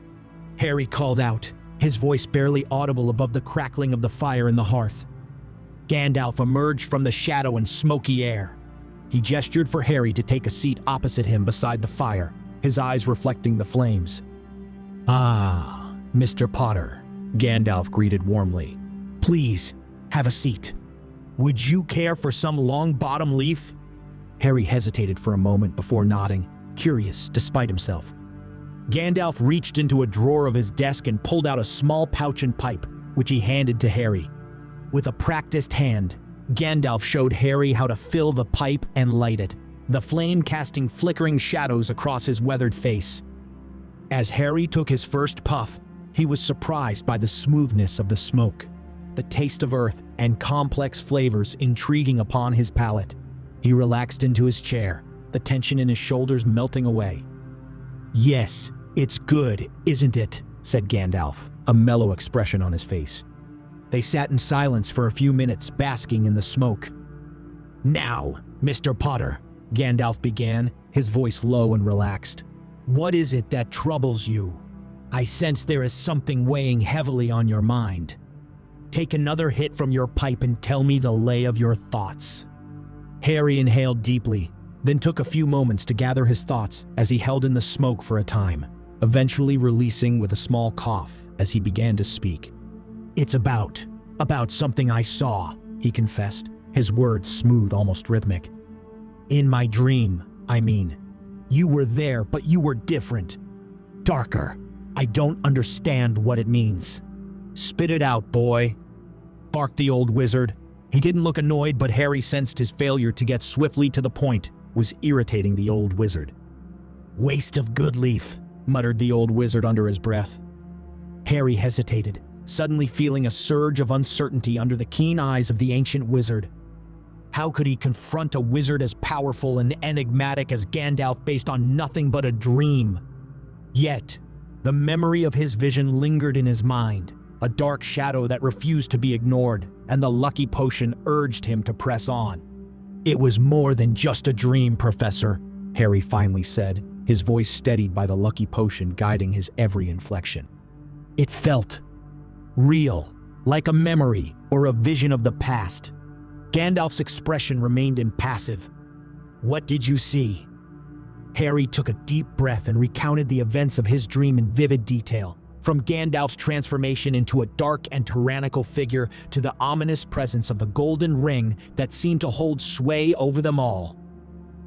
Harry called out, his voice barely audible above the crackling of the fire in the hearth. Gandalf emerged from the shadow and smoky air. He gestured for Harry to take a seat opposite him beside the fire, his eyes reflecting the flames. "Ah, Mr. Potter," Gandalf greeted warmly. "Please, have a seat. Would you care for some long bottom leaf?" Harry hesitated for a moment before nodding, curious despite himself. Gandalf reached into a drawer of his desk and pulled out a small pouch and pipe, which he handed to Harry. With a practiced hand, Gandalf showed Harry how to fill the pipe and light it, the flame casting flickering shadows across his weathered face. As Harry took his first puff, he was surprised by the smoothness of the smoke, the taste of earth and complex flavors intriguing upon his palate. He relaxed into his chair, the tension in his shoulders melting away. "Yes, it's good, isn't it?" said Gandalf, a mellow expression on his face. They sat in silence for a few minutes, basking in the smoke. "Now, Mr. Potter," Gandalf began, his voice low and relaxed. "What is it that troubles you? I sense there is something weighing heavily on your mind. Take another hit from your pipe and tell me the lay of your thoughts." Harry inhaled deeply, then took a few moments to gather his thoughts as he held in the smoke for a time, eventually releasing with a small cough as he began to speak. "It's about something I saw," he confessed, his words smooth, almost rhythmic. "In my dream, I mean. You were there, but you were different. Darker. I don't understand what it means." "Spit it out, boy," barked the old wizard. He didn't look annoyed, but Harry sensed his failure to get swiftly to the point was irritating the old wizard. "Waste of good leaf," muttered the old wizard under his breath. Harry hesitated, suddenly feeling a surge of uncertainty under the keen eyes of the ancient wizard. How could he confront a wizard as powerful and enigmatic as Gandalf based on nothing but a dream? Yet, the memory of his vision lingered in his mind, a dark shadow that refused to be ignored, and the lucky potion urged him to press on. "It was more than just a dream, Professor," Harry finally said, his voice steadied by the lucky potion guiding his every inflection. "It felt real, like a memory or a vision of the past." Gandalf's expression remained impassive. "What did you see?" Harry took a deep breath and recounted the events of his dream in vivid detail, from Gandalf's transformation into a dark and tyrannical figure to the ominous presence of the golden ring that seemed to hold sway over them all.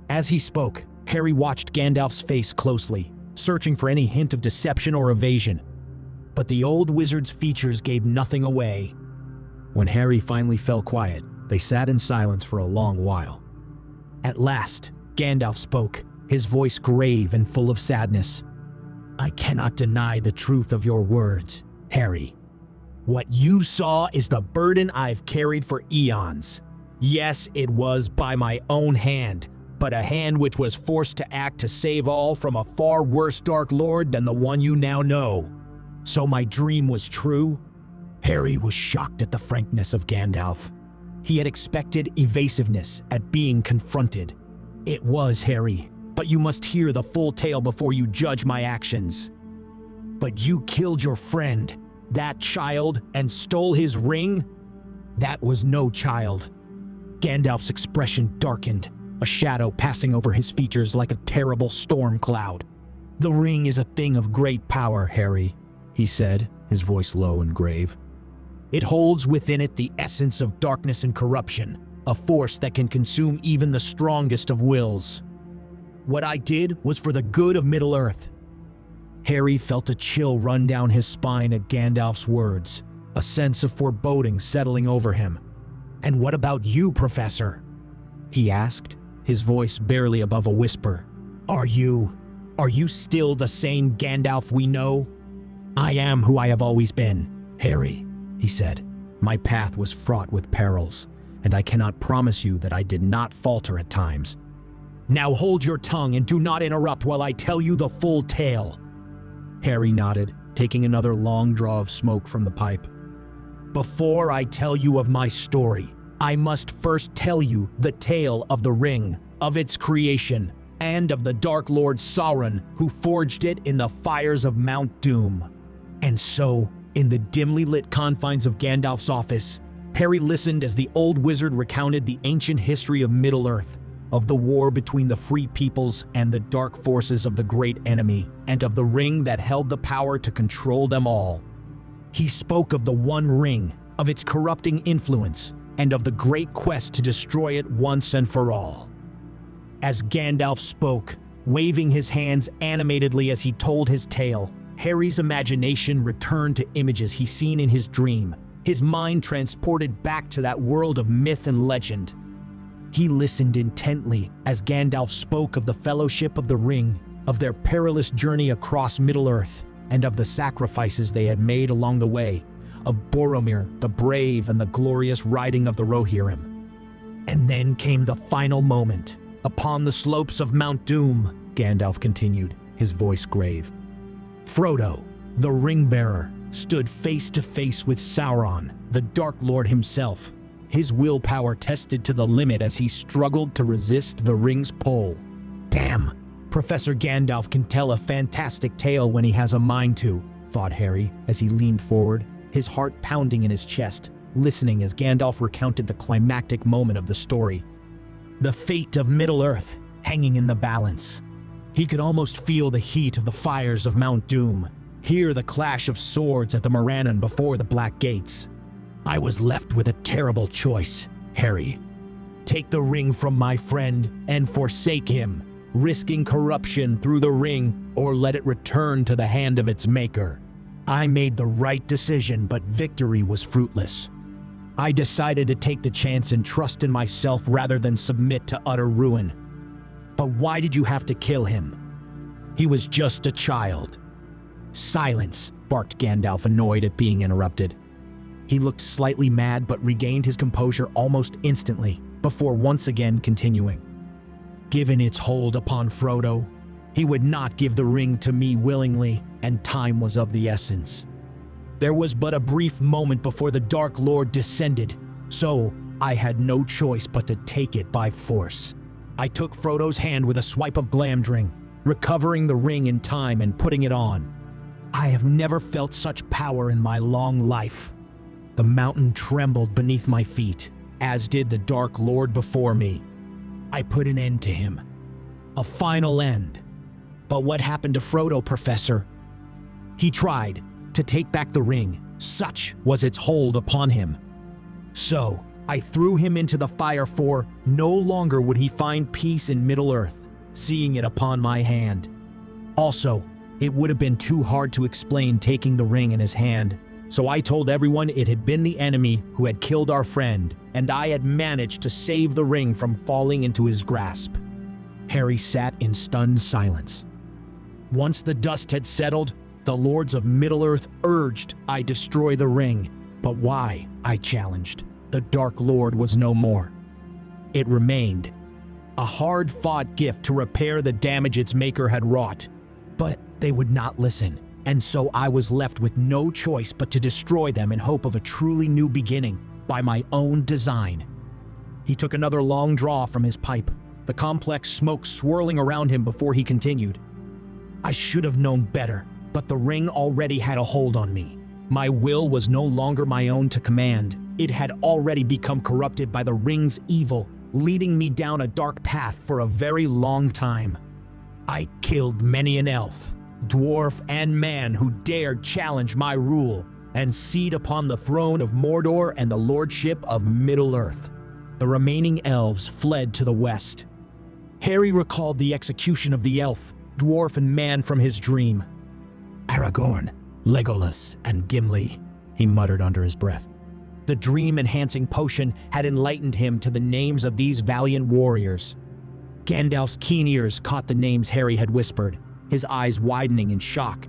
As he spoke, Harry watched Gandalf's face closely, searching for any hint of deception or evasion. But the old wizard's features gave nothing away. When Harry finally fell quiet, they sat in silence for a long while. At last, Gandalf spoke, his voice grave and full of sadness. "I cannot deny the truth of your words, Harry. What you saw is the burden I've carried for eons. Yes, it was by my own hand, but a hand which was forced to act to save all from a far worse Dark Lord than the one you now know. So my dream was true?" Harry was shocked at the frankness of Gandalf. He had expected evasiveness at being confronted. "It was, Harry, but you must hear the full tale before you judge my actions. But you killed your friend, that child, and stole his ring? That was no child." Gandalf's expression darkened, a shadow passing over his features like a terrible storm cloud. "The ring is a thing of great power, Harry," he said, his voice low and grave. "It holds within it the essence of darkness and corruption, a force that can consume even the strongest of wills. What I did was for the good of Middle-earth." Harry felt a chill run down his spine at Gandalf's words, a sense of foreboding settling over him. "And what about you, Professor?" he asked, his voice barely above a whisper. Are you still the same Gandalf we know?" "I am who I have always been, Harry," he said. "My path was fraught with perils, and I cannot promise you that I did not falter at times. Now hold your tongue and do not interrupt while I tell you the full tale." Harry nodded, taking another long draw of smoke from the pipe. "Before I tell you of my story, I must first tell you the tale of the ring, of its creation, and of the Dark Lord Sauron who forged it in the fires of Mount Doom." And so, in the dimly lit confines of Gandalf's office, Harry listened as the old wizard recounted the ancient history of Middle-earth, of the war between the free peoples and the dark forces of the great enemy, and of the ring that held the power to control them all. He spoke of the One Ring, of its corrupting influence, and of the great quest to destroy it once and for all. As Gandalf spoke, waving his hands animatedly as he told his tale, Harry's imagination returned to images he seen in his dream, his mind transported back to that world of myth and legend. He listened intently as Gandalf spoke of the Fellowship of the Ring, of their perilous journey across Middle-earth, and of the sacrifices they had made along the way, of Boromir the brave and the glorious riding of the Rohirrim. And then came the final moment. "Upon the slopes of Mount Doom," Gandalf continued, his voice grave, "Frodo, the Ring-bearer, stood face to face with Sauron, the Dark Lord himself, his willpower tested to the limit as he struggled to resist the ring's pull. Damn, Professor Gandalf can tell a fantastic tale when he has a mind to," thought Harry as he leaned forward, his heart pounding in his chest, listening as Gandalf recounted the climactic moment of the story. The fate of Middle-earth hanging in the balance. He could almost feel the heat of the fires of Mount Doom, hear the clash of swords at the Morannon before the Black Gates. "I was left with a terrible choice, Harry. Take the ring from my friend and forsake him, risking corruption through the ring, or let it return to the hand of its maker. I made the right decision, but victory was fruitless. I decided to take the chance and trust in myself rather than submit to utter ruin. But why did you have to kill him? He was just a child." "Silence," barked Gandalf, annoyed at being interrupted. He looked slightly mad but regained his composure almost instantly, before once again continuing. "Given its hold upon Frodo, he would not give the ring to me willingly, and time was of the essence. There was but a brief moment before the Dark Lord descended, so I had no choice but to take it by force. I took Frodo's hand with a swipe of Glamdring, recovering the ring in time and putting it on. I have never felt such power in my long life. The mountain trembled beneath my feet, as did the Dark Lord before me. I put an end to him. A final end. But what happened to Frodo, Professor? He tried to take back the ring. Such was its hold upon him. So, I threw him into the fire, for no longer would he find peace in Middle-earth, seeing it upon my hand. Also, it would have been too hard to explain taking the ring in his hand, so I told everyone it had been the enemy who had killed our friend, and I had managed to save the ring from falling into his grasp." Harry sat in stunned silence. Once the dust had settled, the lords of Middle-earth urged I destroy the ring. But why? I challenged. The Dark Lord was no more. It remained, a hard-fought gift to repair the damage its maker had wrought. But they would not listen, and so I was left with no choice but to destroy them in hope of a truly new beginning by my own design. He took another long draw from his pipe, the complex smoke swirling around him before he continued. I should have known better, but the ring already had a hold on me. My will was no longer my own to command. It had already become corrupted by the ring's evil, leading me down a dark path for a very long time. I killed many an elf, dwarf, and man who dared challenge my rule and seat upon the throne of Mordor and the lordship of Middle-earth. The remaining elves fled to the west. Harry recalled the execution of the elf, dwarf, and man from his dream. Aragorn, Legolas, and Gimli, he muttered under his breath. The dream-enhancing potion had enlightened him to the names of these valiant warriors. Gandalf's keen ears caught the names Harry had whispered, his eyes widening in shock.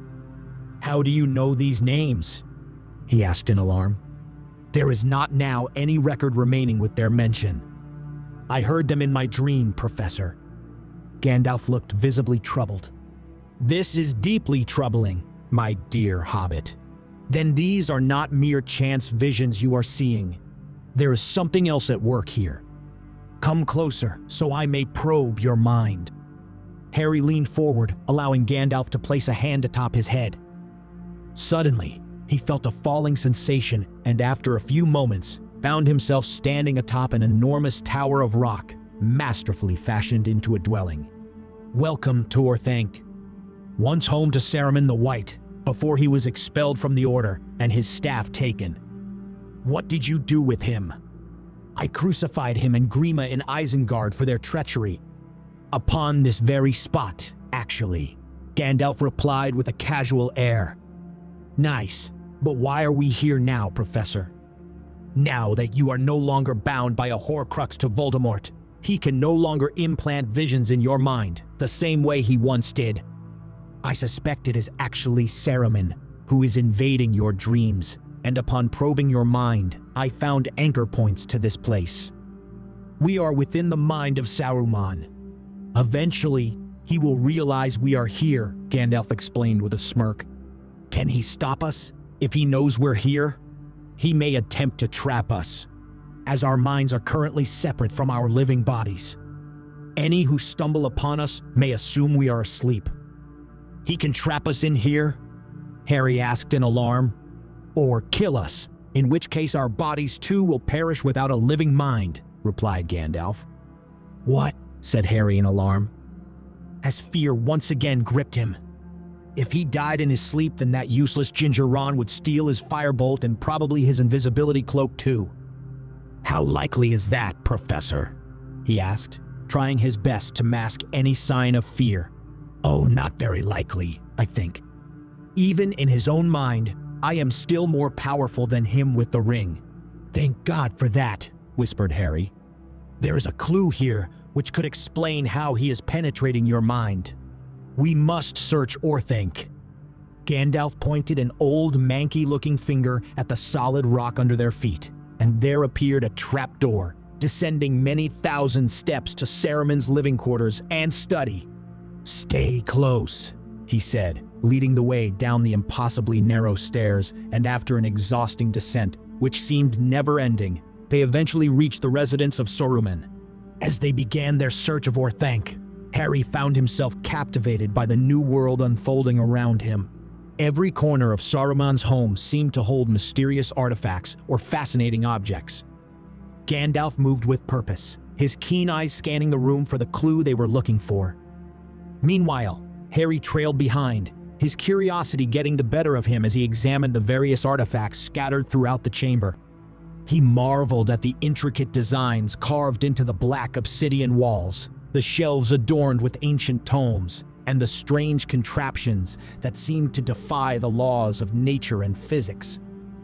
How do you know these names? He asked in alarm. There is not now any record remaining with their mention. I heard them in my dream, Professor. Gandalf looked visibly troubled. This is deeply troubling, my dear hobbit. Then these are not mere chance visions you are seeing. There is something else at work here. Come closer, so I may probe your mind. Harry leaned forward, allowing Gandalf to place a hand atop his head. Suddenly, he felt a falling sensation and after a few moments, found himself standing atop an enormous tower of rock, masterfully fashioned into a dwelling. Welcome to Orthanc. Once home to Saruman the White, before he was expelled from the Order and his staff taken. What did you do with him? I crucified him and Grima in Isengard for their treachery. Upon this very spot, actually, Gandalf replied with a casual air. Nice, but why are we here now, Professor? Now that you are no longer bound by a Horcrux to Voldemort, he can no longer implant visions in your mind, the same way he once did. I suspect it is actually Saruman, who is invading your dreams, and upon probing your mind, I found anchor points to this place. We are within the mind of Saruman. Eventually, he will realize we are here, Gandalf explained with a smirk. Can he stop us? If he knows we're here, he may attempt to trap us, as our minds are currently separate from our living bodies. Any who stumble upon us may assume we are asleep. He can trap us in here? Harry asked in alarm. Or kill us, in which case our bodies too will perish without a living mind, replied Gandalf. What? Said Harry in alarm, as fear once again gripped him. If he died in his sleep, then that useless Ginger Ron would steal his firebolt and probably his invisibility cloak too. How likely is that, Professor? He asked, trying his best to mask any sign of fear. Oh, not very likely, I think. Even in his own mind, I am still more powerful than him with the ring. Thank God for that, whispered Harry. There is a clue here which could explain how he is penetrating your mind. We must search Orthanc. Gandalf pointed an old, manky-looking finger at the solid rock under their feet, and there appeared a trapdoor, descending many thousand steps to Saruman's living quarters and study. Stay close, he said, leading the way down the impossibly narrow stairs, and after an exhausting descent, which seemed never-ending, they eventually reached the residence of Saruman. As they began their search of Orthanc, Harry found himself captivated by the new world unfolding around him. Every corner of Saruman's home seemed to hold mysterious artifacts or fascinating objects. Gandalf moved with purpose, his keen eyes scanning the room for the clue they were looking for. Meanwhile, Harry trailed behind, his curiosity getting the better of him as he examined the various artifacts scattered throughout the chamber. He marveled at the intricate designs carved into the black obsidian walls, the shelves adorned with ancient tomes, and the strange contraptions that seemed to defy the laws of nature and physics.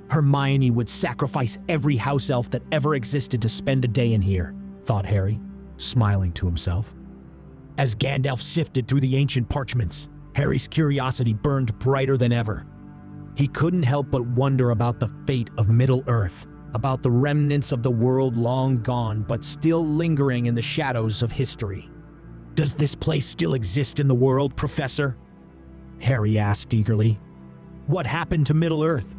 Hermione would sacrifice every house elf that ever existed to spend a day in here, thought Harry, smiling to himself. As Gandalf sifted through the ancient parchments, Harry's curiosity burned brighter than ever. He couldn't help but wonder about the fate of Middle-earth, about the remnants of the world long gone but still lingering in the shadows of history. Does this place still exist in the world, Professor? Harry asked eagerly. What happened to Middle-earth?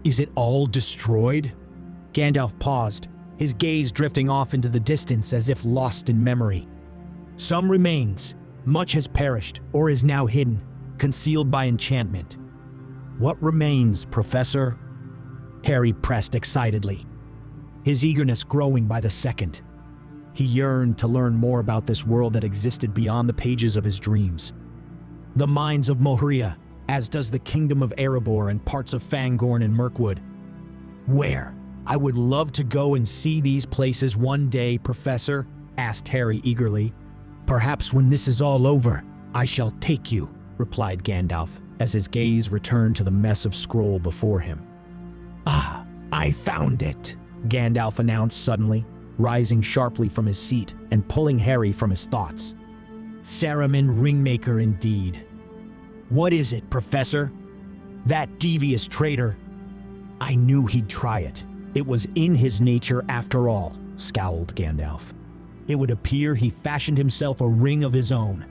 Is it all destroyed? Gandalf paused, his gaze drifting off into the distance as if lost in memory. Some remains. Much has perished or is now hidden, concealed by enchantment. What remains, Professor? Harry pressed excitedly, his eagerness growing by the second. He yearned to learn more about this world that existed beyond the pages of his dreams. The mines of Moria, as does the kingdom of Erebor and parts of Fangorn and Mirkwood. Where? I would love to go and see these places one day, Professor, asked Harry eagerly. Perhaps when this is all over, I shall take you, replied Gandalf, as his gaze returned to the mess of scroll before him. Ah, I found it, Gandalf announced suddenly, rising sharply from his seat and pulling Harry from his thoughts. Saruman Ringmaker indeed. What is it, Professor? That devious traitor. I knew he'd try it. It was in his nature after all, scowled Gandalf. It would appear he fashioned himself a ring of his own.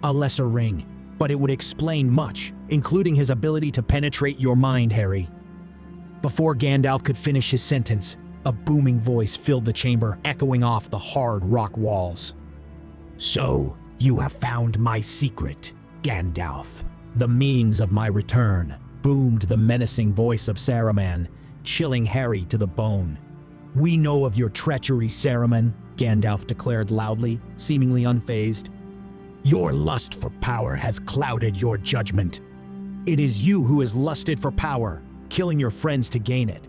A lesser ring, but it would explain much, including his ability to penetrate your mind, Harry. Before Gandalf could finish his sentence, a booming voice filled the chamber, echoing off the hard rock walls. "So, you have found my secret, Gandalf. The means of my return," boomed the menacing voice of Saruman, chilling Harry to the bone. "We know of your treachery, Saruman," Gandalf declared loudly, seemingly unfazed. "Your lust for power has clouded your judgment. It is you who has lusted for power, killing your friends to gain it.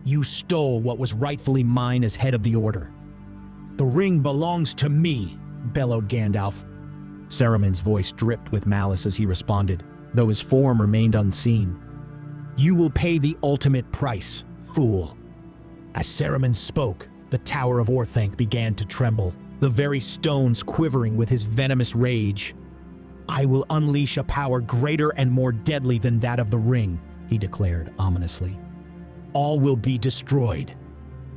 You stole what was rightfully mine as head of the Order." "The ring belongs to me," bellowed Gandalf. Saruman's voice dripped with malice as he responded, though his form remained unseen. "You will pay the ultimate price, fool." As Saruman spoke, the Tower of Orthanc began to tremble, the very stones quivering with his venomous rage. "I will unleash a power greater and more deadly than that of the ring," he declared ominously. "All will be destroyed,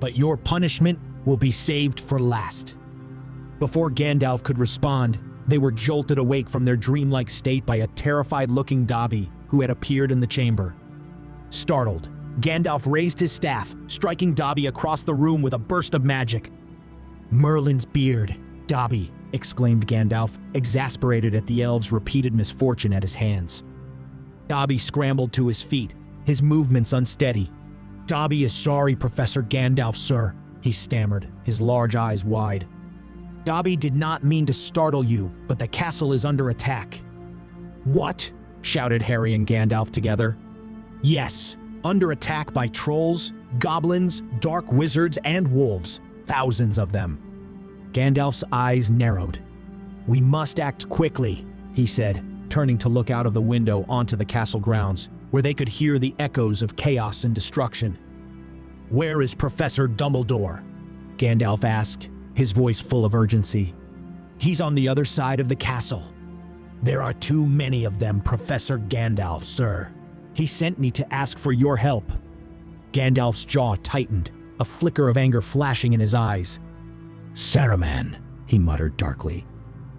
but your punishment will be saved for last." Before Gandalf could respond, they were jolted awake from their dreamlike state by a terrified-looking Dobby who had appeared in the chamber. Startled, Gandalf raised his staff, striking Dobby across the room with a burst of magic. "Merlin's beard, Dobby," exclaimed Gandalf, exasperated at the elf's repeated misfortune at his hands. Dobby scrambled to his feet, his movements unsteady. "Dobby is sorry, Professor Gandalf, sir," he stammered, his large eyes wide. "Dobby did not mean to startle you, but the castle is under attack." "What?" shouted Harry and Gandalf together. "Yes, under attack by trolls, goblins, dark wizards, and wolves, thousands of them." Gandalf's eyes narrowed. "We must act quickly," he said, turning to look out of the window onto the castle grounds, where they could hear the echoes of chaos and destruction. "Where is Professor Dumbledore?" Gandalf asked, his voice full of urgency. "He's on the other side of the castle." "There are too many of them, Professor Gandalf, sir. He sent me to ask for your help." Gandalf's jaw tightened, a flicker of anger flashing in his eyes. "Saruman," he muttered darkly.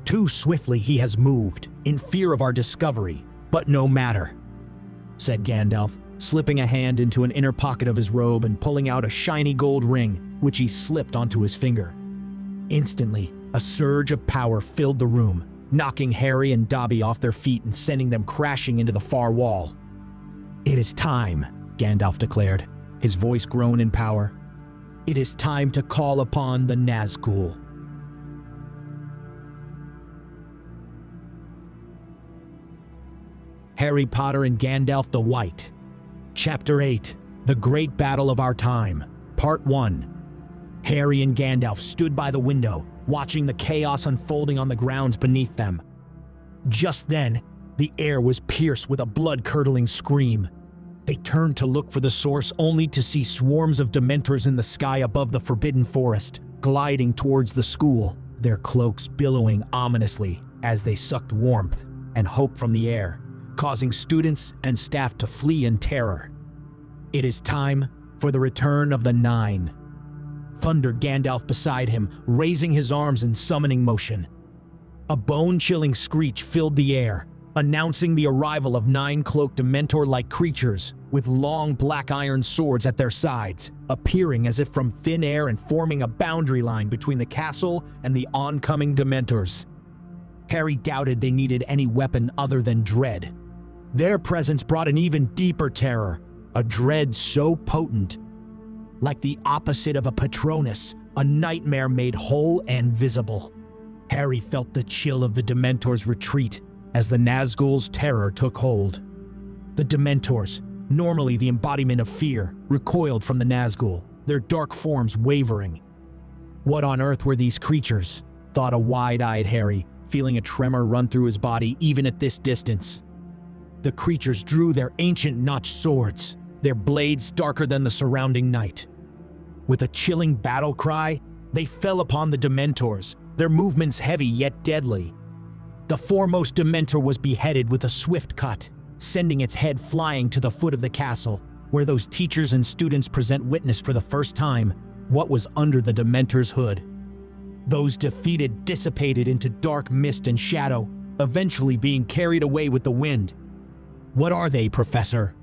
"Too swiftly he has moved, in fear of our discovery, but no matter," said Gandalf, slipping a hand into an inner pocket of his robe and pulling out a shiny gold ring, which he slipped onto his finger. Instantly, a surge of power filled the room, knocking Harry and Dobby off their feet and sending them crashing into the far wall. "It is time," Gandalf declared, his voice grown in power. "It is time to call upon the Nazgul." Harry Potter and Gandalf the White. Chapter 8, The Great Battle of Our Time, Part 1. Harry and Gandalf stood by the window, watching the chaos unfolding on the grounds beneath them. Just then, the air was pierced with a blood-curdling scream. They turned to look for the source only to see swarms of Dementors in the sky above the Forbidden Forest, gliding towards the school, their cloaks billowing ominously as they sucked warmth and hope from the air, causing students and staff to flee in terror. "It is time for the return of the Nine," thundered Gandalf beside him, raising his arms in summoning motion. A bone-chilling screech filled the air, announcing the arrival of 9 cloaked Dementor-like creatures with long black iron swords at their sides, appearing as if from thin air and forming a boundary line between the castle and the oncoming Dementors. Harry doubted they needed any weapon other than dread. Their presence brought an even deeper terror, a dread so potent. Like the opposite of a Patronus, a nightmare made whole and visible. Harry felt the chill of the Dementors' retreat as the Nazgul's terror took hold. The Dementors, normally the embodiment of fear, recoiled from the Nazgul, their dark forms wavering. What on earth were these creatures? Thought a wide-eyed Harry, feeling a tremor run through his body even at this distance. The creatures drew their ancient notched swords, their blades darker than the surrounding night. With a chilling battle cry, they fell upon the Dementors, their movements heavy yet deadly. The foremost Dementor was beheaded with a swift cut, sending its head flying to the foot of the castle, where those teachers and students present witness for the first time what was under the Dementor's hood. Those defeated dissipated into dark mist and shadow, eventually being carried away with the wind. What are they, Professor?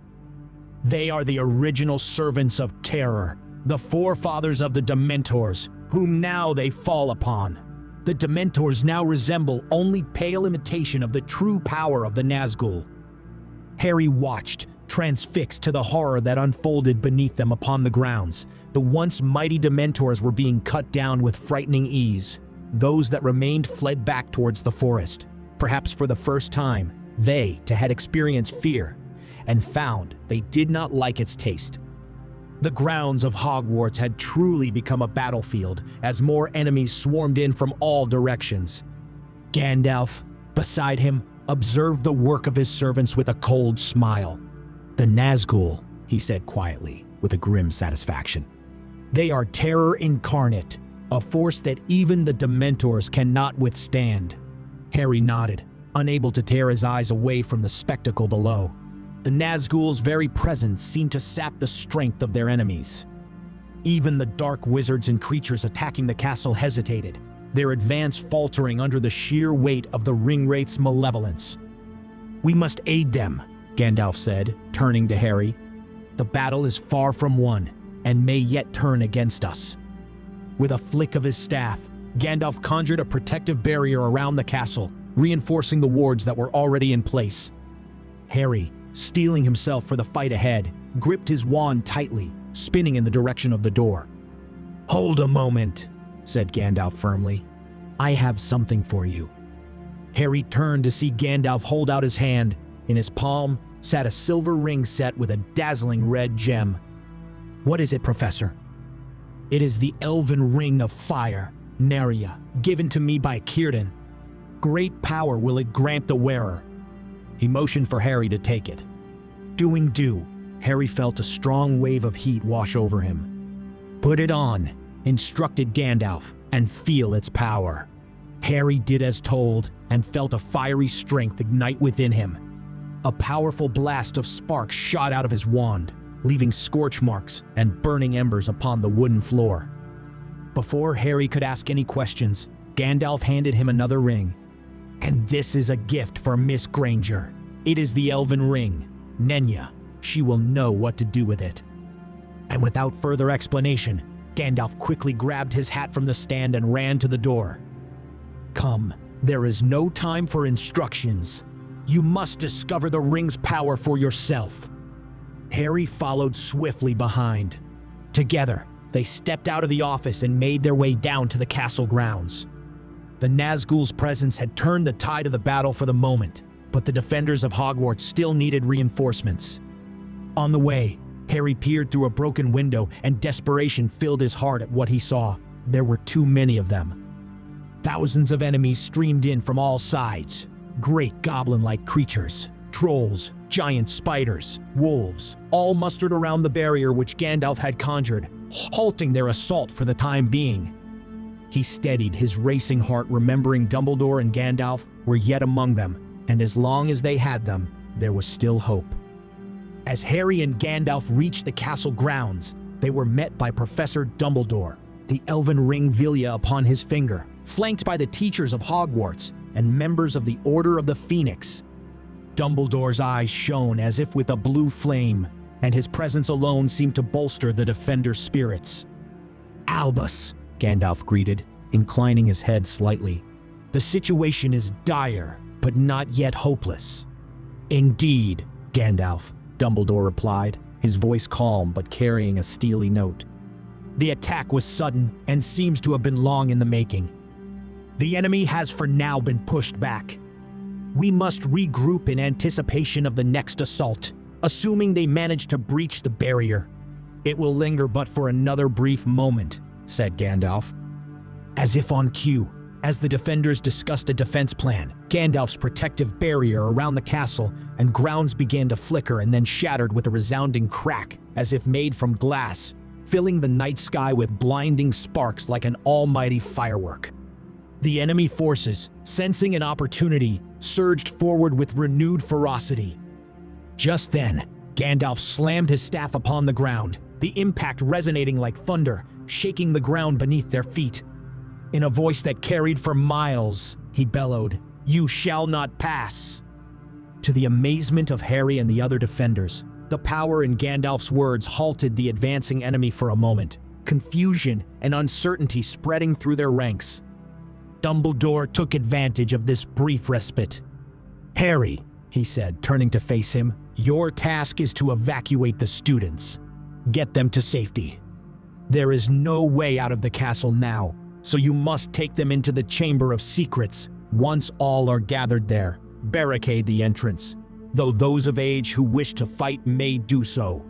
They are the original servants of terror, the forefathers of the Dementors, whom now they fall upon. The Dementors now resemble only pale imitation of the true power of the Nazgul. Harry watched, transfixed to the horror that unfolded beneath them upon the grounds. The once mighty Dementors were being cut down with frightening ease. Those that remained fled back towards the forest. Perhaps for the first time, they had experienced fear, and found they did not like its taste. The grounds of Hogwarts had truly become a battlefield as more enemies swarmed in from all directions. Gandalf, beside him, observed the work of his servants with a cold smile. "The Nazgul," he said quietly, with a grim satisfaction. "They are terror incarnate, a force that even the Dementors cannot withstand." Harry nodded, unable to tear his eyes away from the spectacle below. The Nazgul's very presence seemed to sap the strength of their enemies. Even the dark wizards and creatures attacking the castle hesitated, their advance faltering under the sheer weight of the Ringwraith's malevolence. "We must aid them," Gandalf said, turning to Harry. "The battle is far from won, and may yet turn against us." With a flick of his staff, Gandalf conjured a protective barrier around the castle, reinforcing the wards that were already in place. Harry, steeling himself for the fight ahead, gripped his wand tightly, spinning in the direction of the door. "Hold a moment," said Gandalf firmly. "I have something for you." Harry turned to see Gandalf hold out his hand. In his palm sat a silver ring set with a dazzling red gem. "What is it, Professor?" "It is the Elven Ring of Fire, Neria, given to me by Círdan. Great power will it grant the wearer." He motioned for Harry to take it. Doing due, Harry felt a strong wave of heat wash over him. "Put it on," instructed Gandalf, "and feel its power." Harry did as told and felt a fiery strength ignite within him. A powerful blast of sparks shot out of his wand, leaving scorch marks and burning embers upon the wooden floor. Before Harry could ask any questions, Gandalf handed him another ring. "And this is a gift for Miss Granger. It is the Elven Ring. Nenya, she will know what to do with it." And without further explanation, Gandalf quickly grabbed his hat from the stand and ran to the door. "Come, there is no time for instructions. You must discover the ring's power for yourself." Harry followed swiftly behind. Together, they stepped out of the office and made their way down to the castle grounds. The Nazgul's presence had turned the tide of the battle for the moment, but the defenders of Hogwarts still needed reinforcements. On the way, Harry peered through a broken window, and desperation filled his heart at what he saw. There were too many of them. Thousands of enemies streamed in from all sides. Great goblin-like creatures, trolls, giant spiders, wolves, all mustered around the barrier which Gandalf had conjured, halting their assault for the time being. He steadied his racing heart, remembering Dumbledore and Gandalf were yet among them, and as long as they had them, there was still hope. As Harry and Gandalf reached the castle grounds, they were met by Professor Dumbledore, the Elven Ring Vilya upon his finger, flanked by the teachers of Hogwarts and members of the Order of the Phoenix. Dumbledore's eyes shone as if with a blue flame, and his presence alone seemed to bolster the defenders' spirits. "Albus," Gandalf greeted, inclining his head slightly. "The situation is dire, but not yet hopeless." "Indeed, Gandalf," Dumbledore replied, his voice calm but carrying a steely note. "The attack was sudden and seems to have been long in the making. The enemy has for now been pushed back. We must regroup in anticipation of the next assault, assuming they manage to breach the barrier. It will linger but for another brief moment," said Gandalf. As if on cue, as the defenders discussed a defense plan, Gandalf's protective barrier around the castle and grounds began to flicker and then shattered with a resounding crack as if made from glass, filling the night sky with blinding sparks like an almighty firework. The enemy forces, sensing an opportunity, surged forward with renewed ferocity. Just then, Gandalf slammed his staff upon the ground, the impact resonating like thunder, shaking the ground beneath their feet. In a voice that carried for miles, he bellowed, "You shall not pass!" To the amazement of Harry and the other defenders, the power in Gandalf's words halted the advancing enemy for a moment, confusion and uncertainty spreading through their ranks. Dumbledore took advantage of this brief respite. "Harry," he said, turning to face him, "your task is to evacuate the students. Get them to safety. There is no way out of the castle now, so you must take them into the Chamber of Secrets. Once all are gathered there, barricade the entrance, though those of age who wish to fight may do so."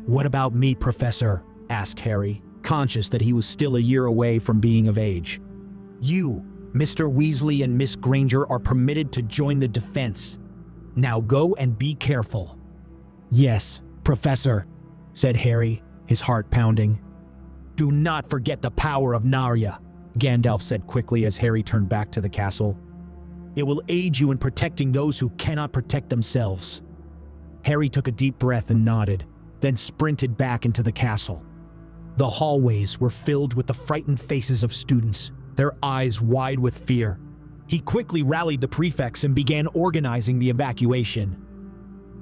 "What about me, Professor?" asked Harry, conscious that he was still a year away from being of age. "You, Mr. Weasley and Miss Granger are permitted to join the defense. Now go and be careful." "Yes, Professor," said Harry, his heart pounding. "Do not forget the power of Narya," Gandalf said quickly as Harry turned back to the castle. "It will aid you in protecting those who cannot protect themselves." Harry took a deep breath and nodded, then sprinted back into the castle. The hallways were filled with the frightened faces of students, their eyes wide with fear. He quickly rallied the prefects and began organizing the evacuation.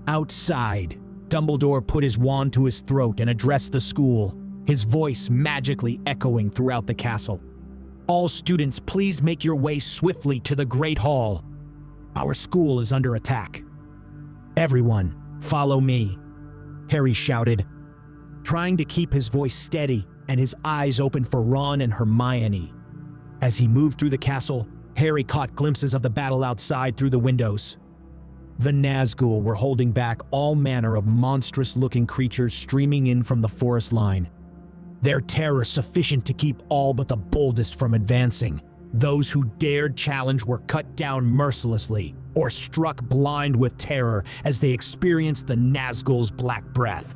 Outside, Dumbledore put his wand to his throat and addressed the school, his voice magically echoing throughout the castle. "All students, please make your way swiftly to the Great Hall. Our school is under attack." "Everyone, follow me," Harry shouted, trying to keep his voice steady and his eyes open for Ron and Hermione. As he moved through the castle, Harry caught glimpses of the battle outside through the windows. The Nazgul were holding back all manner of monstrous-looking creatures streaming in from the forest line. Their terror sufficient to keep all but the boldest from advancing. Those who dared challenge were cut down mercilessly or struck blind with terror as they experienced the Nazgul's black breath.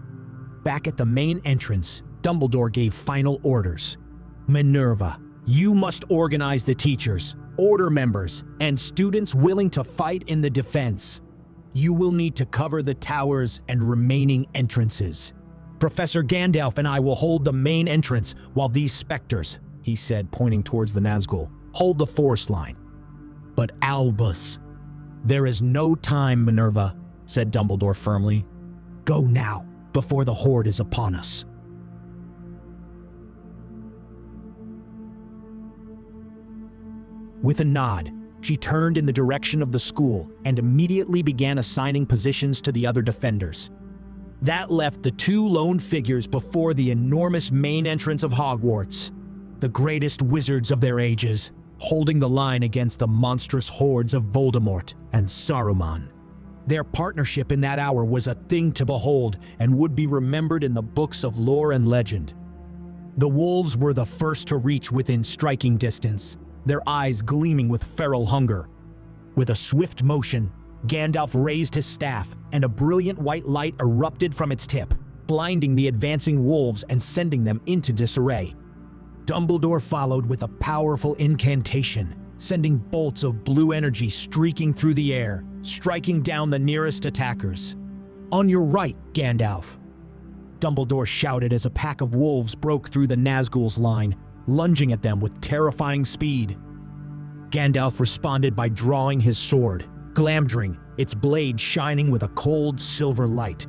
Back at the main entrance, Dumbledore gave final orders. "Minerva, you must organize the teachers, order members, and students willing to fight in the defense. You will need to cover the towers and remaining entrances. Professor Gandalf and I will hold the main entrance while these specters," he said, pointing towards the Nazgul, "hold the forest line." "But Albus—" "There is no time, Minerva," said Dumbledore firmly. "Go now, before the horde is upon us." With a nod, she turned in the direction of the school and immediately began assigning positions to the other defenders. That left the two lone figures before the enormous main entrance of Hogwarts, the greatest wizards of their ages, holding the line against the monstrous hordes of Voldemort and Saruman. Their partnership in that hour was a thing to behold and would be remembered in the books of lore and legend. The wolves were the first to reach within striking distance, their eyes gleaming with feral hunger. With a swift motion, Gandalf raised his staff, and a brilliant white light erupted from its tip, blinding the advancing wolves and sending them into disarray. Dumbledore followed with a powerful incantation, sending bolts of blue energy streaking through the air, striking down the nearest attackers. "On your right, Gandalf!" Dumbledore shouted as a pack of wolves broke through the Nazgul's line, lunging at them with terrifying speed. Gandalf responded by drawing his sword, Glamdring, its blade shining with a cold silver light.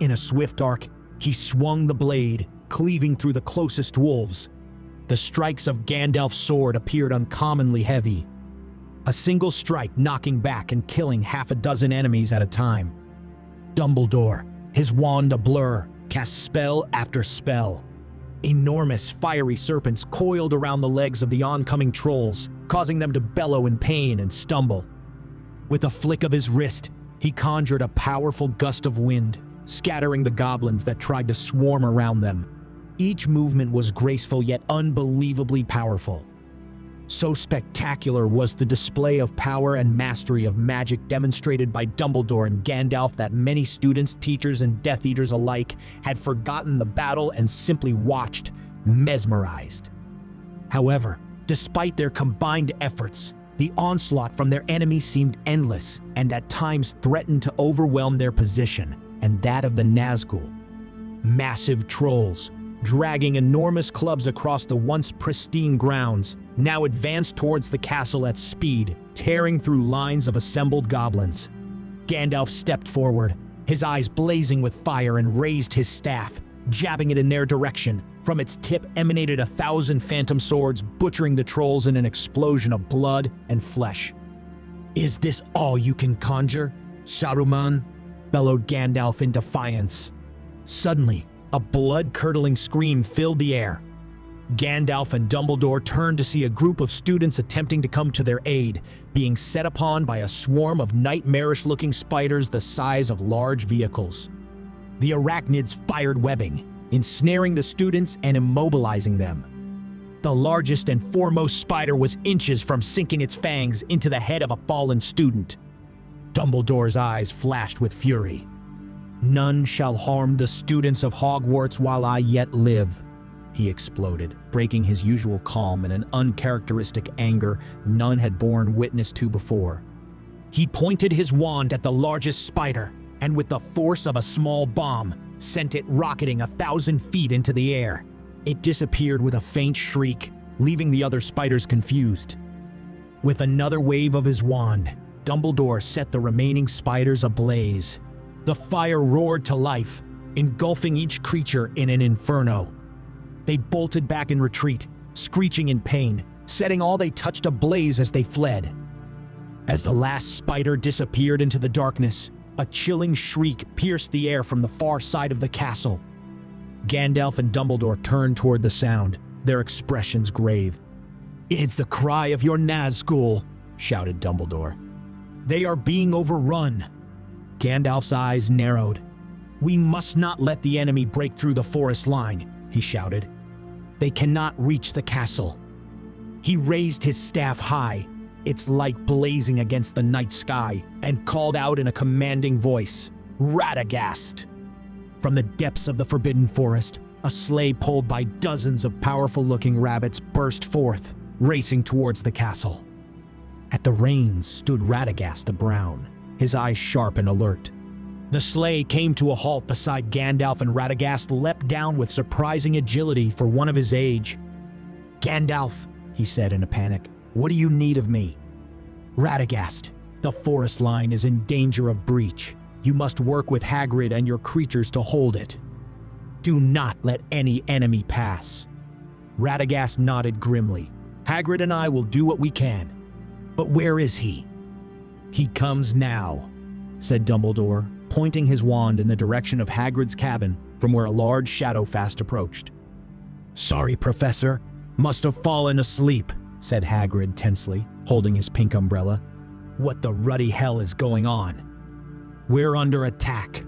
In a swift arc, he swung the blade, cleaving through the closest wolves. The strikes of Gandalf's sword appeared uncommonly heavy, a single strike knocking back and killing half a dozen enemies at a time. Dumbledore, his wand a blur, cast spell after spell. Enormous fiery serpents coiled around the legs of the oncoming trolls, causing them to bellow in pain and stumble. With a flick of his wrist, he conjured a powerful gust of wind, scattering the goblins that tried to swarm around them. Each movement was graceful yet unbelievably powerful. So spectacular was the display of power and mastery of magic demonstrated by Dumbledore and Gandalf that many students, teachers, and Death Eaters alike had forgotten the battle and simply watched, mesmerized. However, despite their combined efforts, the onslaught from their enemies seemed endless and at times threatened to overwhelm their position, and that of the Nazgul. Massive trolls, dragging enormous clubs across the once pristine grounds, now advanced towards the castle at speed, tearing through lines of assembled goblins. Gandalf stepped forward, his eyes blazing with fire, and raised his staff, jabbing it in their direction. From its tip emanated 1,000 phantom swords, butchering the trolls in an explosion of blood and flesh. "Is this all you can conjure, Saruman?" bellowed Gandalf in defiance. Suddenly, a blood-curdling scream filled the air. Gandalf and Dumbledore turned to see a group of students attempting to come to their aid, being set upon by a swarm of nightmarish-looking spiders the size of large vehicles. The arachnids fired webbing, ensnaring the students and immobilizing them. The largest and foremost spider was inches from sinking its fangs into the head of a fallen student. Dumbledore's eyes flashed with fury. "None shall harm the students of Hogwarts while I yet live," he exploded, breaking his usual calm in an uncharacteristic anger none had borne witness to before. He pointed his wand at the largest spider, and with the force of a small bomb, sent it rocketing 1,000 feet into the air. It disappeared with a faint shriek, leaving the other spiders confused. With another wave of his wand, Dumbledore set the remaining spiders ablaze. The fire roared to life, engulfing each creature in an inferno. They bolted back in retreat, screeching in pain, setting all they touched ablaze as they fled. As the last spider disappeared into the darkness, a chilling shriek pierced the air from the far side of the castle. Gandalf and Dumbledore turned toward the sound, their expressions grave. "It's the cry of your Nazgul," shouted Dumbledore. "They are being overrun." Gandalf's eyes narrowed. "We must not let the enemy break through the forest line," he shouted. "They cannot reach the castle." He raised his staff high, its light blazing against the night sky, and called out in a commanding voice, "Radagast!" From the depths of the Forbidden Forest, a sleigh pulled by dozens of powerful-looking rabbits burst forth, racing towards the castle. At the reins stood Radagast the Brown, his eyes sharp and alert. The sleigh came to a halt beside Gandalf, and Radagast leapt down with surprising agility for one of his age. "Gandalf," he said in a panic, "what do you need of me?" "Radagast, the forest line is in danger of breach. You must work with Hagrid and your creatures to hold it. Do not let any enemy pass." Radagast nodded grimly. "Hagrid and I will do what we can. But where is he?" "He comes now," said Dumbledore, pointing his wand in the direction of Hagrid's cabin from where a large shadow fast approached. "Sorry, Professor. Must have fallen asleep," said Hagrid tensely, holding his pink umbrella. "What the ruddy hell is going on?" "We're under attack.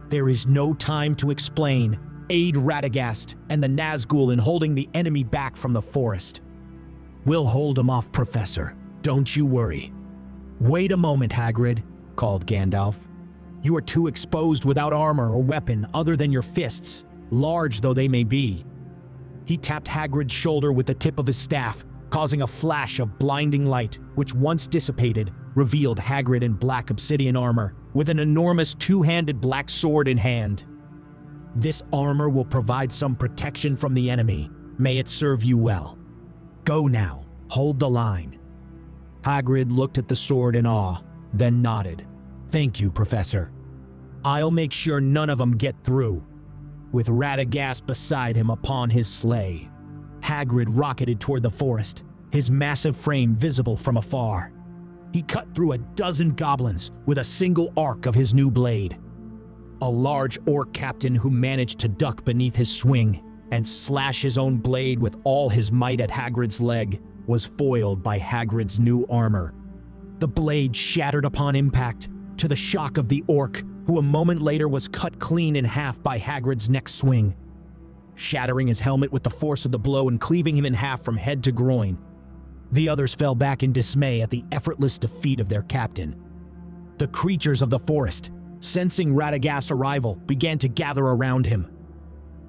There is no time to explain. Aid Radagast and the Nazgul in holding the enemy back from the forest." "We'll hold him off, Professor. Don't you worry." "Wait a moment, Hagrid," called Gandalf. "You are too exposed without armor or weapon other than your fists, large though they may be." He tapped Hagrid's shoulder with the tip of his staff, causing a flash of blinding light, which once dissipated, revealed Hagrid in black obsidian armor, with an enormous two-handed black sword in hand. "This armor will provide some protection from the enemy. May it serve you well. Go now, hold the line." Hagrid looked at the sword in awe, then nodded. "Thank you, Professor. I'll make sure none of them get through." With Radagast beside him upon his sleigh, Hagrid rocketed toward the forest, his massive frame visible from afar. He cut through a dozen goblins with a single arc of his new blade. A large orc captain who managed to duck beneath his swing and slash his own blade with all his might at Hagrid's leg was foiled by Hagrid's new armor. The blade shattered upon impact, to the shock of the orc, who a moment later was cut clean in half by Hagrid's next swing, shattering his helmet with the force of the blow and cleaving him in half from head to groin. The others fell back in dismay at the effortless defeat of their captain. The creatures of the forest, sensing Radagast's arrival, began to gather around him.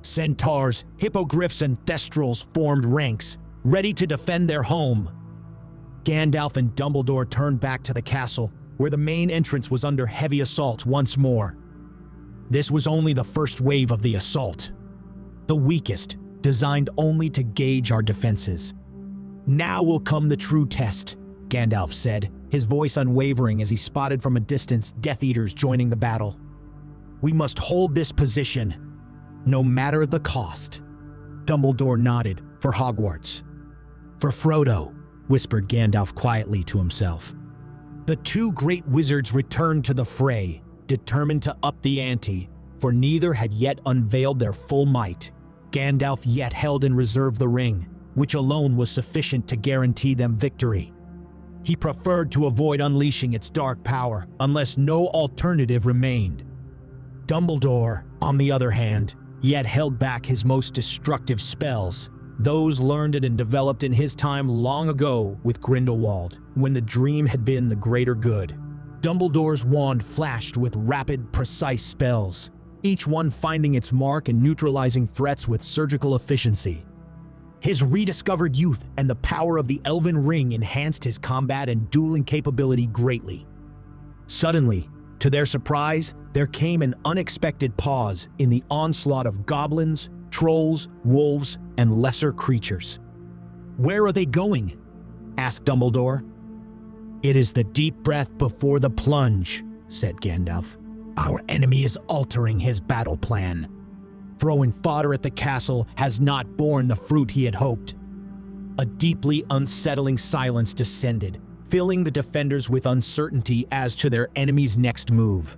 Centaurs, hippogriffs, and thestrals formed ranks, ready to defend their home. Gandalf and Dumbledore turned back to the castle, where the main entrance was under heavy assault once more. This was only the first wave of the assault. The weakest, designed only to gauge our defenses. "Now will come the true test," Gandalf said, his voice unwavering as he spotted from a distance Death Eaters joining the battle. "We must hold this position, no matter the cost." Dumbledore nodded. "For Hogwarts." "For Frodo," whispered Gandalf quietly to himself. The two great wizards returned to the fray, determined to up the ante, for neither had yet unveiled their full might. Gandalf yet held in reserve the ring, which alone was sufficient to guarantee them victory. He preferred to avoid unleashing its dark power unless no alternative remained. Dumbledore, on the other hand, yet held back his most destructive spells, those learned and developed in his time long ago with Grindelwald, when the dream had been the greater good. Dumbledore's wand flashed with rapid, precise spells, each one finding its mark and neutralizing threats with surgical efficiency. His rediscovered youth and the power of the Elven Ring enhanced his combat and dueling capability greatly. Suddenly, to their surprise, there came an unexpected pause in the onslaught of goblins, trolls, wolves, and lesser creatures. "Where are they going?" asked Dumbledore. "It is the deep breath before the plunge," said Gandalf. "Our enemy is altering his battle plan. Throwing fodder at the castle has not borne the fruit he had hoped." A deeply unsettling silence descended, filling the defenders with uncertainty as to their enemy's next move.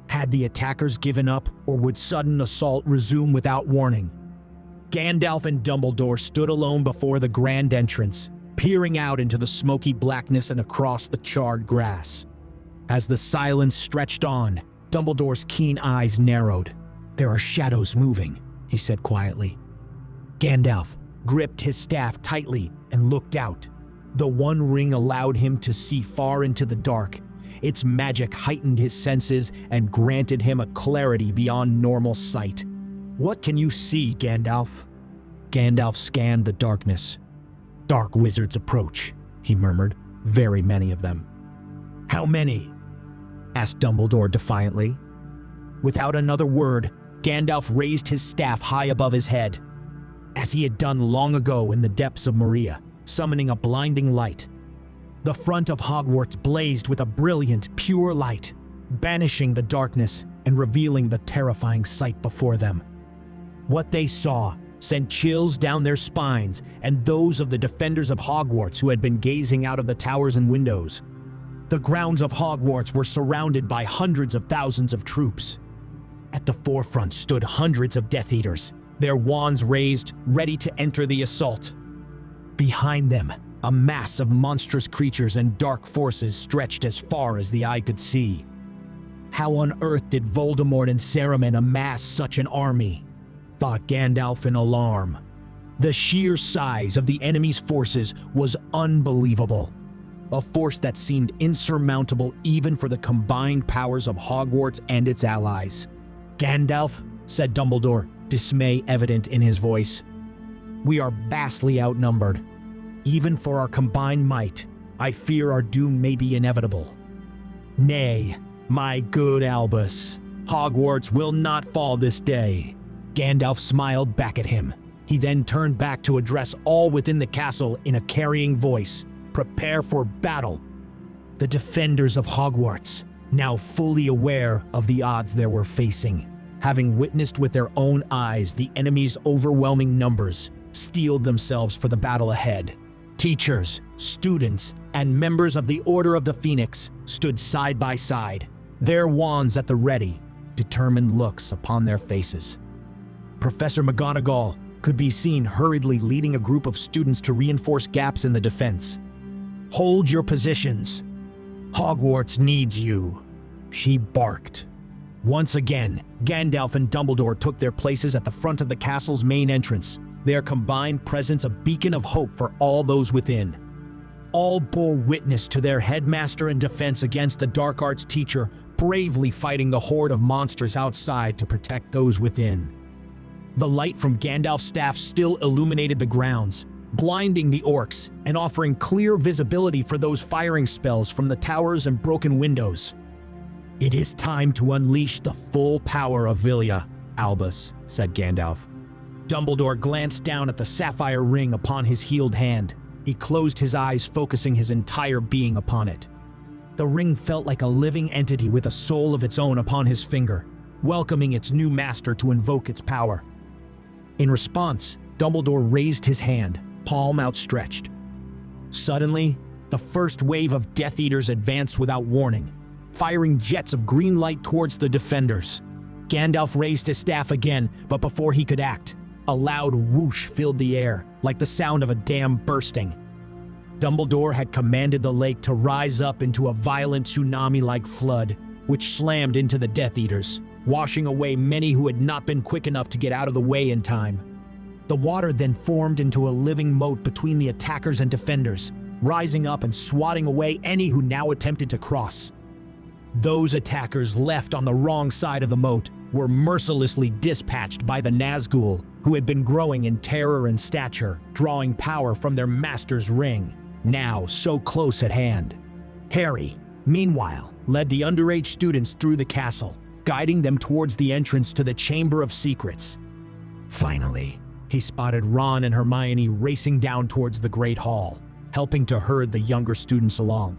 Had the attackers given up, or would sudden assault resume without warning? Gandalf and Dumbledore stood alone before the grand entrance, peering out into the smoky blackness and across the charred grass. As the silence stretched on, Dumbledore's keen eyes narrowed. "There are shadows moving," he said quietly. Gandalf gripped his staff tightly and looked out. The One Ring allowed him to see far into the dark. Its magic heightened his senses and granted him a clarity beyond normal sight. "What can you see, Gandalf?" Gandalf scanned the darkness. "Dark wizards approach," he murmured. "Very many of them." "How many?" asked Dumbledore defiantly. Without another word, Gandalf raised his staff high above his head, as he had done long ago in the depths of Moria, summoning a blinding light. The front of Hogwarts blazed with a brilliant, pure light, banishing the darkness and revealing the terrifying sight before them. What they saw sent chills down their spines and those of the defenders of Hogwarts who had been gazing out of the towers and windows. The grounds of Hogwarts were surrounded by hundreds of thousands of troops. At the forefront stood hundreds of Death Eaters, their wands raised, ready to enter the assault. Behind them, a mass of monstrous creatures and dark forces stretched as far as the eye could see. How on earth did Voldemort and Saruman amass such an army? Thought Gandalf in alarm. The sheer size of the enemy's forces was unbelievable. A force that seemed insurmountable even for the combined powers of Hogwarts and its allies. "Gandalf," said Dumbledore, dismay evident in his voice, "we are vastly outnumbered. Even for our combined might, I fear our doom may be inevitable." "Nay, my good Albus, Hogwarts will not fall this day." Gandalf smiled back at him. He then turned back to address all within the castle in a carrying voice. "Prepare for battle." The defenders of Hogwarts, now fully aware of the odds they were facing, having witnessed with their own eyes the enemy's overwhelming numbers, steeled themselves for the battle ahead. Teachers, students, and members of the Order of the Phoenix stood side by side, their wands at the ready, determined looks upon their faces. Professor McGonagall could be seen hurriedly leading a group of students to reinforce gaps in the defense. "Hold your positions. Hogwarts needs you," she barked. Once again, Gandalf and Dumbledore took their places at the front of the castle's main entrance, their combined presence a beacon of hope for all those within. All bore witness to their headmaster in defense against the dark arts teacher, bravely fighting the horde of monsters outside to protect those within. The light from Gandalf's staff still illuminated the grounds, blinding the orcs and offering clear visibility for those firing spells from the towers and broken windows. "It is time to unleash the full power of Vilya, Albus," said Gandalf. Dumbledore glanced down at the sapphire ring upon his healed hand. He closed his eyes, focusing his entire being upon it. The ring felt like a living entity with a soul of its own upon his finger, welcoming its new master to invoke its power. In response, Dumbledore raised his hand, palm outstretched. Suddenly, the first wave of Death Eaters advanced without warning, firing jets of green light towards the defenders. Gandalf raised his staff again, but before he could act, a loud whoosh filled the air, like the sound of a dam bursting. Dumbledore had commanded the lake to rise up into a violent tsunami-like flood, which slammed into the Death Eaters, washing away many who had not been quick enough to get out of the way in time. The water then formed into a living moat between the attackers and defenders, rising up and swatting away any who now attempted to cross. Those attackers left on the wrong side of the moat were mercilessly dispatched by the Nazgul, who had been growing in terror and stature, drawing power from their master's ring, now so close at hand. Harry, meanwhile, led the underage students through the castle, guiding them towards the entrance to the Chamber of Secrets. Finally, he spotted Ron and Hermione racing down towards the Great Hall, helping to herd the younger students along.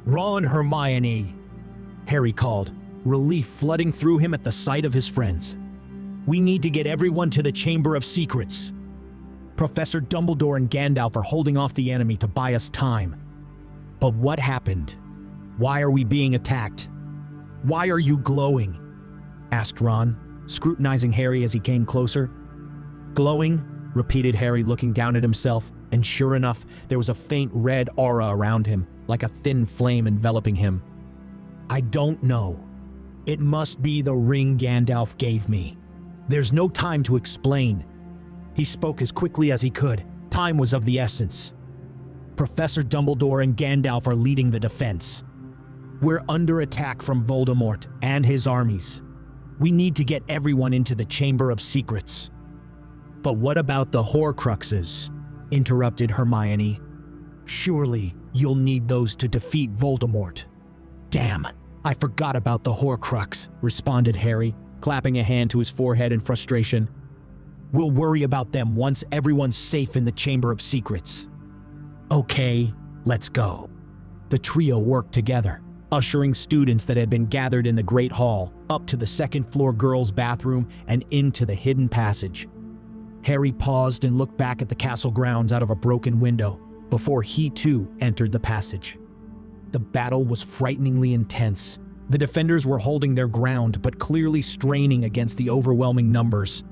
"Ron, Hermione!" Harry called, relief flooding through him at the sight of his friends. "We need to get everyone to the Chamber of Secrets. Professor Dumbledore and Gandalf are holding off the enemy to buy us time." "But what happened? Why are we being attacked? Why are you glowing?" asked Ron, scrutinizing Harry as he came closer. "Glowing?" repeated Harry, looking down at himself, and sure enough, there was a faint red aura around him, like a thin flame enveloping him. "I don't know. It must be the ring Gandalf gave me. There's no time to explain." He spoke as quickly as he could. Time was of the essence. "Professor Dumbledore and Gandalf are leading the defense. We're under attack from Voldemort and his armies. We need to get everyone into the Chamber of Secrets." "But what about the Horcruxes?" interrupted Hermione. "Surely you'll need those to defeat Voldemort." "Damn, I forgot about the Horcrux," responded Harry, clapping a hand to his forehead in frustration. "We'll worry about them once everyone's safe in the Chamber of Secrets." "Okay, let's go." The trio worked together, ushering students that had been gathered in the Great Hall up to the second-floor girls' bathroom and into the hidden passage. Harry paused and looked back at the castle grounds out of a broken window before he too entered the passage. The battle was frighteningly intense. The defenders were holding their ground, but clearly straining against the overwhelming numbers.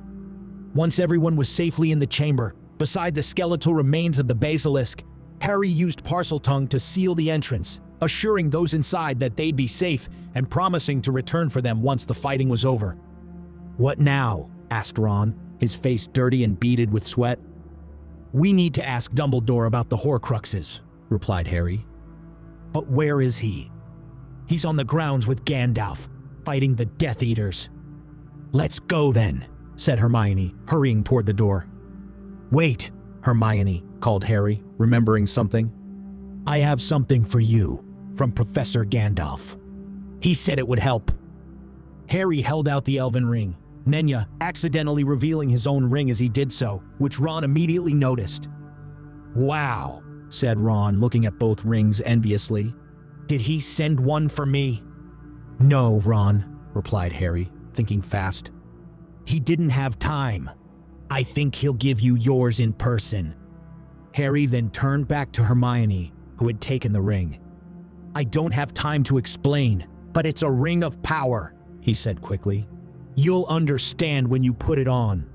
Once everyone was safely in the chamber, beside the skeletal remains of the basilisk, Harry used Parseltongue to seal the entrance, assuring those inside that they'd be safe and promising to return for them once the fighting was over. "What now?" asked Ron, his face dirty and beaded with sweat. "We need to ask Dumbledore about the Horcruxes," replied Harry. "But where is he?" "He's on the grounds with Gandalf, fighting the Death Eaters." "Let's go then," said Hermione, hurrying toward the door. "Wait, Hermione," called Harry, remembering something. "I have something for you, from Professor Gandalf. He said it would help." Harry held out the elven ring, Nenya accidentally revealing his own ring as he did so, which Ron immediately noticed. "Wow," said Ron, looking at both rings enviously. "Did he send one for me?" "No, Ron," replied Harry, thinking fast. "He didn't have time. I think he'll give you yours in person." Harry then turned back to Hermione, who had taken the ring. "I don't have time to explain, but it's a ring of power," he said quickly. "You'll understand when you put it on."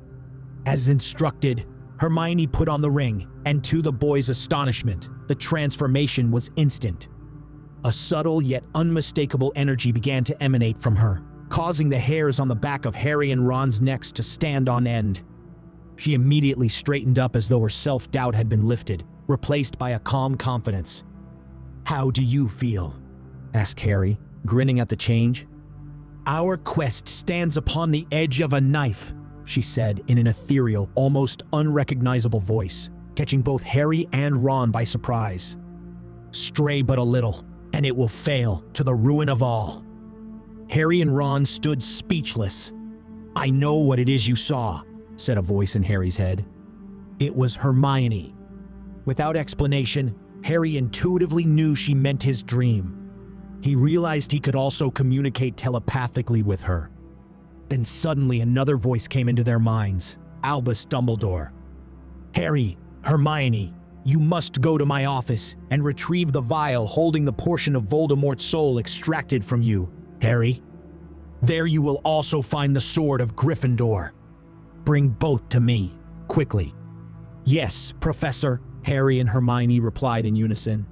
As instructed, Hermione put on the ring, and to the boys' astonishment, the transformation was instant. A subtle yet unmistakable energy began to emanate from her, causing the hairs on the back of Harry and Ron's necks to stand on end. She immediately straightened up as though her self-doubt had been lifted, replaced by a calm confidence. "How do you feel?" asked Harry, grinning at the change. "Our quest stands upon the edge of a knife," she said in an ethereal, almost unrecognizable voice, catching both Harry and Ron by surprise. "Stray but a little, and it will fail to the ruin of all." Harry and Ron stood speechless. "I know what it is you saw," said a voice in Harry's head. It was Hermione. Without explanation, Harry intuitively knew she meant his dream. He realized he could also communicate telepathically with her. Then suddenly another voice came into their minds, Albus Dumbledore. "Harry, Hermione, you must go to my office and retrieve the vial holding the portion of Voldemort's soul extracted from you, Harry. There you will also find the sword of Gryffindor. Bring both to me, quickly." "Yes, Professor," Harry and Hermione replied in unison.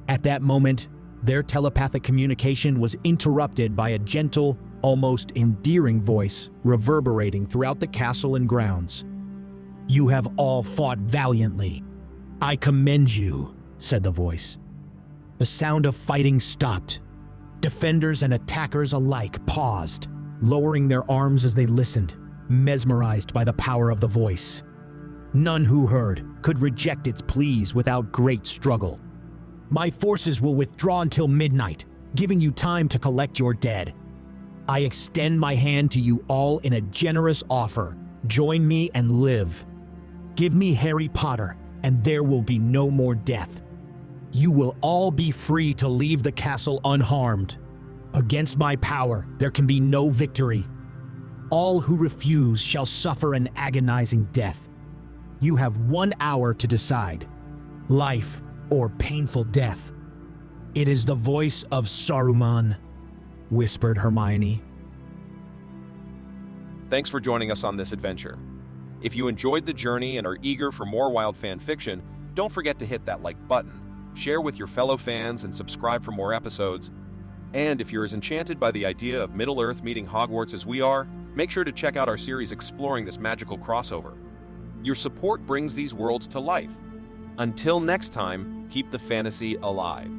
At that moment, their telepathic communication was interrupted by a gentle, almost endearing voice reverberating throughout the castle and grounds. "You have all fought valiantly. I commend you," said the voice. The sound of fighting stopped. Defenders and attackers alike paused, lowering their arms as they listened, mesmerized by the power of the voice. None who heard could reject its pleas without great struggle. "My forces will withdraw until midnight, giving you time to collect your dead. I extend my hand to you all in a generous offer. Join me and live. Give me Harry Potter, and there will be no more death. You will all be free to leave the castle unharmed. Against my power, there can be no victory. All who refuse shall suffer an agonizing death. You have 1 hour to decide, life or painful death." "It is the voice of Saruman," whispered Hermione. Thanks for joining us on this adventure. If you enjoyed the journey and are eager for more wild fan fiction, don't forget to hit that like button, share with your fellow fans, and subscribe for more episodes. And if you're as enchanted by the idea of Middle-earth meeting Hogwarts as we are, make sure to check out our series exploring this magical crossover. Your support brings these worlds to life. Until next time, keep the fantasy alive.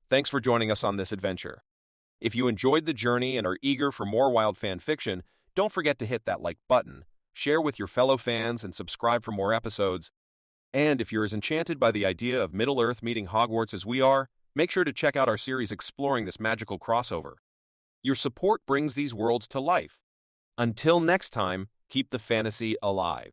Thanks for joining us on this adventure. If you enjoyed the journey and are eager for more wild fan fiction, don't forget to hit that like button, share with your fellow fans, and subscribe for more episodes. And if you're as enchanted by the idea of Middle-earth meeting Hogwarts as we are, make sure to check out our series exploring this magical crossover. Your support brings these worlds to life. Until next time, keep the fantasy alive.